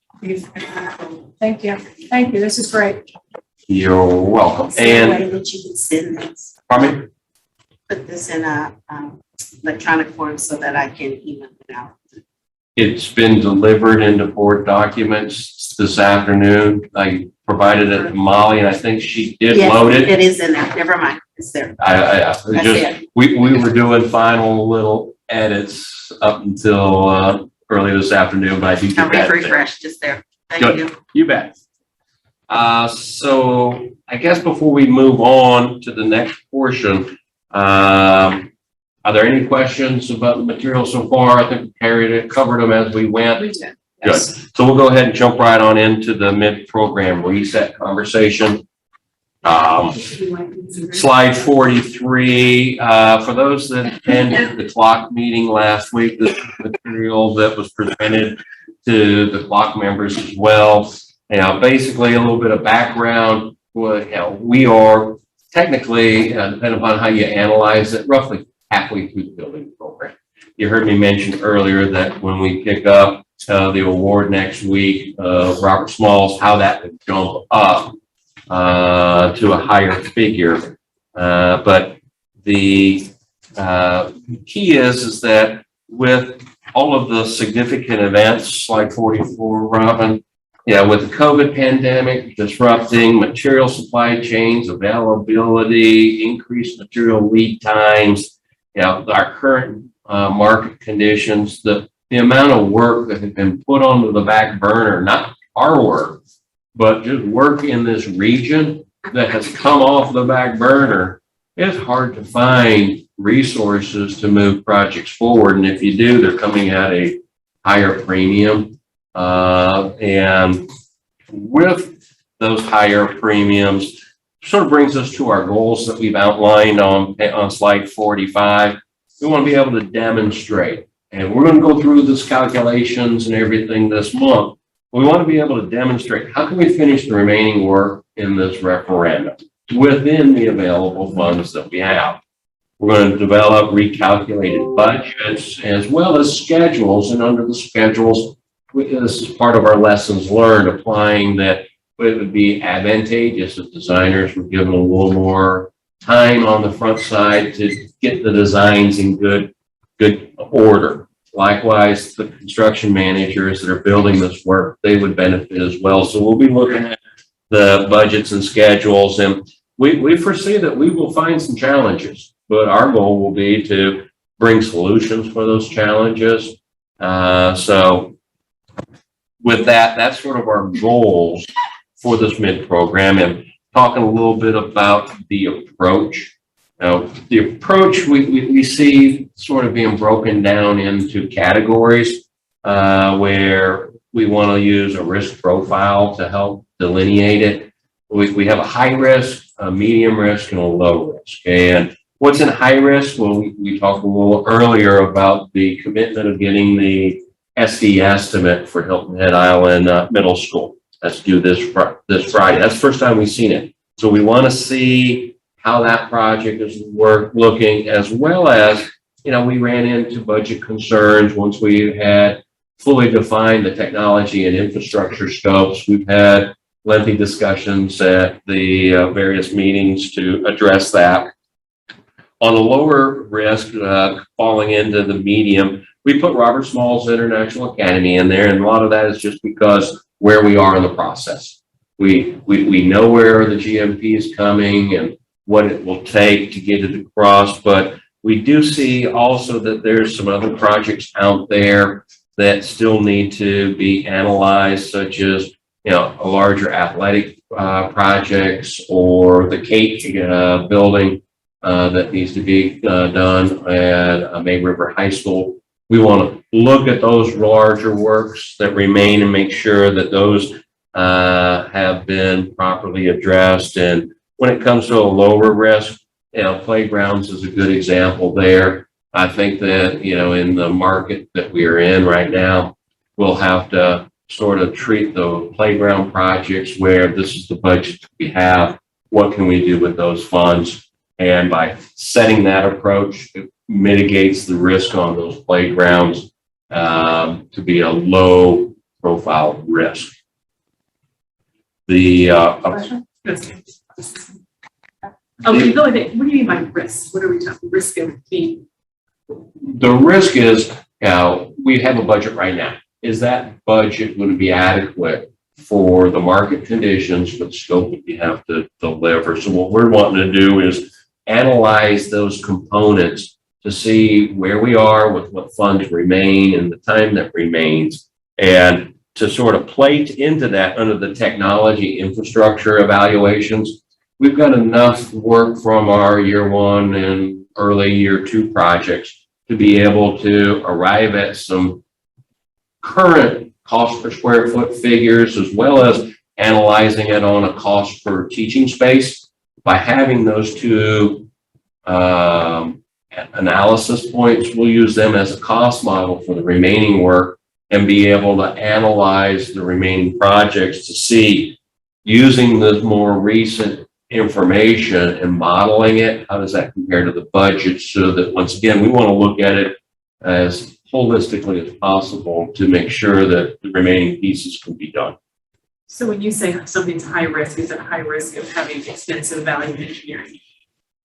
Thank you. Thank you. This is great. You're welcome. Is there a way And, that you can send this, pardon me? put this in a electronic form so that I can email it out? It's been delivered into board documents this afternoon. I provided it to Molly and I think she did Yes, load it. it is in there. Never mind. It's there. That's it. we were doing final little edits up until early this afternoon, but I do I'll get that there. refresh just there. Thank Good. you. You bet. So I guess before we move on to the next portion, are there any questions about the material so far? I think we covered them as we went. We did. Good. Yes. So we'll go ahead and jump right on into the mid-program reset conversation. Slide 43, for those that attended the clock meeting last week, this material that was presented to the clock members as well. You know, basically a little bit of background. Well, you know, we are technically, depending upon how you analyze it, roughly halfway through the building program. You heard me mention earlier that when we pick up the award next week, Robert Smalls, how that would jump up to a higher figure. But the key is that with all of the significant events, slide 44, Robin, yeah, with the COVID pandemic disrupting material supply chains, availability, increased material lead times, you know, our current market conditions, the amount of work that had been put onto the back burner, not our work, but just work in this region that has come off the back burner, it's hard to find resources to move projects forward. And if you do, they're coming at a higher premium. And with those higher premiums, sort of brings us to our goals that we've outlined on slide 45. We want to be able to demonstrate, and we're going to go through this calculations and everything this month. We want to be able to demonstrate how can we finish the remaining work in this referendum within the available funds that we have. We're going to develop recalculated budgets as well as schedules. And under the schedules, this is part of our lessons learned, applying that it would be advantageous if designers were given a little more time on the front side to get the designs in good order. Likewise, the construction managers that are building this work, they would benefit as well. So we'll be looking at the budgets and schedules, and we foresee that we will find some challenges, but our goal will be to bring solutions for those challenges. So with that, that's sort of our goals for this mid program, and talking a little bit about the approach. Now, the approach we see sort of being broken down into categories where we want to use a risk profile to help delineate it. We have a high risk, a medium risk, and a low risk. And what's in high risk? Well, we talked a little earlier about the commitment of getting the SD estimate for Hilton Head Island Middle School. That's due this Friday. That's the first time we've seen it. So we want to see how that project is looking, as well as, we ran into budget concerns once we had fully defined the technology and infrastructure scopes. We've had lengthy discussions at the various meetings to address that. On a lower risk, falling into the medium, we put Robert Small's International Academy in there, and a lot of that is just because where we are in the process. We know where the GMP is coming and what it will take to get it across, but we do see also that there's some other projects out there that still need to be analyzed, such as a larger athletic projects, or the Cape building that needs to be done at May River High School. We want to look at those larger works that remain and make sure that those have been properly addressed. And when it comes to a lower risk, playgrounds is a good example there. I think that, in the market that we are in right now, we'll have to sort of treat the playground projects where this is the budget we have. What can we do with those funds? And by setting that approach, it mitigates the risk on those playgrounds to be a low profile risk. The what do you mean by risk? What are we talking? Risk of being? The risk is, we have a budget right now. Is that budget going to be adequate for the market conditions, for the scope that you have to deliver? So what we're wanting to do is analyze those components to see where we are with what funds remain and the time that remains, and to sort of plate into that under the technology infrastructure evaluations. We've got enough work from our year one and early year two projects to be able to arrive at some current cost per square foot figures, as well as analyzing it on a cost per teaching space. By having those two analysis points, we'll use them as a cost model for the remaining work and be able to analyze the remaining projects to see, using the more recent information and modeling it, how does that compare to the budget, so that once again, we want to look at it as holistically as possible to make sure that the remaining pieces can be done. So when you say something's high risk, is it high risk of having extensive value engineering?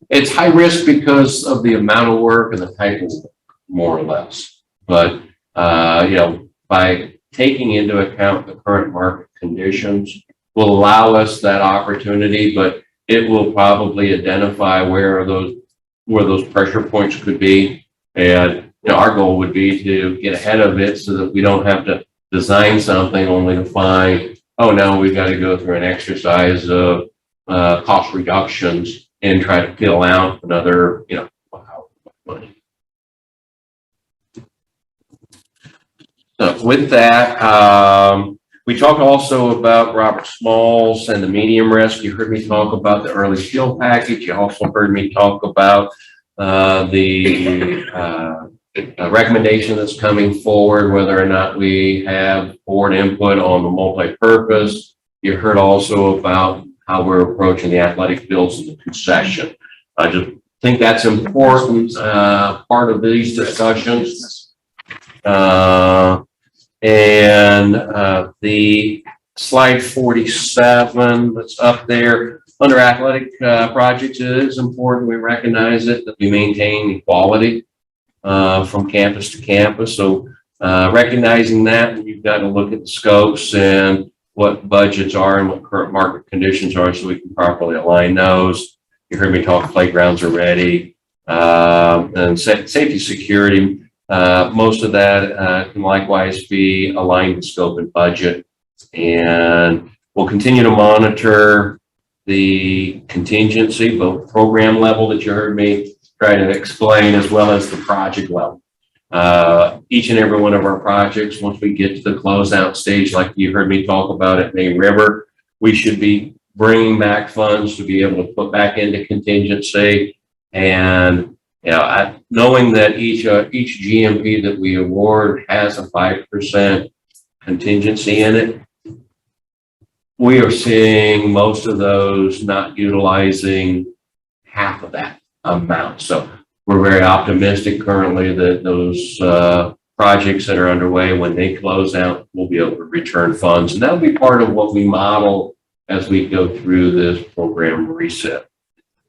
It's high risk because of the amount of work and the type of work, more or less. But, by taking into account the current market conditions will allow us that opportunity, but it will probably identify where those pressure points could be. And our goal would be to get ahead of it so that we don't have to design something only to find, oh, no, we've got to go through an exercise of cost reductions and try to fill out another, money. So with that, we talked also about Robert Smalls and the medium risk. You heard me talk about the early steel package. You also heard me talk about the recommendation that's coming forward, whether or not we have board input on the multi-purpose. You heard also about how we're approaching the athletic fields and the concession. Just think that's important, part of these discussions. The slide 47 that's up there under athletic projects, it is important. We recognize it, that we maintain equality from campus to campus. So recognizing that, you've got to look at the scopes and what budgets are and what current market conditions are so we can properly align those. You heard me talk playgrounds already, and safety security. Most of that can likewise be aligned with scope and budget. And we'll continue to monitor the contingency, both program level that you heard me try to explain, as well as the project level. Each and every one of our projects, once we get to the closeout stage, like you heard me talk about at May River, we should be bringing back funds to be able to put back into contingency. And knowing that each GMP that we award has a 5% contingency in it, we are seeing most of those not utilizing half of that amount. So we're very optimistic currently that those projects that are underway, when they close out, we'll be able to return funds. And that'll be part of what we model as we go through this program reset.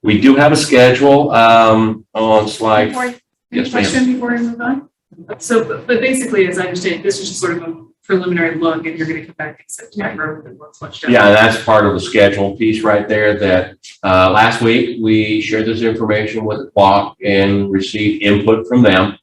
We do have a schedule on slide. Yes, ma'am. Before we move on? So, but basically, as I understand, this is just sort of a preliminary look, and you're going to come back in September with what's much done. Yeah, that's part of the schedule piece right there. That last week we shared this information with the clock and received input from them.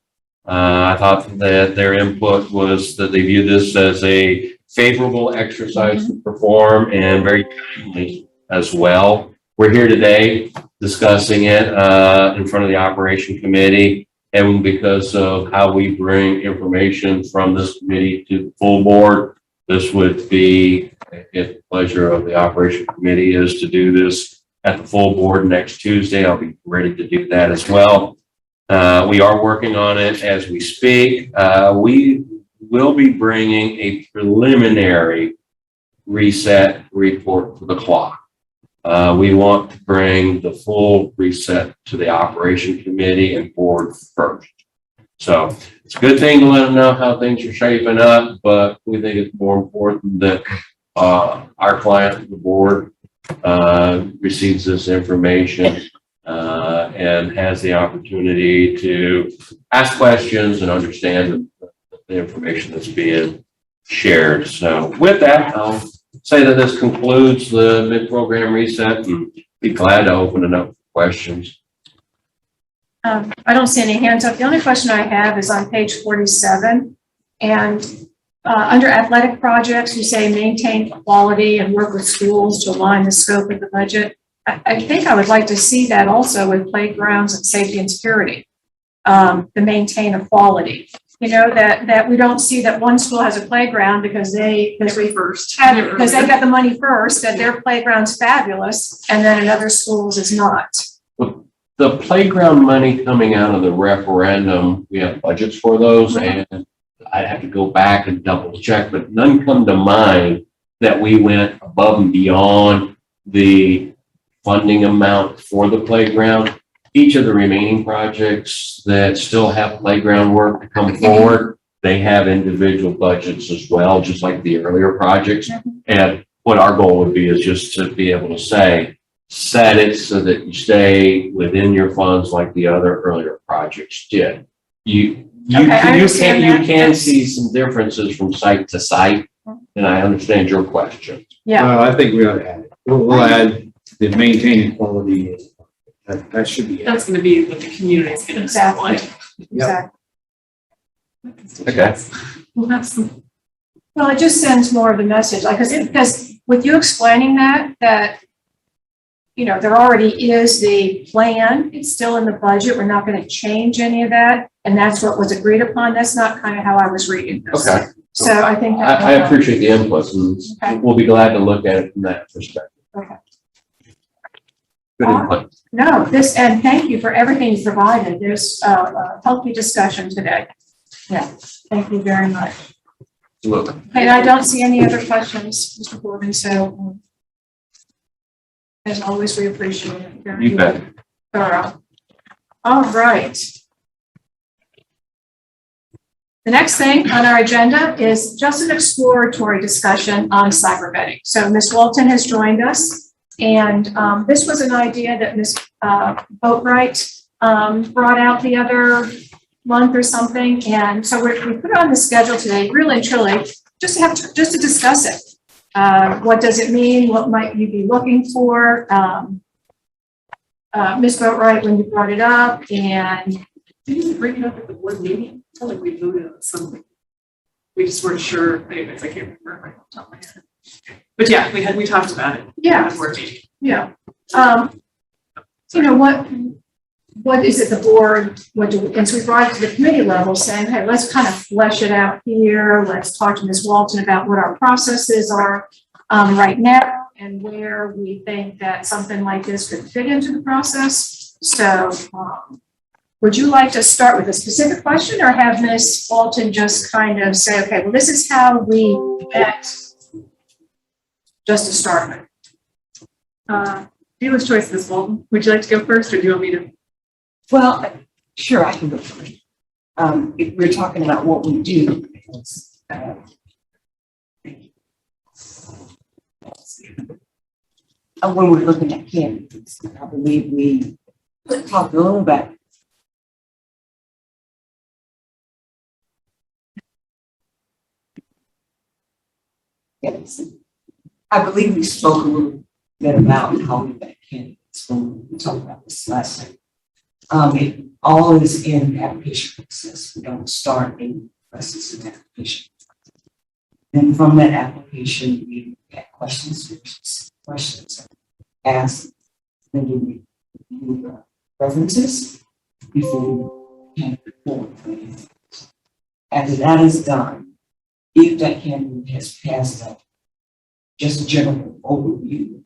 I thought that their input was that they view this as a favorable exercise to perform and very timely as well. We're here today discussing it in front of the operation committee, and because of how we bring information from this committee to the full board, this would be, if the pleasure of the operation committee is to do this at the full board next Tuesday, I'll be ready to do that as well. We are working on it as we speak. We will be bringing a preliminary reset report for the clock. We want to bring the full reset to the operation committee and board first. So it's a good thing to let them know how things are shaping up, but we think it's more important that our client, the board, receives this information and has the opportunity to ask questions and understand the information that's being shared. So with that, I'll say that this concludes the mid-program reset and be glad to open it up for questions. I don't see any hands up. The only question I have is on page 47. And under athletic projects, you say maintain quality and work with schools to align the scope of the budget. I think I would like to see that also with playgrounds and safety and security, to maintain a quality. You know, that we don't see that one school has a playground because they got the money first, that their playground's fabulous, and then in other schools is not. The playground money coming out of the referendum, we have budgets for those, and I have to go back and double check, but none come to mind that we went above and beyond the funding amount for the playground. Each of the remaining projects that still have playground work to come forward, they have individual budgets as well, just like the earlier projects. And what our goal would be is just to be able to set it so that you stay within your funds like the other earlier projects did. You can see some differences from site to site, and I understand your question. Yeah. I think we ought to add it. We'll add the maintaining quality. That should be. That's going to be what the community is going to Exactly. Exactly. Okay. We'll have some. Well, it just sends more of a message, like, because with you explaining that, you know, there already is the plan, it's still in the budget, we're not going to change any of that, and that's what was agreed upon. That's not kind of how I was reading this. Okay. So I think that I appreciate the input, and we'll be glad to look at it from that perspective. Okay. Good input. No, and thank you for everything you provided. There's a healthy discussion today. Yeah, thank you very much. Look. And I don't see any other questions, Mr. Corbin, so as always, we appreciate it. You bet. Thorough. All right. The next thing on our agenda is just an exploratory discussion on cyber vetting. So Ms. Walton has joined us, and this was an idea that Ms. Boatwright brought out the other month or something, and so we put it on the schedule today, really and truly, just to discuss it. What does it mean? What might you be looking for? Ms. Boatwright, when you brought it up, and Didn't you bring it up at the board meeting? I feel like we voted on something. We just weren't sure, anyways, I can't remember right off the top of my head. But yeah, we talked about it. yeah, At the board meeting. yeah. You know, what is it the board, and so we brought it to the committee level saying, hey, let's kind of flesh it out here. Let's talk to Ms. Walton about what our processes are right now and where we think that something like this could fit into the process. So would you like to start with a specific question or have Ms. Walton just kind of say, okay, well, this is how we vet, just to start with? Dealer's choice, Ms. Walton. Would you like to go first, or do you want me to? Well, sure, I can go first. If we're talking about what we do, when we're looking at candidates, I believe we talked a little bit. Yes, I believe we spoke a little bit about how we vet candidates when we talked about this last time. It all is in the application process. We don't start in process of application. And from that application, we get questions asked, then we review references before we can report. After that is done, if that candidate has passed up, just a general overview,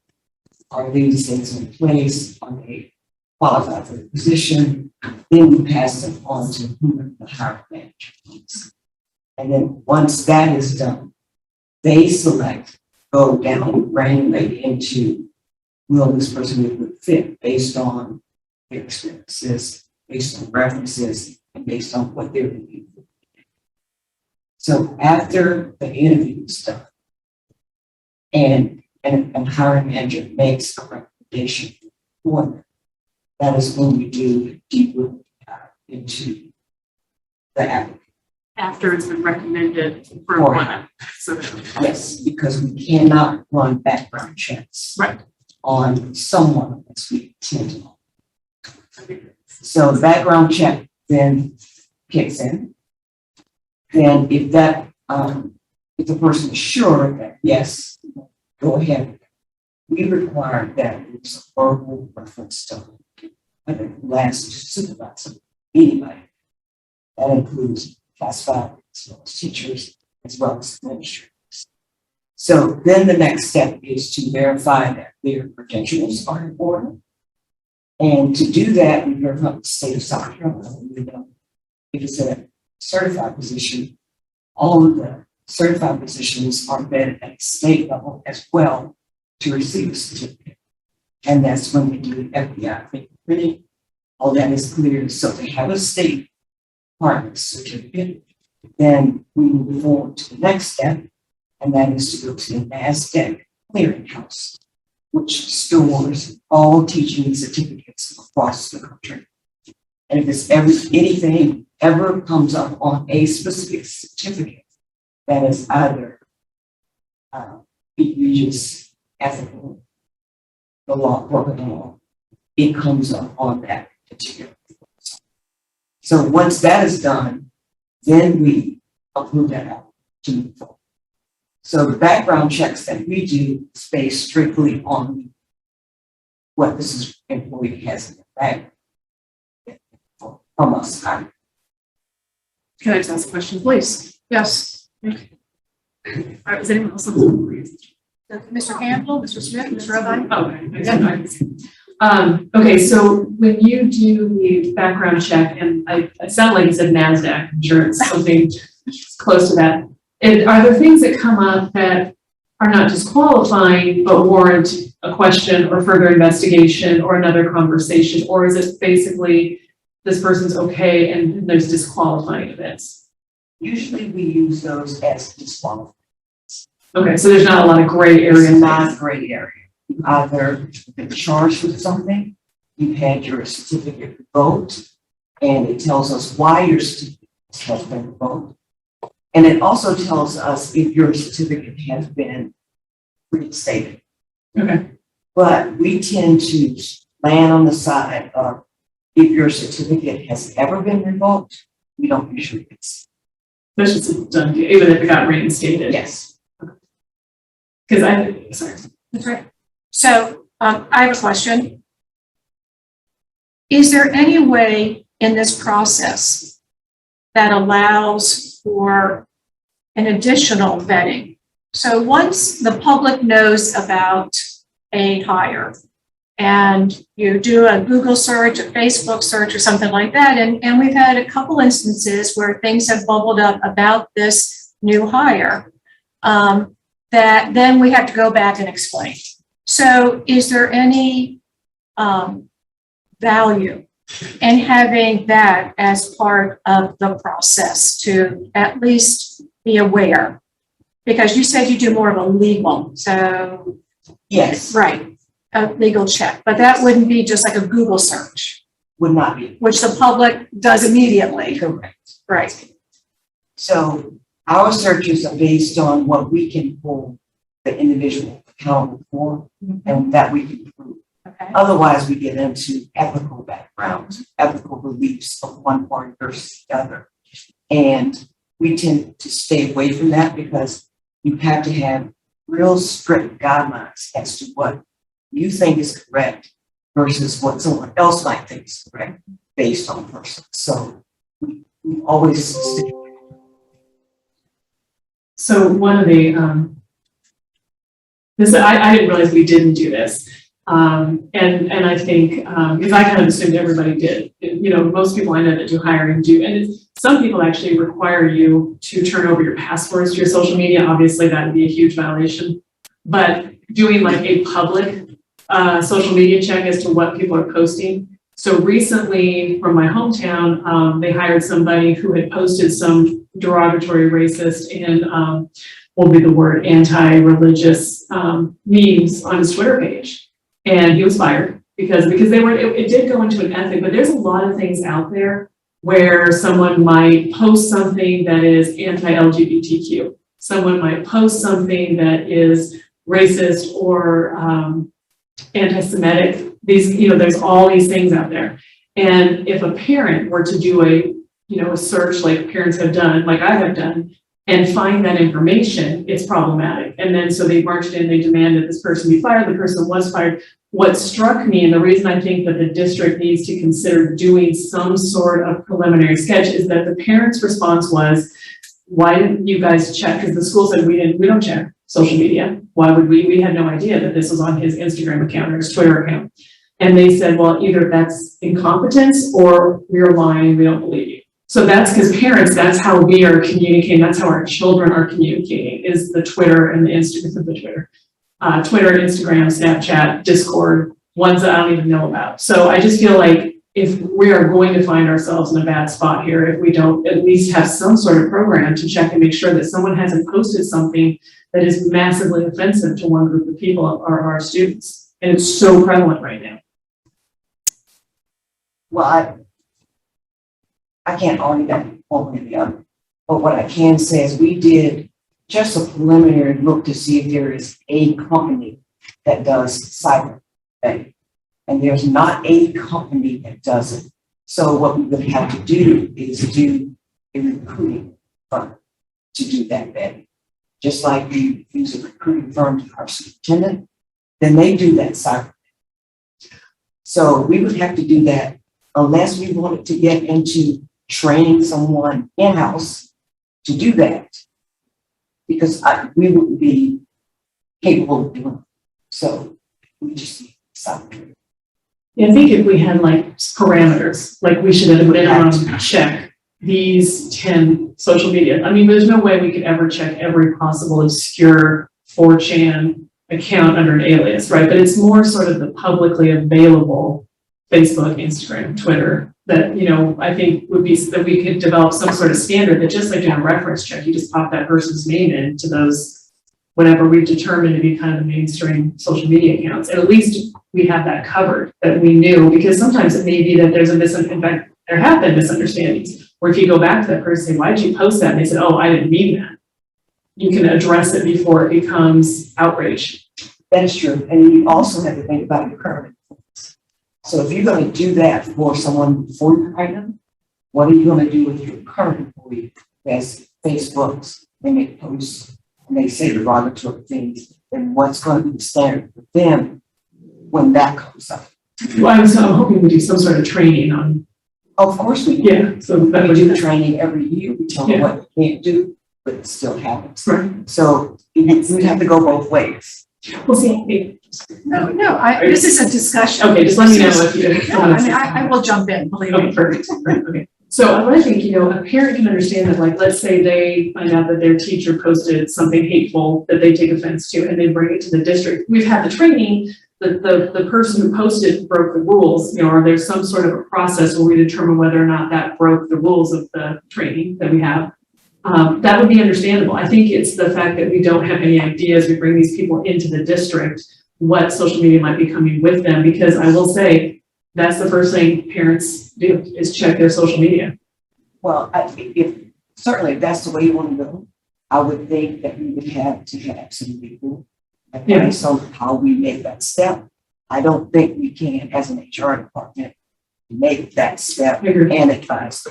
are these things in place? Are they qualified for the position? Then we pass them on to whoever the hiring manager is. And then once that is done, they select, go down, randomly into, will this person be a good fit based on their experiences, based on references, and based on what they're looking for. So after the interview is done, and hiring manager makes a recommendation for them, that is when we do deeper into the applicant. After it's been recommended for employment. So yes, because we cannot run background checks on someone unless we intend on. So the background check then kicks in. Then if that if the person is sure that yes, go ahead, we require that there's a verbal reference to the last supervisor, anybody. That includes classified as well as teachers, as well as administrators. So then the next step is to verify that their credentials are in order. And to do that, we verify the state of South Carolina. If it's a certified position, all of the certified positions are vetted at the state level as well to receive a certificate. And that's when we do FBI fingerprinting. All that is cleared. So they have a state department certificate. Then we move forward to the next step, and that is to go to the NASDAQ clearinghouse, which stores all teaching certificates across the country. And if it's anything ever comes up on a specific certificate that is either egregious, ethical, the law, corporate law, it comes up on that particular. So once that is done, then we approve that out to move forward. So the background checks that we do is based strictly on what this employee has in the back from us. can I just ask a question, please? Yes. Okay. All right, is anyone else on the phone, please? Mr. Campbell, Mr. Smith, Mr. Irvine? Okay. Okay, so when you do the background check, and it sounded like you said NASDAQ insurance, something close to that. And are there things that come up that are not disqualifying, but warrant a question or further investigation or another conversation? Or is it basically this person's okay and there's disqualifying events? Usually we use those as disqualified. Okay, so there's not a lot of gray It's area. not a gray area. You either been charged with something, you've had your certificate revoked, and it tells us why your certificate has been revoked. And it also tells us if your certificate has been reinstated. Okay. But we tend to land on the side of if your certificate has ever been revoked, we don't usually fix That's just a done deal, even if it got reinstated. it. Yes. Because sorry. That's right. So, I have a question. Is there any way in this process that allows for an additional vetting? So once the public knows about a hire and you do a Google search, a Facebook search or something like that, and we've had a couple instances where things have bubbled up about this new hire, that then we have to go back and explain. So is there any value in having that as part of the process to at least be aware? Because you said you do more of a legal, so. Yes. Right, a legal check, but that wouldn't be just like a Google search, Would not be. which the public does immediately. Correct. Right, So our searches are based on what we can hold the individual accountable for and that we can prove. okay. Otherwise, we get into ethical backgrounds, ethical beliefs of one party versus the other. And we tend to stay away from that because you have to have real strict guidelines as to what you think is correct versus what someone else might think is correct based on person. So we always stick. So one of the, I didn't realize we didn't do this. And I think, because I kind of assumed everybody did, most people I know that do hiring do, and some people actually require you to turn over your passwords to your social media. Obviously that would be a huge violation, but doing like a public, social media check as to what people are posting. So recently from my hometown, they hired somebody who had posted some derogatory, racist, and what would be the word, anti-religious memes on his Twitter page. And he was fired because they were, it did go into an ethic, but there's a lot of things out there where someone might post something that is anti-LGBTQ. Someone might post something that is racist or anti-Semitic. These, there's all these things out there. And if a parent were to do a search like parents have done, like I have done, and find that information, it's problematic. And then so they marched in, they demanded this person be fired, the person was fired. What struck me, and the reason I think that the district needs to consider doing some sort of preliminary sketch, is that the parents' response was, why didn't you guys check? Because the school said we don't check social media. Why would we? We had no idea that this was on his Instagram account or his Twitter account. And they said, well, either that's incompetence or we're lying, we don't believe you. So that's because parents, that's how we are communicating. That's how our children are communicating, is the Twitter and the Instagram, Twitter, Instagram, Snapchat, Discord, ones that I don't even know about. So I just feel like if we are going to find ourselves in a bad spot here, if we don't at least have some sort of program to check and make sure that someone hasn't posted something that is massively offensive to one group of people or our students. And it's so prevalent right now. Well, I can't argue that one way or the other. But what I can say is we did just a preliminary look to see if there is a company that does cyber thing. And there's not a company that does it. So what we would have to do is do a recruiting firm to do that vetting. Just like we use a recruiting firm to hire superintendent, then they do that cyber. So we would have to do that unless we wanted to get into training someone in-house to do that, because we wouldn't be capable of doing it. So we just need something. Yeah, I think if we had like parameters, like we should at minimum check these 10 social media. I mean, there's no way we could ever check every possible obscure 4chan account under an alias, right? But it's more sort of the publicly available Facebook, Instagram, Twitter, that, you know, I think would be that we could develop some sort of standard that just like in a reference check, you just pop that person's name into those, whatever we've determined to be kind of the mainstream social media accounts. And at least we have that covered, that we knew, because sometimes it may be that there's a in fact, there have been misunderstandings, where if you go back to that person and say, why did you post that? And they said, oh, I didn't mean that. You can address it before it becomes outrage. That is true. And you also have to think about your current employees. So if you're going to do that for someone before you hire them, what are you going to do with your current employee as Facebooks, they make posts, and they say derogatory things, and what's going to be the standard for them when that comes up? Well, I'm hoping we do some sort of training on. Of course we do. Yeah, so that We would do training every year. We tell them Yeah. what they can't do, but it still happens. Right. So we have to go both ways. We'll see. No, this is a discussion. Okay, just let me know if you. No, I mean, I will jump in, believe Okay, me. perfect. Right, okay. So I want to think, you know, a parent can understand that, like, let's say they find out that their teacher posted something hateful that they take offense to, and they bring it to the district. We've had the training, the person who posted broke the rules, you know, or there's some sort of a process where we determine whether or not that broke the rules of the training that we have. That would be understandable. I think it's the fact that we don't have any ideas. We bring these people into the district, what social media might be coming with them, because I will say, that's the first thing parents do is check their social media. Well, if certainly if that's the way you want to go, I would think that we would have to have some people advice on how we make that step. I don't think we can, as an HR department, make that step and advise.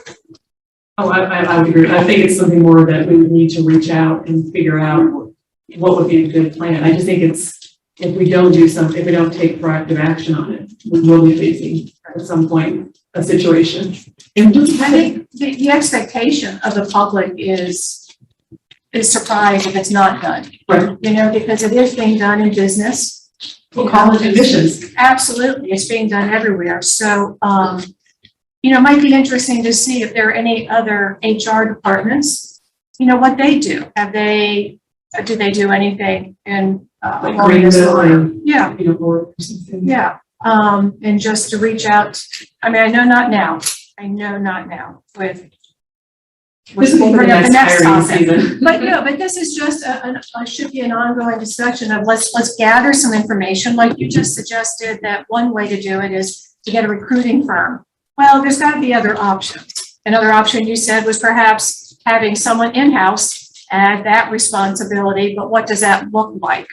Oh, I would agree. I think it's something more that we would need to reach out and figure out what would be a good plan. I just think if we don't do something, if we don't take proactive action on it, we will be facing at some point a situation. I think the expectation of the public is surprised if it's not done. Right. You know, because it is being done in business. College admissions. Absolutely, it's being done everywhere. So, you know, it might be interesting to see if there are any other HR departments, you know, what they do. Do they do anything in Like along this Greenville line? or, Yeah, you know, or something. yeah. And just to reach out, I mean, I know not now with. This is we'll bring up the next hiring topic. season. But no, but this is just should be an ongoing discussion of let's gather some information, like you just suggested, that one way to do it is to get a recruiting firm. Well, there's got to be other options. Another option you said was perhaps having someone in-house add that responsibility, but what does that look like?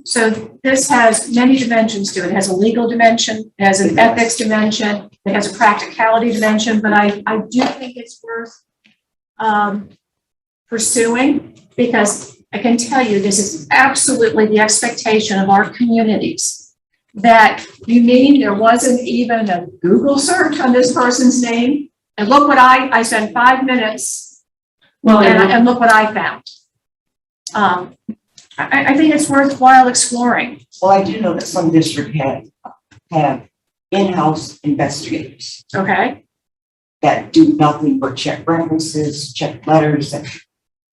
So this has many dimensions to it. It has a legal dimension, it has an ethics dimension, it has a practicality dimension, but I do think it's worth pursuing, because I can tell you this is absolutely the expectation of our communities. That you mean there wasn't even a Google search on this person's name? And look what I spent 5 minutes and look what I found. I think it's worthwhile exploring. Well, I do know that some districts have in-house investigators Okay. that do nothing but check references, check letters that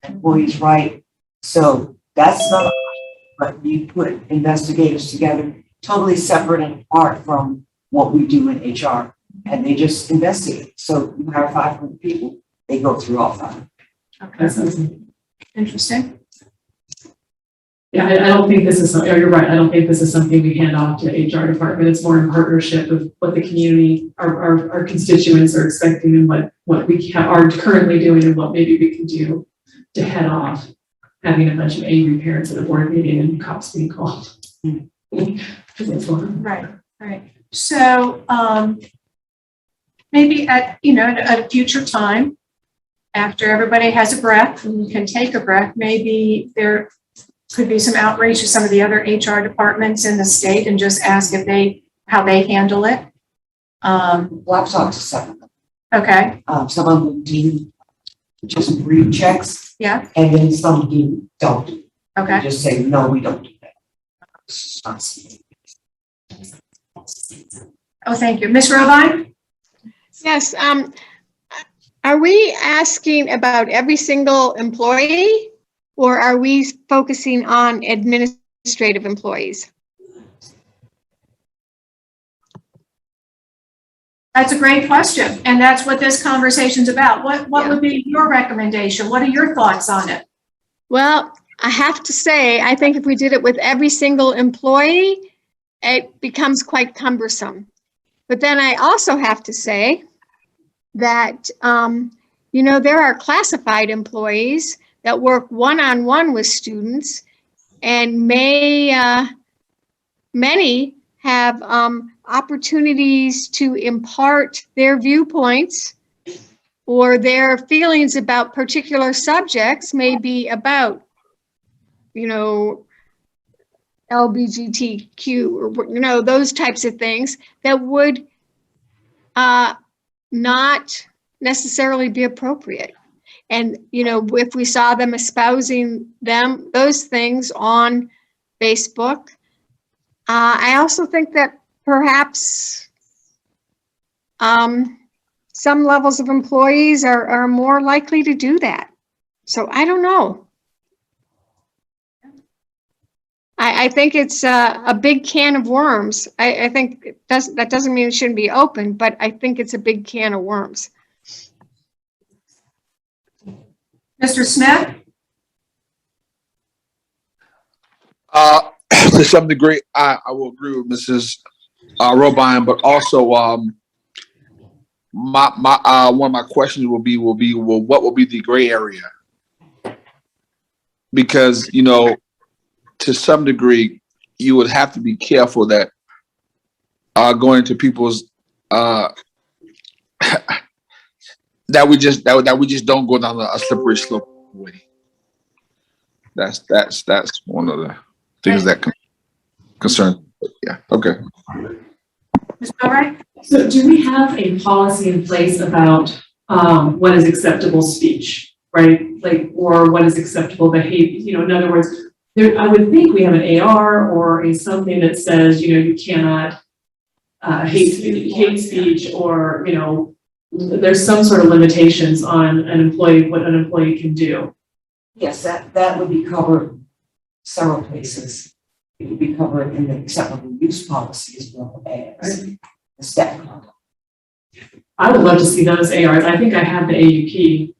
employees write. So that's not, but you put investigators together, totally separate and apart from what we do in HR, and they just investigate. So you hire 500 people, they go through all 5. Okay. Interesting. Yeah, I don't think this is, you're right. I don't think this is something we hand off to the HR department. It's more in partnership with what the community, our constituents are expecting, and what we are currently doing, and what maybe we can do to head off having a bunch of angry parents at a board meeting and cops being called. Right. So maybe at a future time, after everybody has a breath and can take a breath, maybe there could be some outreach to some of the other HR departments in the state and just ask how they handle it. Well, I've talked to some of them. Okay. Some of them do just brief checks. Yeah. And then some don't. Okay. They just say, no, we don't do that. Oh, thank you. Ms. Robine? Yes, are we asking about every single employee, or are we focusing on administrative employees? That's a great question, and that's what this conversation's about. What would be your recommendation? What are your thoughts on it? Well, I have to say, I think if we did it with every single employee, it becomes quite cumbersome. But then I also have to say that, there are classified employees that work one-on-one with students, and many have opportunities to impart their viewpoints or their feelings about particular subjects, may be about, LGBTQ or, those types of things that would not necessarily be appropriate. And, if we saw them espousing those things on Facebook, I also think that perhaps some levels of employees are more likely to do that. So I don't know. I think it's a big can of worms. I think that doesn't mean it shouldn't be open, but I think it's a big can of worms. Mr. Smith? To some degree, I will agree with Mrs. Robine, but also one of my questions will be what will be the gray area? Because to some degree, you would have to be careful that going to people's that we just don't go down a slippery slope way. That's one of the things that concern. Yeah. Okay. Ms. Boatright? So do we have a policy in place about what is acceptable speech, right? Or what is acceptable behavior? In other words, I would think we have an AR or something that says, you cannot hate speech, or, there's some sort of limitations on what an employee can do. Yes, that would be covered several places. It would be covered in the acceptable use policy as well as the staff conduct. I would love to see those ARs. I think I have the AUP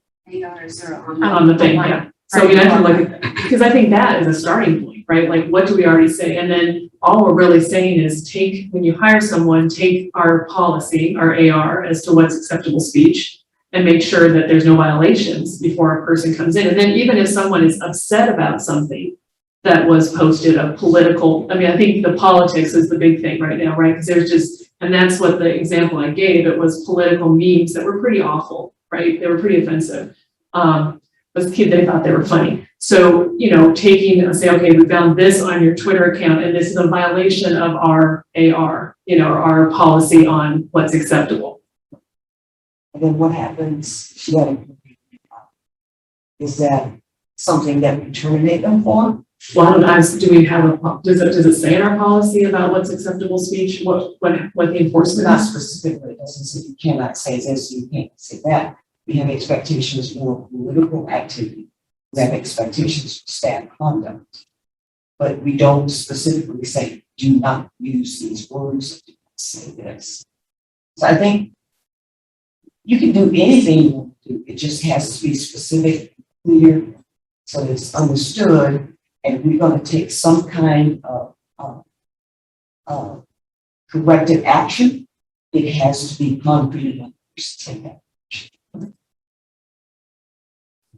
ARs are on the thing, yeah. So I have to look at that, because I think that is a starting point, right? What do we already say? And then all we're really saying is when you hire someone, take our policy, our AR, as to what's acceptable speech, and make sure that there's no violations before a person comes in. And then even if someone is upset about something that was posted, I think the politics is the big thing right now, right? Because and that's what the example I gave, it was political memes that were pretty awful, right? They were pretty offensive. They thought they were funny. So, say, okay, we found this on your Twitter account, and this is a violation of our AR, our policy on what's acceptable. And then what happens? Is that something that we terminate them for? Well, do we have does it say in our policy about what's acceptable speech? What the enforcement Not is? specifically, it doesn't say you cannot say this, you can't say that. We have expectations for political activity. We have expectations for staff conduct. But we don't specifically say, do not use these words, do not say this. So I think you can do anything you want to do. It just has to be specific, clear, so it's understood. And we're going to take some kind of corrective action. It has to be concrete enough to take that.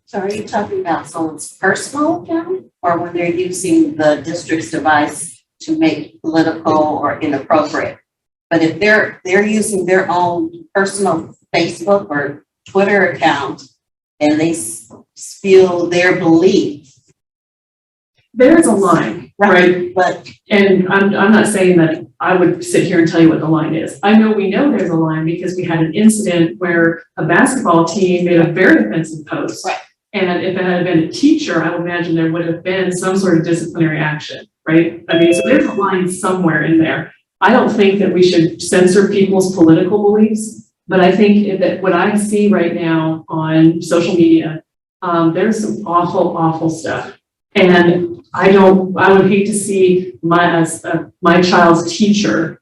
So are you talking about someone's personal account, or when they're using the district's device to make political or inappropriate? But if they're using their own personal Facebook or Twitter account and they spill their belief. There's a line, right? And I'm not saying that I would sit here and tell you what the line is. We know there's a line because we had an incident where a basketball team made a very offensive post. Right. And if it had been a teacher, I would imagine there would have been some sort of disciplinary action, right? So there's a line somewhere in there. I don't think that we should censor people's political beliefs, but I think that what I see right now on social media, there's some awful, awful stuff. And I would hate to see my child's teacher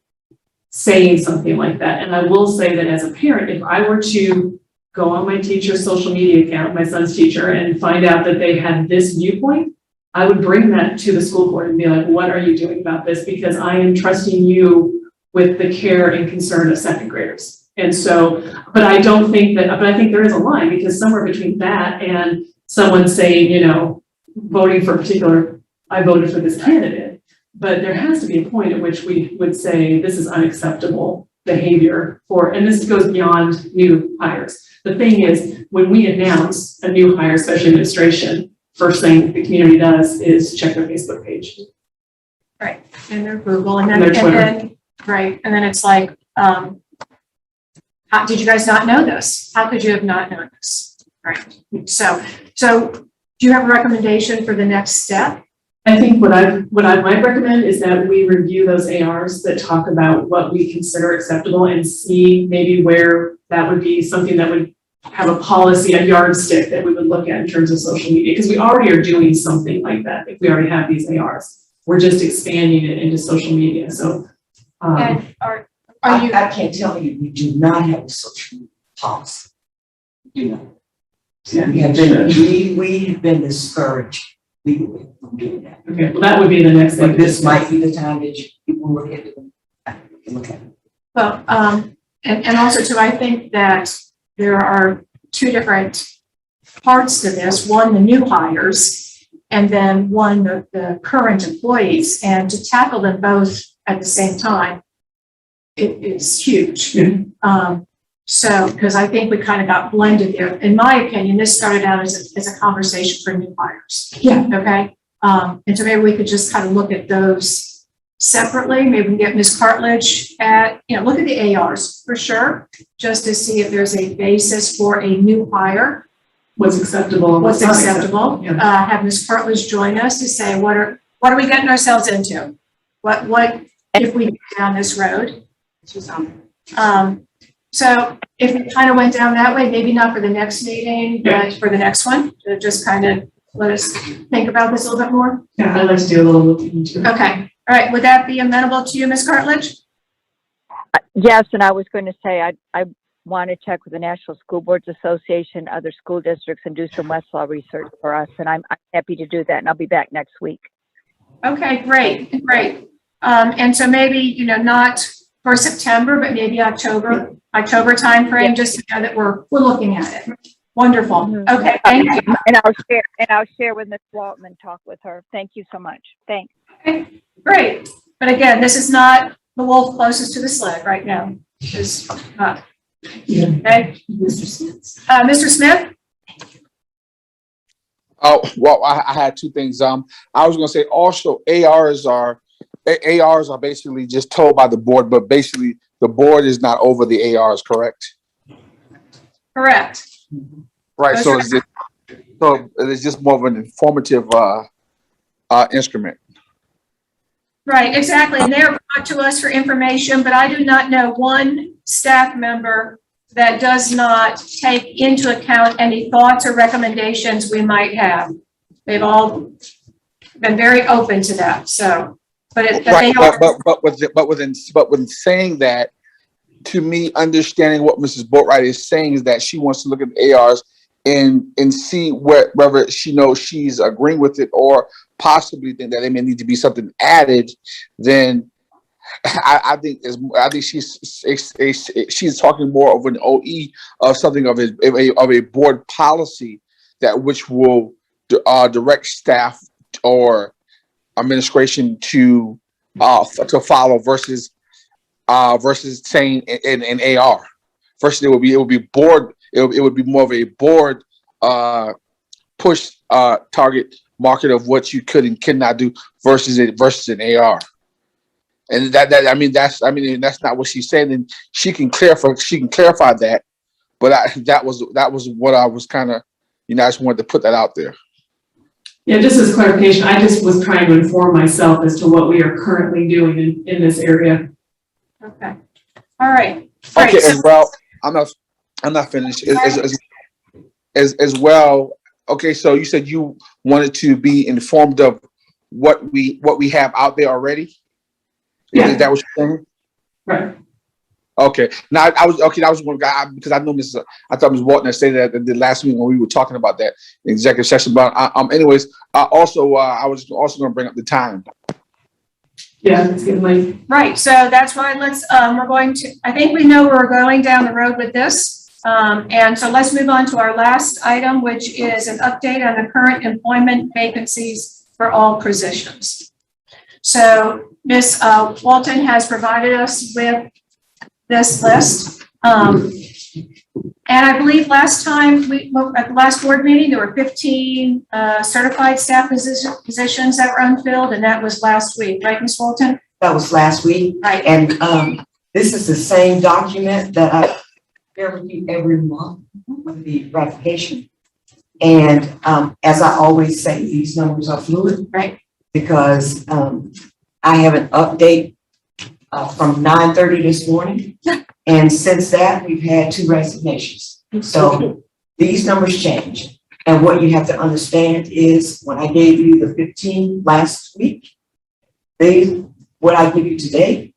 saying something like that. And I will say that as a parent, if I were to go on my teacher's social media account, my son's teacher, and find out that they had this viewpoint, I would bring that to the school board and be like, what are you doing about this? Because I am trusting you with the care and concern of second graders. And so, but I don't think that, but I think there is a line, because somewhere between that and someone saying, you know, voting for a particular, I voted for this candidate, but there has to be a point at which we would say this is unacceptable behavior for, and this goes beyond new hires. The thing is, when we announce a new hire, especially administration, first thing the community does is check their Facebook page. Right, and their Google, and And their Twitter. then, right, and then it's like, how did you guys not know this? How could you have not known this? Right, so do you have a recommendation for the next step? I think what I might recommend is that we review those ARs that talk about what we consider acceptable and see maybe where that would be something that would have a policy, a yardstick that we would look at in terms of social media, because we already are doing something like that. If we already have these ARs, we're just expanding it into social media. So, And are you? I can't tell you, we do not have a social media policy. You know, we have been discouraged legally from doing that. okay, well, that would be the next thing. But this might be the time that people look at it. Look at it. Well, and also too, I think that there are two different parts to this. One, the new hires, and then one, the current employees. And to tackle them both at the same time, it is huge. So, because I think we kind of got blended there. In my opinion, this started out as a conversation for new hires. Yeah. Okay. And so maybe we could just kind of look at those separately. Maybe we can get Ms. Cartledge look at the ARs for sure, just to see if there's a basis for a new hire. What's acceptable? And What's not acceptable? Yeah. Have Ms. Cartledge join us to say, what are we getting ourselves into? What if we go down this road? So if we kind of went down that way, maybe not for the next meeting, but for the next one, to just kind of let us think about this a little bit more. Yeah, I'd like to do a little looking into it. Okay, all right, would that be amenable to you, Ms. Cartledge? Yes, and I was going to say, I want to check with the National School Boards Association, other school districts, and do some Westlaw research for us, and I'm happy to do that, and I'll be back next week. Okay, great. And so maybe, not for September, but maybe October timeframe, just to know that we're looking at it. Wonderful. Okay, thank you. And I'll share with Ms. Walton and talk with her. Thank you so much. Thanks. Okay, great. But again, this is not the wolf closest to the sled right now. It's not. Okay, Mr. Smith. Mr. Smith? Oh, well, I had two things. I was going to say also ARs are basically just told by the board, but basically the board is not over the ARs, correct? Correct. Right. That's So right. it's just more of an informative instrument. Right, exactly. And they're brought to us for information, but I do not know one staff member that does not take into account any thoughts or recommendations we might have. They've all been very open to that. So, but they are. But within saying that, to me, understanding what Mrs. Boatwright is saying is that she wants to look at the ARs and see whether she knows she's agreeing with it or possibly think that there may need to be something added. Then I think she's talking more of an OE of something of a board policy that which will direct staff or administration to follow versus saying an AR. First, it would be board. It would be more of a board push target market of what you could and cannot do versus an AR. And that's not what she's saying. And she can clarify that. But that was what I was kind of, I just wanted to put that out there. Yeah, just as clarification, I just was trying to inform myself as to what we are currently doing in this area. Okay. All right. Okay, as well, I'm not finished. As well. Okay, so you said you wanted to be informed of what we have out there already. Yeah. Is that what you're saying? Right. Okay, now I was okay. That was one guy because I know I thought Ms. Walton had stated that the last meeting when we were talking about that in executive session. But anyways, I was also going to bring up the time. Yeah, it's getting late. Right, so that's why we're going to, I think we know we're going down the road with this. And so let's move on to our last item, which is an update on the current employment vacancies for all positions. So Ms. Walton has provided us with this list. And I believe last time at the last board meeting, there were 15 certified staff positions that were unfilled, and that was last week, right, Ms. Walton? That was last week. Right. And this is the same document that I share with you every month with the ratification. And as I always say, these numbers are fluid. Right. Because I have an update from 9:30 this morning. And since that, we've had 2 resignations. So these numbers change. And what you have to understand is when I gave you the 15 last week, what I give you today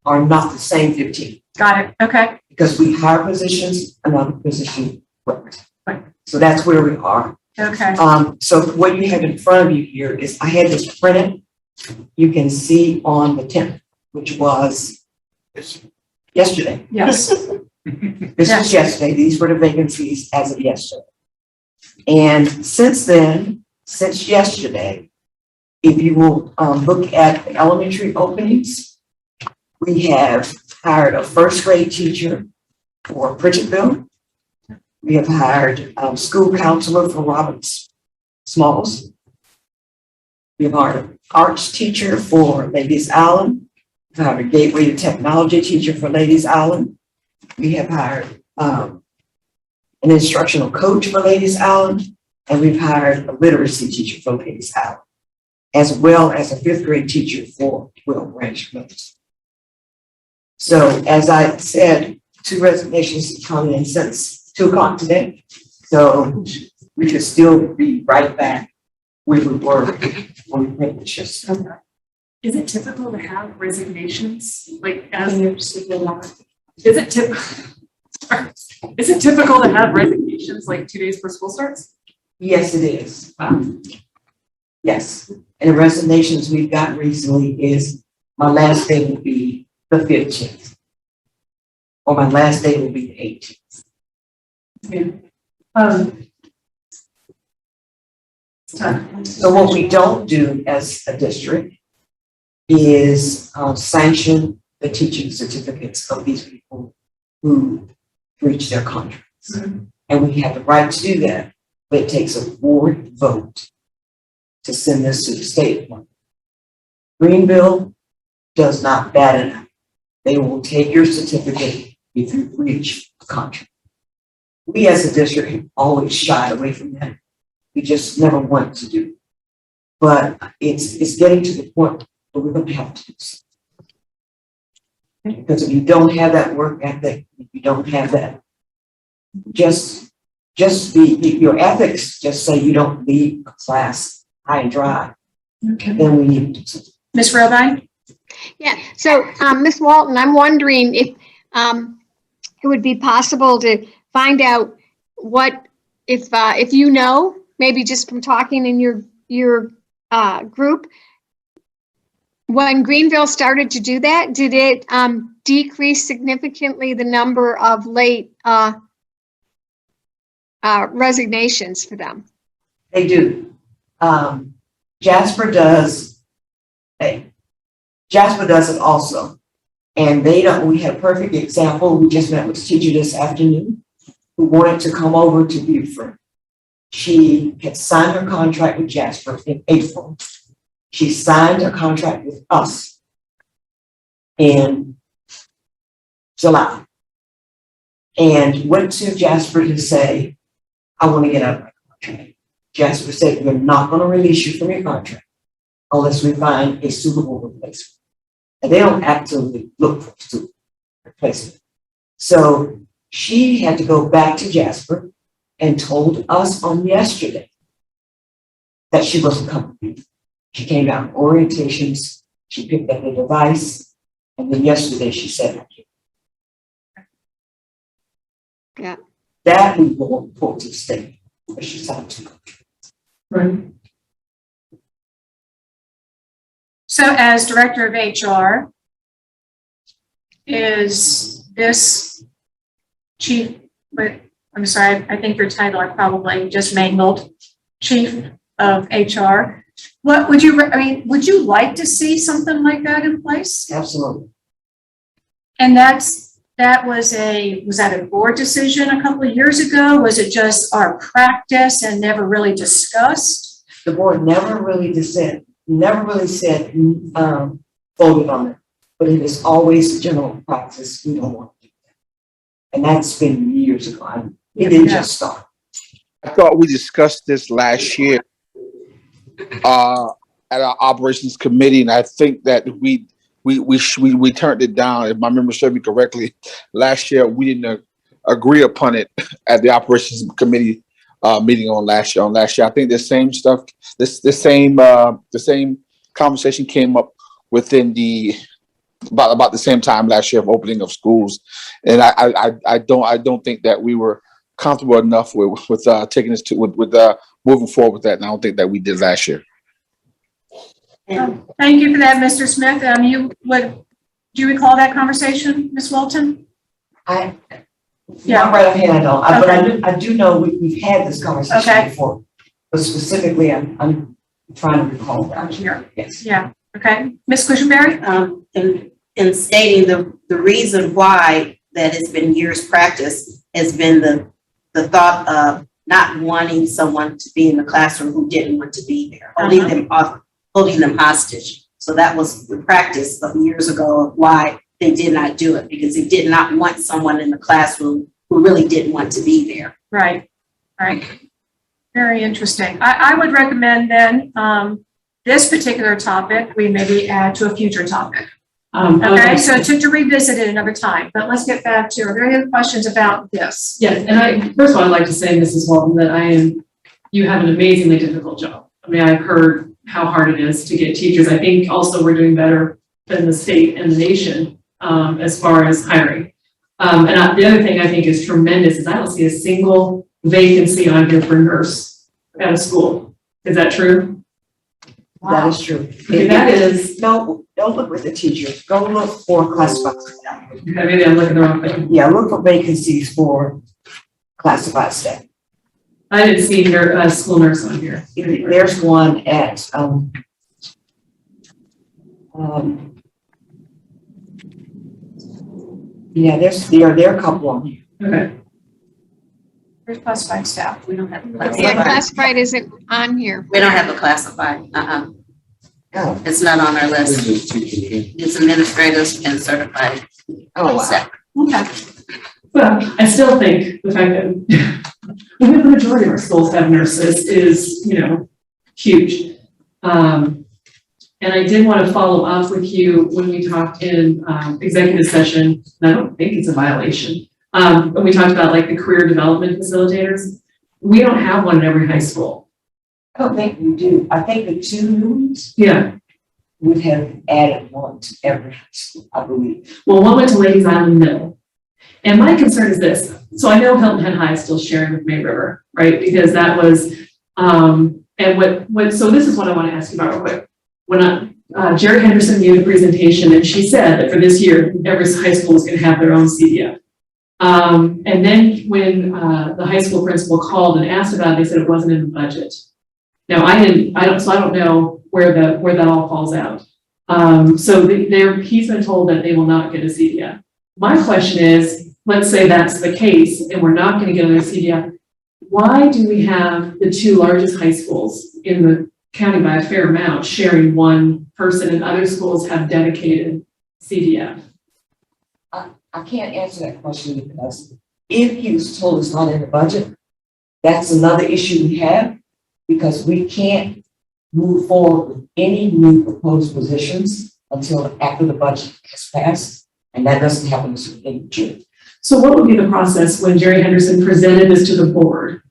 are not the same 15. Got it, okay. Because we hire positions, another position works. So that's where we are. Okay. So what you have in front of you here is I had this printed. You can see on the 10th, which was yesterday. Yes. This was yesterday. These were the vacancies as of yesterday. And since then, since yesterday, if you will look at the elementary openings, we have hired a first grade teacher for Pritchettville. We have hired a school counselor for Roberts Smalls. We have hired an arts teacher for Ladies Island. We have hired a gateway to technology teacher for Ladies Island. We have hired an instructional coach for Ladies Island, and we've hired a literacy teacher for Ladies Island, as well as a 5th grade teacher for Will Branch. So as I said, 2 resignations coming in since 2 o'clock today. So we could still be right back where we were when we made the shift. Is it typical to have resignations, like as is it typical to have resignations like 2 days before school starts? Yes, it is. Yes, and the resignations we've got recently is my last day will be the 15th. Or my last day will be the 18th. So what we don't do as a district is sanction the teaching certificates of these people who breach their contracts. And we have the right to do that, but it takes a board vote to send this to the state. Greenville does not bat an eye. They will take your certificate if you breach a contract. We as a district have always shied away from that. We just never want to do it. But it's getting to the point where we're going to have to do something. Because if you don't have that work ethic, if you don't have that, just your ethics just say you don't leave a class high and dry. Okay. Then we need to do something. Ms. Robine? Yeah, so Ms. Walton, I'm wondering if it would be possible to find out what, if you know, maybe just from talking in your group, when Greenville started to do that, did it decrease significantly the number of late resignations for them? They do. Jasper does it also. And we had a perfect example. We just met with a teacher this afternoon who wanted to come over to Beaufort. She had signed her contract with Jasper in April. She signed a contract with us in July and went to Jasper to say, I want to get out of my contract. Jasper said, we're not going to release you from your contract unless we find a suitable replacement. And they don't actively look for a suitable replacement. So she had to go back to Jasper and told us on yesterday that she wasn't coming. She came out in orientations, she picked up a device, And then yesterday she said. Yeah. That we will report to the state, but she's not to. Right. So as Director of HR, is this chief, but I'm sorry, I think your title I probably just mangled, Chief of HR. What would you, I mean, would you like to see something like that in place? Absolutely. And was that a board decision a couple of years ago? Was it just our practice and never really discussed? The board never really said, voted on it, but it is always general practice. We don't want to do that. And that's been years ago. It didn't just start. I thought we discussed this last year at our operations committee, and I think that we turned it down. If my memory serves me correctly, last year we didn't agree upon it at the operations committee meeting on last year. I think the same stuff, the same conversation came up within about the same time last year of opening of schools, and I don't think that we were comfortable enough with taking this to with moving forward with that, and I don't think that we did last year. Thank you for that, Mr. Smith. Do you recall that conversation, Ms. Walton? Not right offhand, I don't. But I do know we've had this conversation before. But specifically, I'm trying to recall that. Here. Yes. Yeah. Okay. Ms. Cushenberry? In stating the reason why that has been years practice has been the thought of not wanting someone to be in the classroom who didn't want to be there, holding them hostage. So that was the practice of years ago of why they did not do it, because they did not want someone in the classroom who really didn't want to be there. Right. Very interesting. I would recommend then this particular topic, we maybe add to a future topic. Okay, so to revisit it another time, but let's get back to, are there any questions about this? Yes, and first of all, I'd like to say, Mrs. Walton, that you have an amazingly difficult job. I mean, I've heard how hard it is to get teachers. I think also we're doing better than the state and the nation as far as hiring. And the other thing I think is tremendous is I don't see a single vacancy on here for nurse at a school. Is that true? That is true. Okay, that is. No, don't look with the teachers. Go look for classified staff. Okay, maybe I'm looking the wrong thing. Yeah, look for vacancies for classified staff. I didn't see your school nurse on here. There's one at yeah, there are a couple on here. Okay. There's classified staff. We don't have Classified isn't on here. We don't have a classified. Oh. It's not on our list. It's administrators and certified staff. Okay. Well, I still think the fact that we have the majority of our schools have nurses is, huge. And I did want to follow up with you when we talked in executive session, and I don't think it's a violation. When we talked about like the career development facilitators, we don't have one in every high school. I don't think we do. I think the two new ones Yeah. would have added one to every high school, I believe. Well, one went to Ladies Island Middle. And my concern is this. So I know Hilton Head High is still sharing with May River, right? Because that was, so this is what I want to ask you about real quick. When Jerry Henderson gave the presentation and she said that for this year, every high school is going to have their own CDF. And then when the high school principal called and asked about it, they said it wasn't in the budget. Now I don't know where that all falls out. So he's been told that they will not get a CDF. My question is, let's say that's the case and we're not going to get another CDF. Why do we have the two largest high schools in the county by a fair amount sharing one person and other schools have dedicated CDF? I can't answer that question because if he was told it's not in the budget, that's another issue we have because we can't move forward with any new proposed positions until after the budget has passed, and that doesn't happen in June. So what would be the process when Jerry Henderson presented this to the board?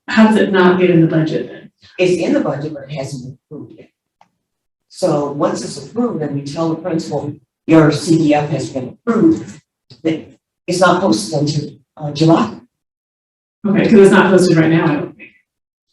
How does it not get in the budget then? It's in the budget, but it hasn't been approved yet. So once it's approved, then we tell the principal, your CDF has been approved, but it's not posted until July. Okay, because it's not posted right now, I don't think.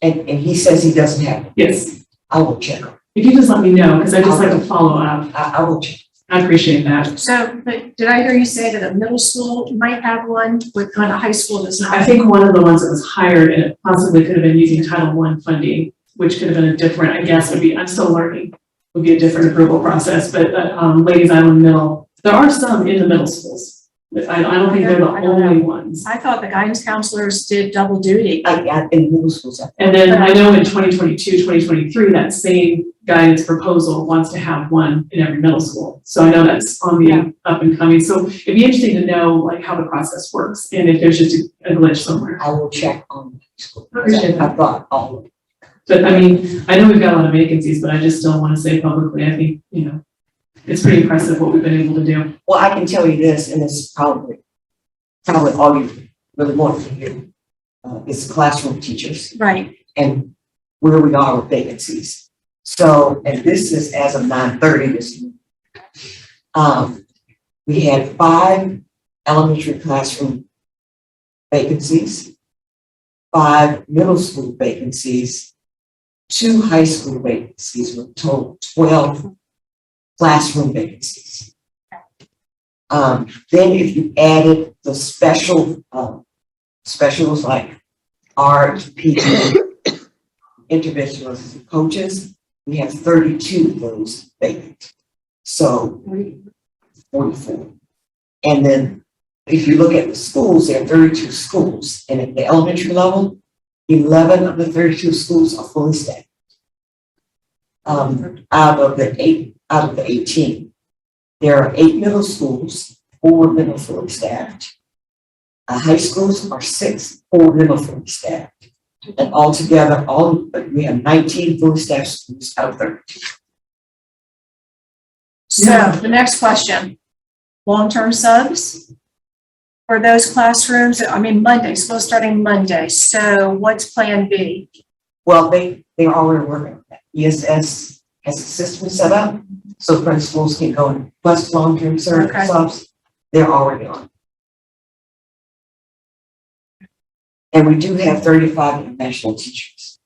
And he says he doesn't have it. Yes, I will check. if you just let me know, because I just like to follow up. I will check. I appreciate that. So, but did I hear you say that a middle school might have one with a high school does not? I think one of the ones that was hired and it possibly could have been using Title I funding, which could have been a different, I guess, I'm still learning, would be a different approval process, but, Ladies Island Middle, there are some in the middle schools. But I don't think they're the only ones. I thought the guidance counselors did double duty. In middle schools. And then I know in 2022, 2023, that same guidance proposal wants to have one in every middle school. So I know that's on the up and coming. So it'd be interesting to know like how the process works and if there's just a glitch somewhere. I will check on the school. Appreciate that. I've got all of it. But I mean, I know we've got a lot of vacancies, but I just still want to say publicly, I think, it's pretty impressive what we've been able to do. Well, I can tell you this, and it's probably all you really want to hear. It's classroom teachers Right. and where we are with vacancies. So, and this is as of 9:30 this morning. We had 5 elementary classroom vacancies, 5 middle school vacancies, 2 high school vacancies, with a total of 12 classroom vacancies. Then if you added the specials like art, PT, interventionists, and coaches, we have 32 of those vacant. So 44. And then if you look at the schools, there are 32 schools. And at the elementary level, 11 of the 32 schools are fully staffed. Out of the 18, there are 8 middle schools, 4 of them are fully staffed. High schools are 6, 4 of them are fully staffed. And altogether, we have 19 fully staffed schools out of 32. So the next question, long-term subs for those classrooms, Monday, school starting Monday. So what's plan B? Well, they're already working on that. ESS has a system set up so principals can go and request long-term subs. They're already on. And we do have 35 international teachers.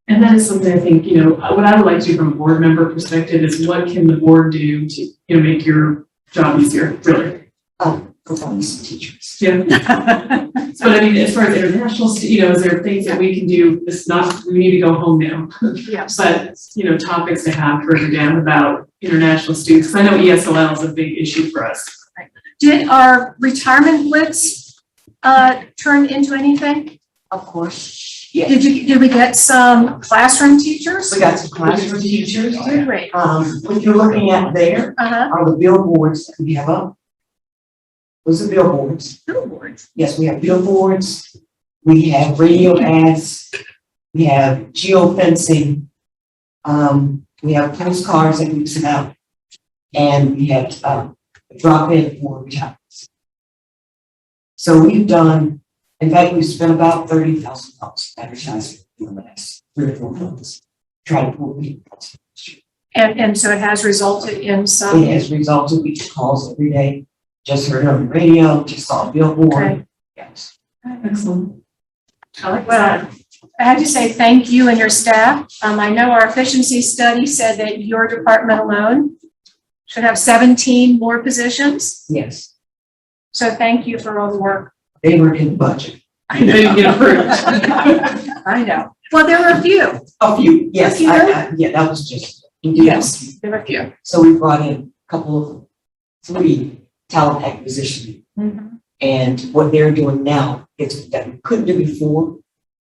And that is something I think, what I would like to do from a board member perspective is what can the board do to, make your job easier, really? Performance teachers. Yeah. But I mean, as far as international, is there things that we can do? We need to go home now. Yes. But, topics to have further down about international students. 'Cause I know ESOL is a big issue for us. Did our retirement blitz turn into anything? Of course, yes. Did we get some classroom teachers? We got some classroom teachers. Did we? What you're looking at there are the billboards that we have up. Those are billboards. Billboards. Yes, we have billboards. We have radio ads. We have geofencing. We have postcards that we send out. And we have drop-in for retirements. So we've done, in fact, we've spent about $30,000 advertising in the last 3 or 4 months, trying to pull people. And so it has resulted in some. It has resulted, we get calls every day, just heard it on the radio, just saw a billboard. Okay. Yes. Excellent. I like Well, that. I had to say thank you and your staff. I know our efficiency study said that your department alone should have 17 more positions. Yes, So thank you for all the work. they were in the budget. They didn't get approved. I know. Well, there were a few. A few, yes, A few? yeah, that was just. we did have a few. There were a few. So we brought in a couple of 3 talent acquisition. And what they're doing now is that we couldn't do before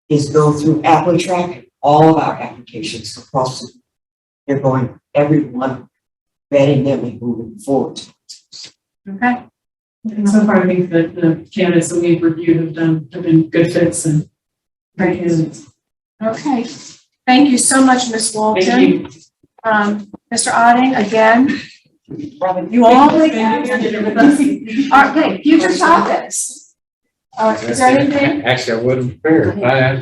is go through AppleTrack, all of our applications across. They're going everyone, vetting them and moving forward. Okay. And so far, I think that the candidates that we've reviewed have been good fits and great candidates. Okay. Thank you so much, Ms. Walton. Thank you. Mr. Otting, again, Robin, you always Thank you. have. Okay, future topics. Is there anything? Actually, I wasn't prepared. Hey, I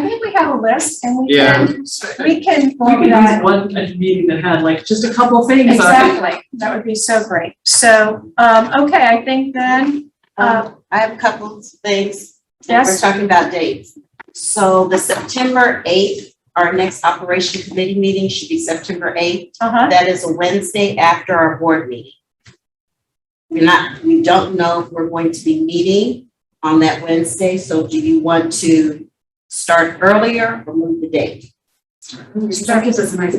think we have a list and we Yeah. can We could use one meeting that had like just a couple things on it. exactly, that would be so great. So, okay, I think then, I have a couple of things. We're yes, talking about dates. So the September 8th, our next operation committee meeting should be September 8th. That is a Wednesday after our board meeting. We don't know if we're going to be meeting on that Wednesday, so do you want to start earlier or move the date? That gives us a nice.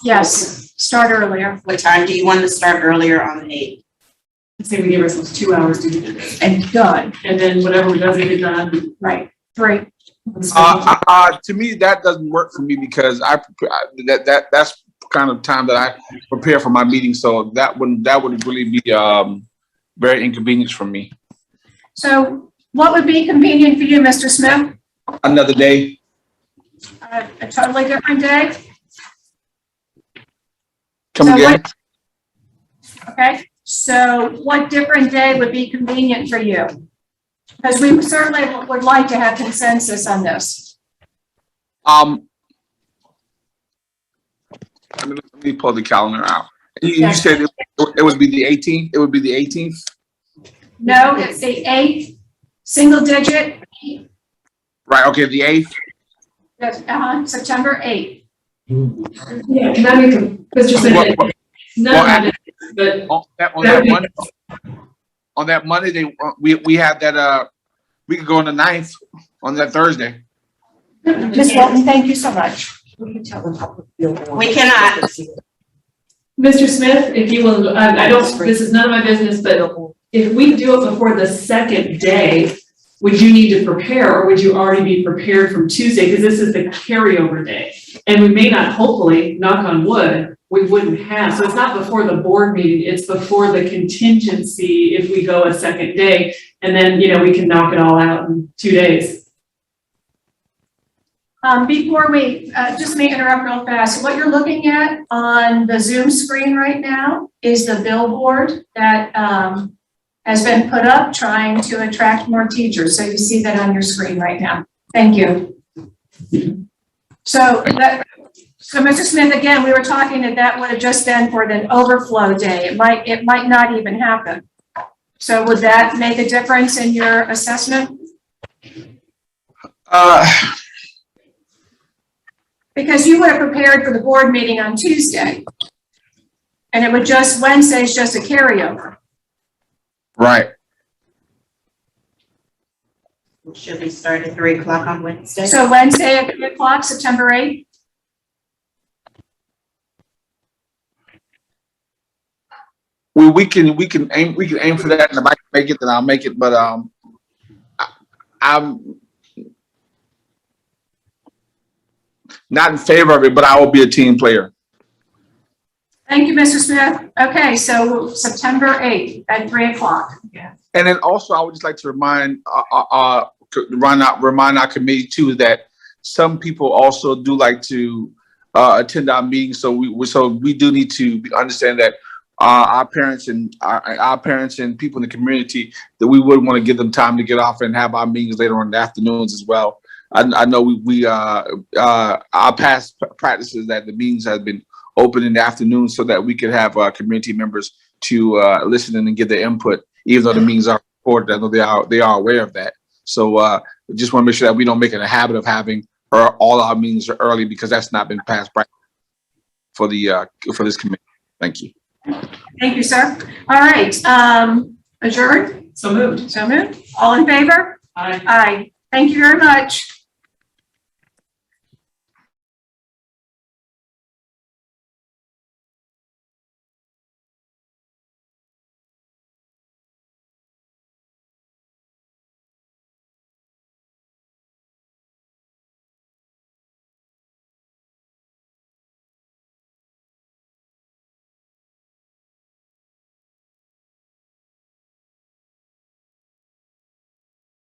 yes, start earlier. What time do you want to start earlier on the 8th? I'd say we give ourselves 2 hours to do it. And done, And then whatever doesn't get done. right, 3. To me, that doesn't work for me because that's kind of time that I prepare for my meeting. So that would really be very inconvenient for me. So what would be convenient for you, Mr. Smith? Another day. A totally different day? Come So again. Okay, so what different day would be convenient for you? Because we certainly would like to have consensus on this. Let me pull the calendar out. You said it would be the 18th? It would be the 18th? No, it's the 8th, single digit, Right, okay, the 8th. September 8th. Yeah, can I make a, because just Well, but on that Monday, we had that, we could go on the 9th, on that Thursday. Ms. Walton, thank you so much. We cannot. Mr. Smith, if you will, I don't, this is none of my business, but if we do it before the second day, would you need to prepare or would you already be prepared from Tuesday? Because this is the carryover day. And we may not, hopefully, knock on wood, we wouldn't have. So it's not before the board meeting, it's before the contingency if we go a second day. And then, we can knock it all out in 2 days. Before we, just may interrupt real fast, what you're looking at on the Zoom screen right now is the billboard that has been put up trying to attract more teachers. So you see that on your screen right now. Thank you. So Mr. Smith, again, we were talking that would have just been for the overflow day. It might not even happen. So would that make a difference in your assessment? Because you would have prepared for the board meeting on Tuesday. And it would Wednesday is just a carryover. Right. Should we start at 3 o'clock on Wednesday? So Wednesday at 3 o'clock, September 8th? We can aim for that, and if I can make it, then I'll make it. But I'm not in favor of it, but I will be a team player. Thank you, Mr. Smith. Okay, so September 8th at 3 o'clock. Yeah. And then also, I would just like to remind our committee too that some people also do like to attend our meetings. So we do need to understand that our parents and people in the community, that we would want to give them time to get off and have our meetings later on in the afternoons as well. I know our past practices that the meetings have been open in the afternoon so that we could have community members to listen and give their input, even though the meetings are recorded. I know they are aware of that. So just want to make sure that we don't make it a habit of having all our meetings are early, because that's not been past practice for this committee. Thank you. Thank you, sir. All right, adjourned? So moved. So moved. All in favor? Aye. Aye. Thank you very much.